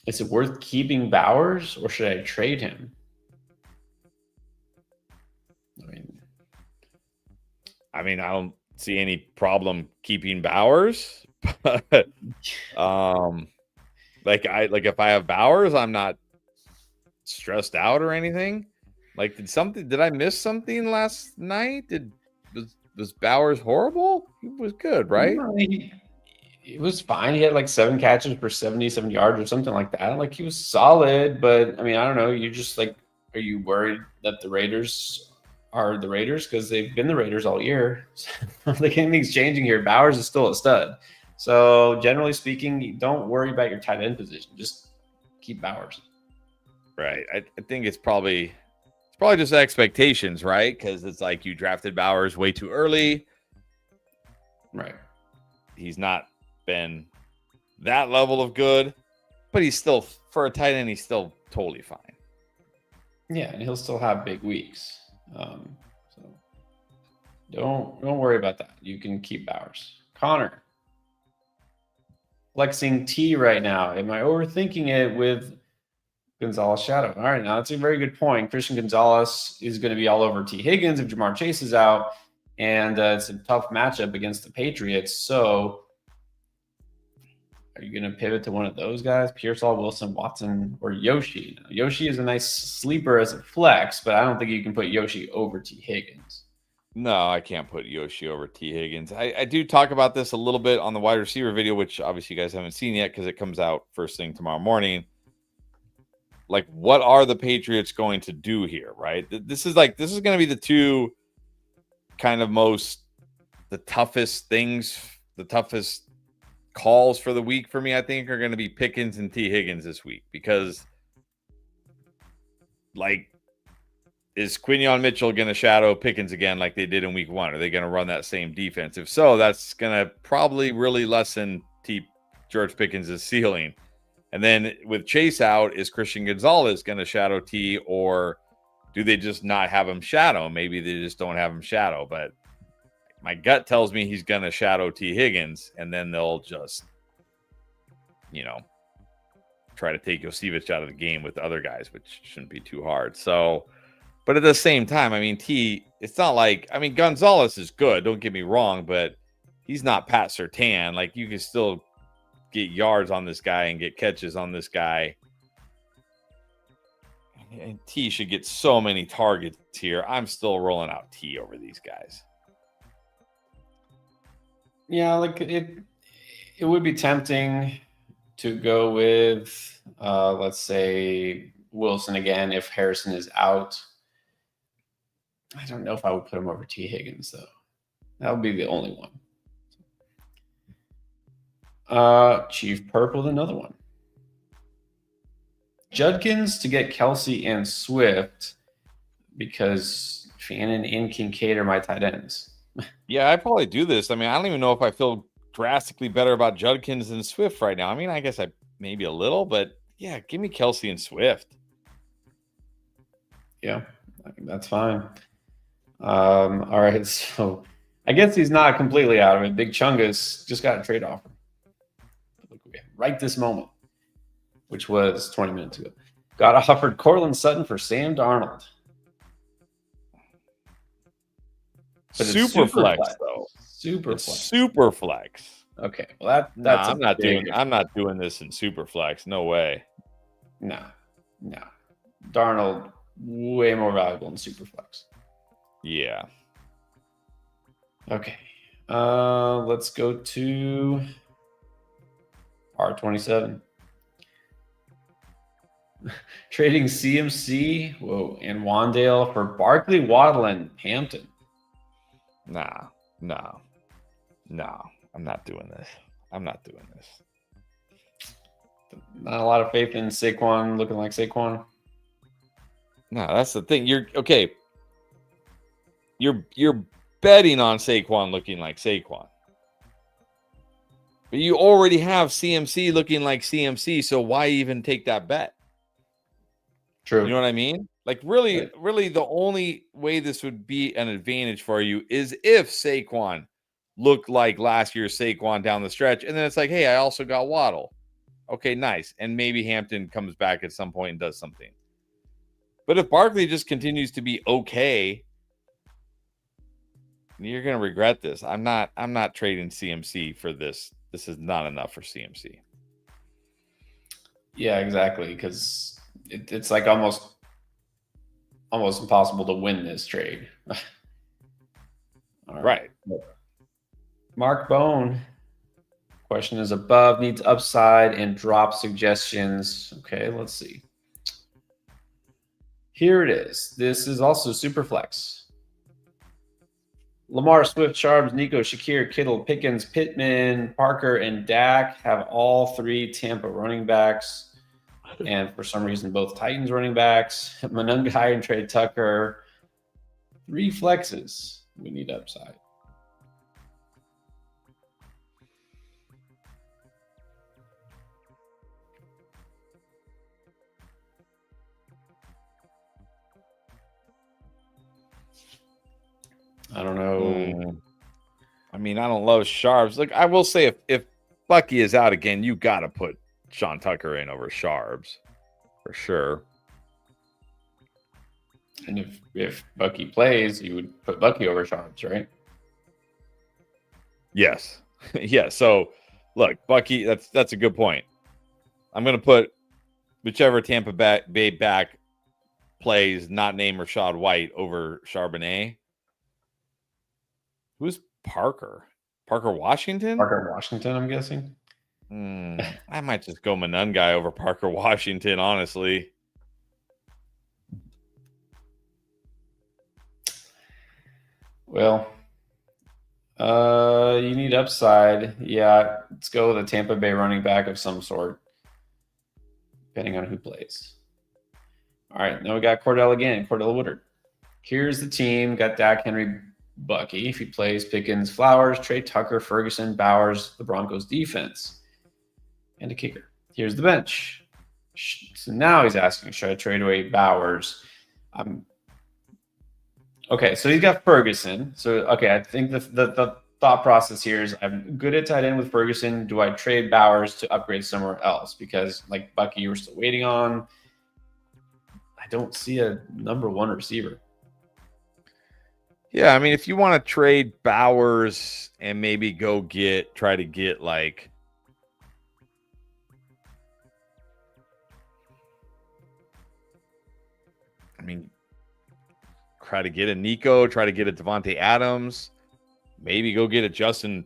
Is it worth keeping Bowers or should I trade him? I mean, I don't see any problem keeping Bowers. But if I have Bowers, I'm not stressed out or anything. Like, did I miss something last night? Was Bowers horrible? He was good, right? No, it was fine. He had like 7 catches for 77 yards or something like that. Like, he was solid, but I mean, I don't know. You just like, are you worried that the Raiders are the Raiders? Because they've been the Raiders all year. I don't think anything's changing here. Bowers is still a stud. So generally speaking, don't worry about your tight end position. Just keep Bowers. Right. I think it's probably just expectations, right? Because it's like you drafted Bowers way too early. Right. He's not been that level of good, but he's still, for a tight end, he's still totally fine. Yeah, and he'll still have big weeks. So don't worry about that. You can keep Bowers. Connor. Flexing T right now. Am I overthinking it with Gonzalez shadow? All right, now that's a very good point. Christian Gonzalez is going to be all over T. Higgins if Jamar Chase is out, and it's a tough matchup against the Patriots. So are you going to pivot to one of those guys? Pearsall, Wilson, Watson, or Yoshi? Now, Yoshi is a nice sleeper as a flex, but I don't think you can put Yoshi over T. Higgins. No, I can't put Yoshi over T. Higgins. I do talk about this a little bit on the wide receiver video, which obviously you guys haven't seen yet because it comes out first thing tomorrow morning. Like, what are the Patriots going to do here, right? This is going to be the two kind of the toughest calls for the week for me, I think, are going to be Pickens and T. Higgins this week because, like, is Quinion Mitchell going to shadow Pickens again like they did in week 1? Are they going to run that same defense? If so, that's going to probably really lessen George Pickens' ceiling. And then with Chase out, is Christian Gonzalez going to shadow T, or do they just not have him shadow? Maybe they just don't have him shadow, but my gut tells me he's going to shadow T. Higgins, and then they'll just, try to take Josievich out of the game with the other guys, which shouldn't be too hard. So, but at the same time, I mean, it's not like, I mean, Gonzalez is good, don't get me wrong, but he's not Pat Surtain. Like, you can still get yards on this guy and get catches on this guy. And T should get so many targets here. I'm still rolling out T over these guys. Yeah, like it would be tempting to go with, let's say, Wilson again if Harrison is out. I don't know if I would put him over T. Higgins, though. That would be the only one. Chief Purple, another one. Judkins to get Kelsey and Swift because Fannin and Kincaid are my tight ends. Yeah, I'd probably do this. I mean, I don't even know if I feel drastically better about Judkins than Swift right now. I mean, I guess I maybe a little, but yeah, give me Kelsey and Swift. Yeah, I think that's fine. All right, so I guess he's not completely out of it. Big Chungus just got a trade offer. Right this moment, which was 20 minutes ago. Got offered Cortland Sutton for Sam Darnold. But super flex, though. Super flex. Okay, well that's I'm not doing this in super flex. No way. No. Darnold way more valuable in super flex. Yeah. Okay. Let's go to R27. Trading CMC, and Wandale for Barkley, Waddle, and Hampton. Nah. I'm not doing this. Not a lot of faith in Saquon looking like Saquon. No, that's the thing. You're betting on Saquon looking like Saquon. But you already have CMC looking like CMC, so why even take that bet? True. You know what I mean? Like, really, the only way this would be an advantage for you is if Saquon looked like last year's Saquon down the stretch, and then it's like, hey, I also got Waddle. Okay, nice. And maybe Hampton comes back at some point and does something. But if Barkley just continues to be okay, you're going to regret this. I'm not trading CMC for this. This is not enough for CMC. Yeah, exactly. Because it's like almost impossible to win this trade. All right. Mark Bone. Question is above, needs upside, and drop suggestions. Okay, let's see. Here it is. This is also super flex. Lamar, Swift, Sharps, Nico, Shakir, Kittle, Pickens, Pittman, Parker, and Dak have all three Tampa running backs. And for some reason, both Titans running backs. Monangai and Trey Tucker. 3 flexes. We need upside. I don't know. I mean, I don't love Sharps. Look, I will say if Bucky is out again, you got to put Sean Tucker in over Sharps for sure. And if Bucky plays, you would put Bucky over Sharps, right? Yes. Yeah. So look, Bucky, that's a good point. I'm going to put whichever Tampa Bay back plays, not named Rashad White, over Charbonnet. Who's Parker? Parker Washington? Parker Washington, I'm guessing. I might just go Monangai over Parker Washington, honestly. Well, you need upside. Yeah, let's go with a Tampa Bay running back of some sort, depending on who plays. All right, now we got Cordell again, Cordell Woodard. Here's the team. Got Dak, Henry, Bucky. If he plays, Pickens, Flowers, Trey Tucker, Ferguson, Bowers, the Broncos defense, and a kicker. Here's the bench. So now he's asking, should I trade away Bowers? Okay, so he's got Ferguson. So, okay, I think the thought process here is I'm good at tight end with Ferguson. Do I trade Bowers to upgrade somewhere else? Because like Bucky, you were still waiting on. I don't see a number one receiver. Yeah, I mean, if you want to trade Bowers and maybe try to get like, I mean, try to get a Nico, try to get a Devontae Adams, maybe go get a Justin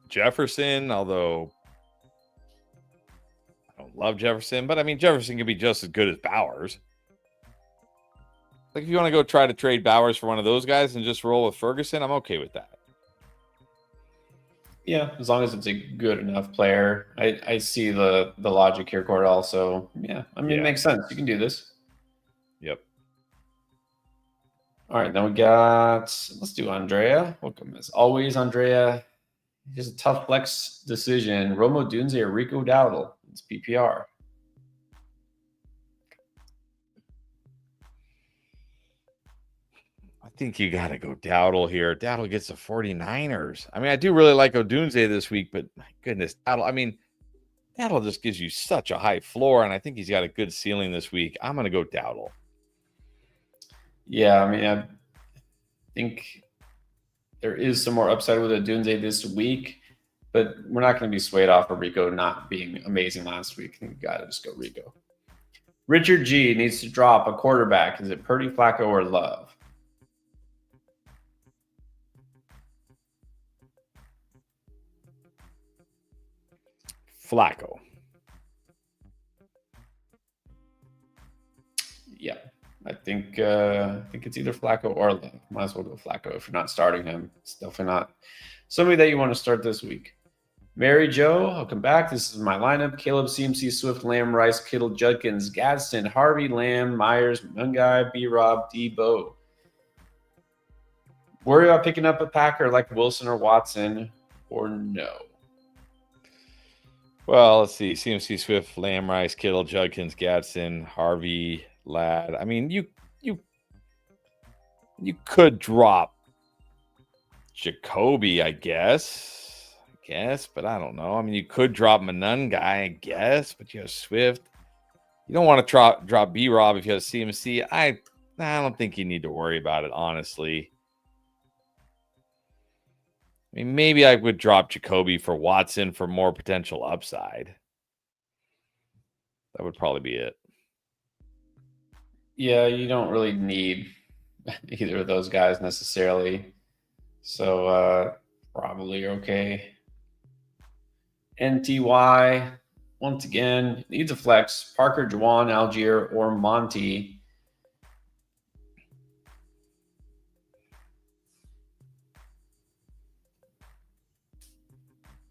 Jefferson, although I don't love Jefferson, but I mean, Jefferson can be just as good as Bowers. Like, if you want to go try to trade Bowers for one of those guys and just roll with Ferguson, I'm okay with that. Yeah, as long as it's a good enough player. I see the logic here, Cordell. So yeah, I mean, it makes sense. You can do this. Yep. All right, then we got, let's do Andrea. Welcome as always, Andrea. Here's a tough flex decision. Romo Dunze or Rico Dowdle. It's PPR. I think you got to go Dowdle here. Dowdle gets the 49ers. I mean, I do really like Odunze this week, but my goodness, Dowdle, I mean, Dowdle just gives you such a high floor, and I think he's got a good ceiling this week. I'm going to go Dowdle. Yeah, I mean, I think there is some more upside with Odunze this week, but we're not going to be swayed off of Rico not being amazing last week. I think we got to just go Rico. Richard G needs to drop a quarterback. Is it Purdy, Flacco, or Love? Flacco. Yeah, I think it's either Flacco or Love. Might as well go Flacco if you're not starting him. It's definitely not somebody that you want to start this week. Mary Jo, welcome back. This is my lineup: Caleb, CMC, Swift, Lamb, Rice, Kittle, Judkins, Gadsden, Harvey, Lamb, Myers, Mungai, B-Rob, Debo. Worry about picking up a Packer like Wilson or Watson, or no? Well, let's see. CMC, Swift, Lamb, Rice, Kittle, Judkins, Gadsden, Harvey, Ladd. I mean, you could drop Jacoby, I guess, but I don't know. I mean, you could drop Manun guy, I guess, but you have Swift. You don't want to drop B-Rob if you have CMC. I don't think you need to worry about it, honestly. I mean, maybe I would drop Jacoby for Watson for more potential upside. That would probably be it. Yeah, you don't really need either of those guys necessarily. So probably you're okay. NTY, once again, needs a flex. Parker, Juwan, Algier, or Monty.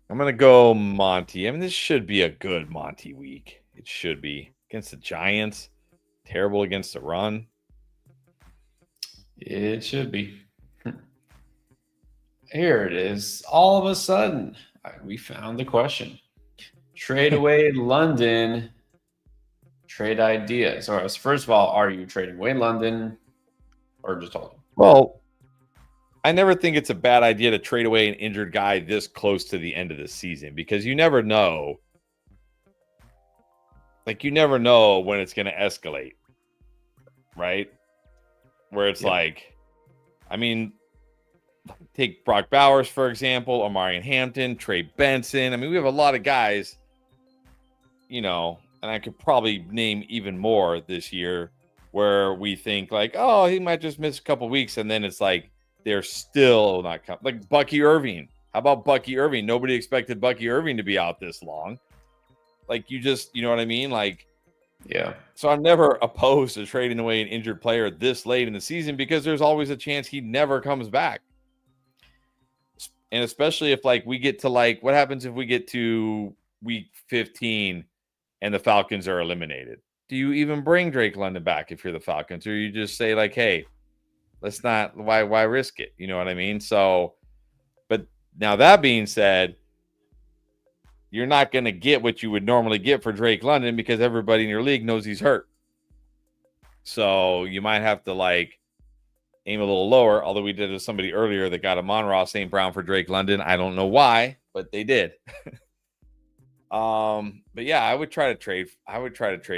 I'm going to go Monty. I mean, this should be a good Monty week. It should be. Against the Giants. Terrible against the run. It should be. Here it is. All of a sudden, we found the question. Trade away London. Trade ideas. All right, so first of all, are you trading away London or just holding? Well, I never think it's a bad idea to trade away an injured guy this close to the end of the season because you never know. Like, you never know when it's going to escalate, right? Where it's like, I mean, take Brock Bowers, for example, Omarion Hampton, Trey Benson. I mean, we have a lot of guys, and I could probably name even more this year where we think like, oh, he might just miss a couple weeks. And then it's like, they're still not coming. Like Bucky Irving. How about Bucky Irving? Nobody expected Bucky Irving to be out this long. Like, you know what I mean? Like, yeah. So I'm never opposed to trading away an injured player this late in the season because there's always a chance he never comes back. And especially if we get to what happens if we get to week 15 and the Falcons are eliminated? Do you even bring Drake London back if you're the Falcons, or you just say hey, let's not, why risk it? You know what I mean? So, but now that being said, you're not going to get what you would normally get for Drake London because everybody in your league knows he's hurt. So you might have to aim a little lower, although we did with somebody earlier that got Amon-Ra St. Brown for Drake London. I don't know why, but they did. But yeah, I would try to trade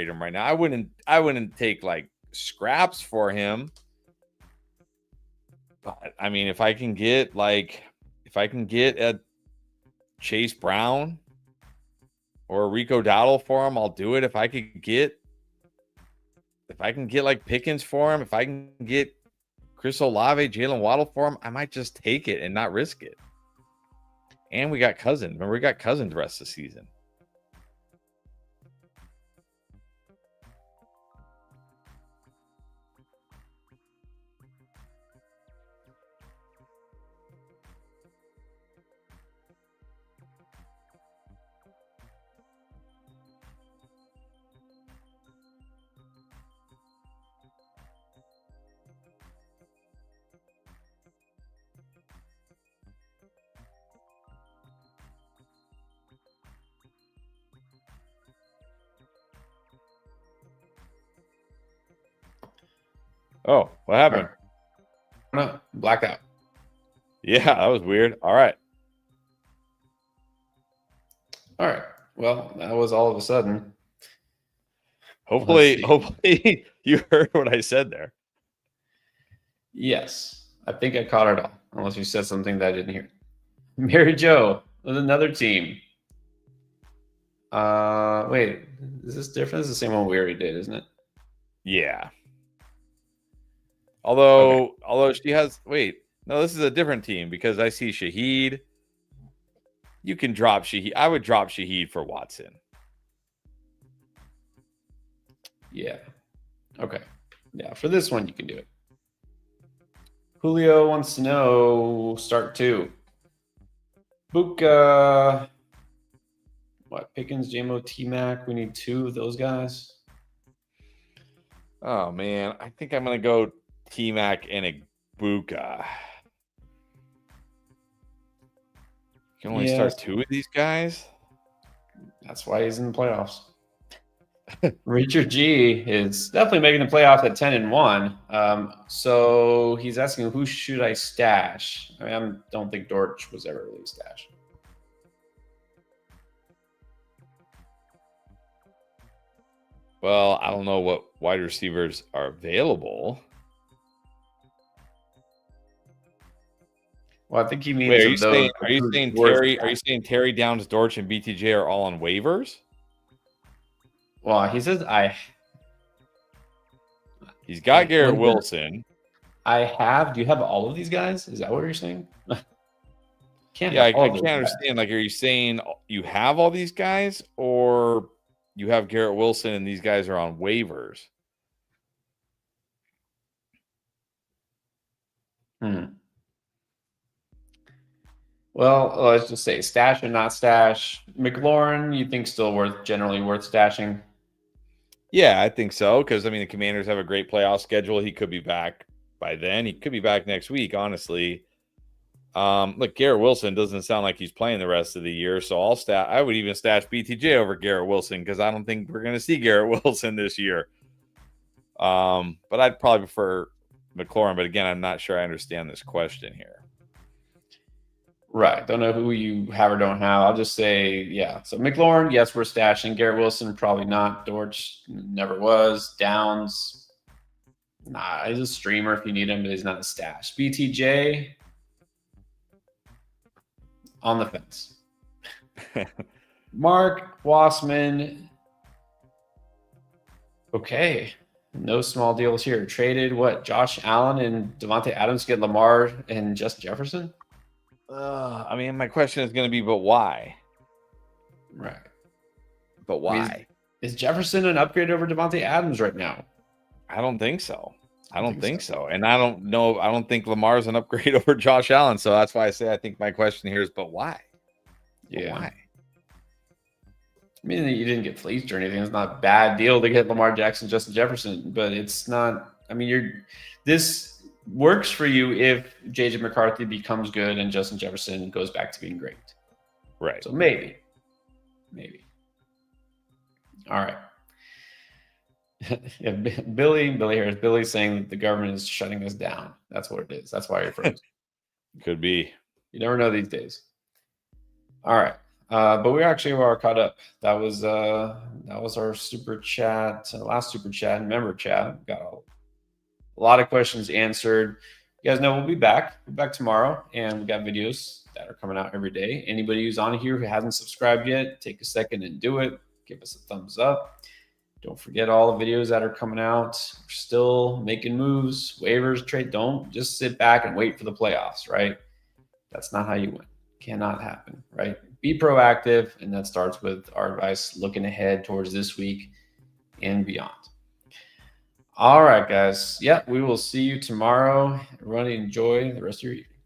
him right now. I wouldn't take like scraps for him. But I mean, if I can get a Chase Brown or a Rico Dowdle for him, I'll do it. If I can get like Pickens for him, if I can get Chris Olave, Jalen Waddle for him, I might just take it and not risk it. And we got Cousins. Remember, we got Cousins the rest of the season. Oh, what happened? No, blackout. Yeah, that was weird. All right. Well, that was all of a sudden. Hopefully you heard what I said there. Yes, I think I caught it all, unless you said something that I didn't hear. Mary Jo with another team. Wait, is this different? It's the same one we already did, isn't it? Yeah. Although she has this is a different team because I see Shaheed. You can drop Shaheed. I would drop Shaheed for Watson. Yeah. Okay. Yeah, for this one you can do it. Julio wants to know start 2. Buka. What? Pickens, JMO, T-Mac. We need 2 of those guys. Oh man, I think I'm gonna go T-Mac and Buka. You can only start 2 of these guys. That's why he's in the playoffs. Richard G is definitely making the playoffs at 10-1. So he's asking, who should I stash? I mean, I don't think Dortch was ever really stashed. Well, I don't know what wide receivers are available. Well, I think he means. Wait, are you saying Terry Downs, Dortch, and BTJ are all on waivers? Well, he says he's got Garrett Wilson. I have. Do you have all of these guys? Is that what you're saying? I can't understand. Like, are you saying you have all these guys, or you have Garrett Wilson and these guys are on waivers? Well, let's just say stash or not stash. McLaurin, you think still generally worth stashing? Yeah, I think so. Because I mean, the Commanders have a great playoff schedule. He could be back by then. He could be back next week. Honestly, look, Garrett Wilson doesn't sound like he's playing the rest of the year. So I would even stash BTJ over Garrett Wilson because I don't think we're going to see Garrett Wilson this year. But I'd probably prefer McLaurin. But again, I'm not sure I understand this question here. Right. Don't know who you have or don't have. I'll just say, yeah. So McLaurin, yes, we're stashing. Garrett Wilson, probably not. Dortch, never was. Downs, nah, he's a streamer if you need him, but he's not a stash. BTJ, on the fence. Mark Wassman, okay. No small deals here. Traded what? Josh Allen and Devontae Adams get Lamar and Justin Jefferson? I mean, my question is going to be, but why? Right. But why? Is Jefferson an upgrade over Devontae Adams right now? I don't think so. I don't think so. And I don't know. I don't think Lamar's an upgrade over Josh Allen. So that's why I say I think my question here is, but why? Yeah. But why? I mean, you didn't get fleeced or anything. It's not a bad deal to get Lamar Jackson, Justin Jefferson, but it's not. I mean, this works for you if JJ McCarthy becomes good and Justin Jefferson goes back to being great. Right. So maybe. All right. Yeah, Billy Harris. Billy's saying that the government is shutting us down. That's what it is. That's why you're frozen. Could be. You never know these days. All right. But we actually are caught up. That was our super chat, last super chat and member chat. Got a lot of questions answered. You guys know we'll be back. We're back tomorrow, and we got videos that are coming out every day. Anybody who's on here who hasn't subscribed yet, take a second and do it. Give us a thumbs up. Don't forget all the videos that are coming out. We're still making moves, waivers, trade. Don't just sit back and wait for the playoffs, right? That's not how you win. Cannot happen, right? Be proactive, and that starts with our advice looking ahead towards this week and beyond. All right, guys. Yeah, we will see you tomorrow. Everybody enjoy the rest of your evening.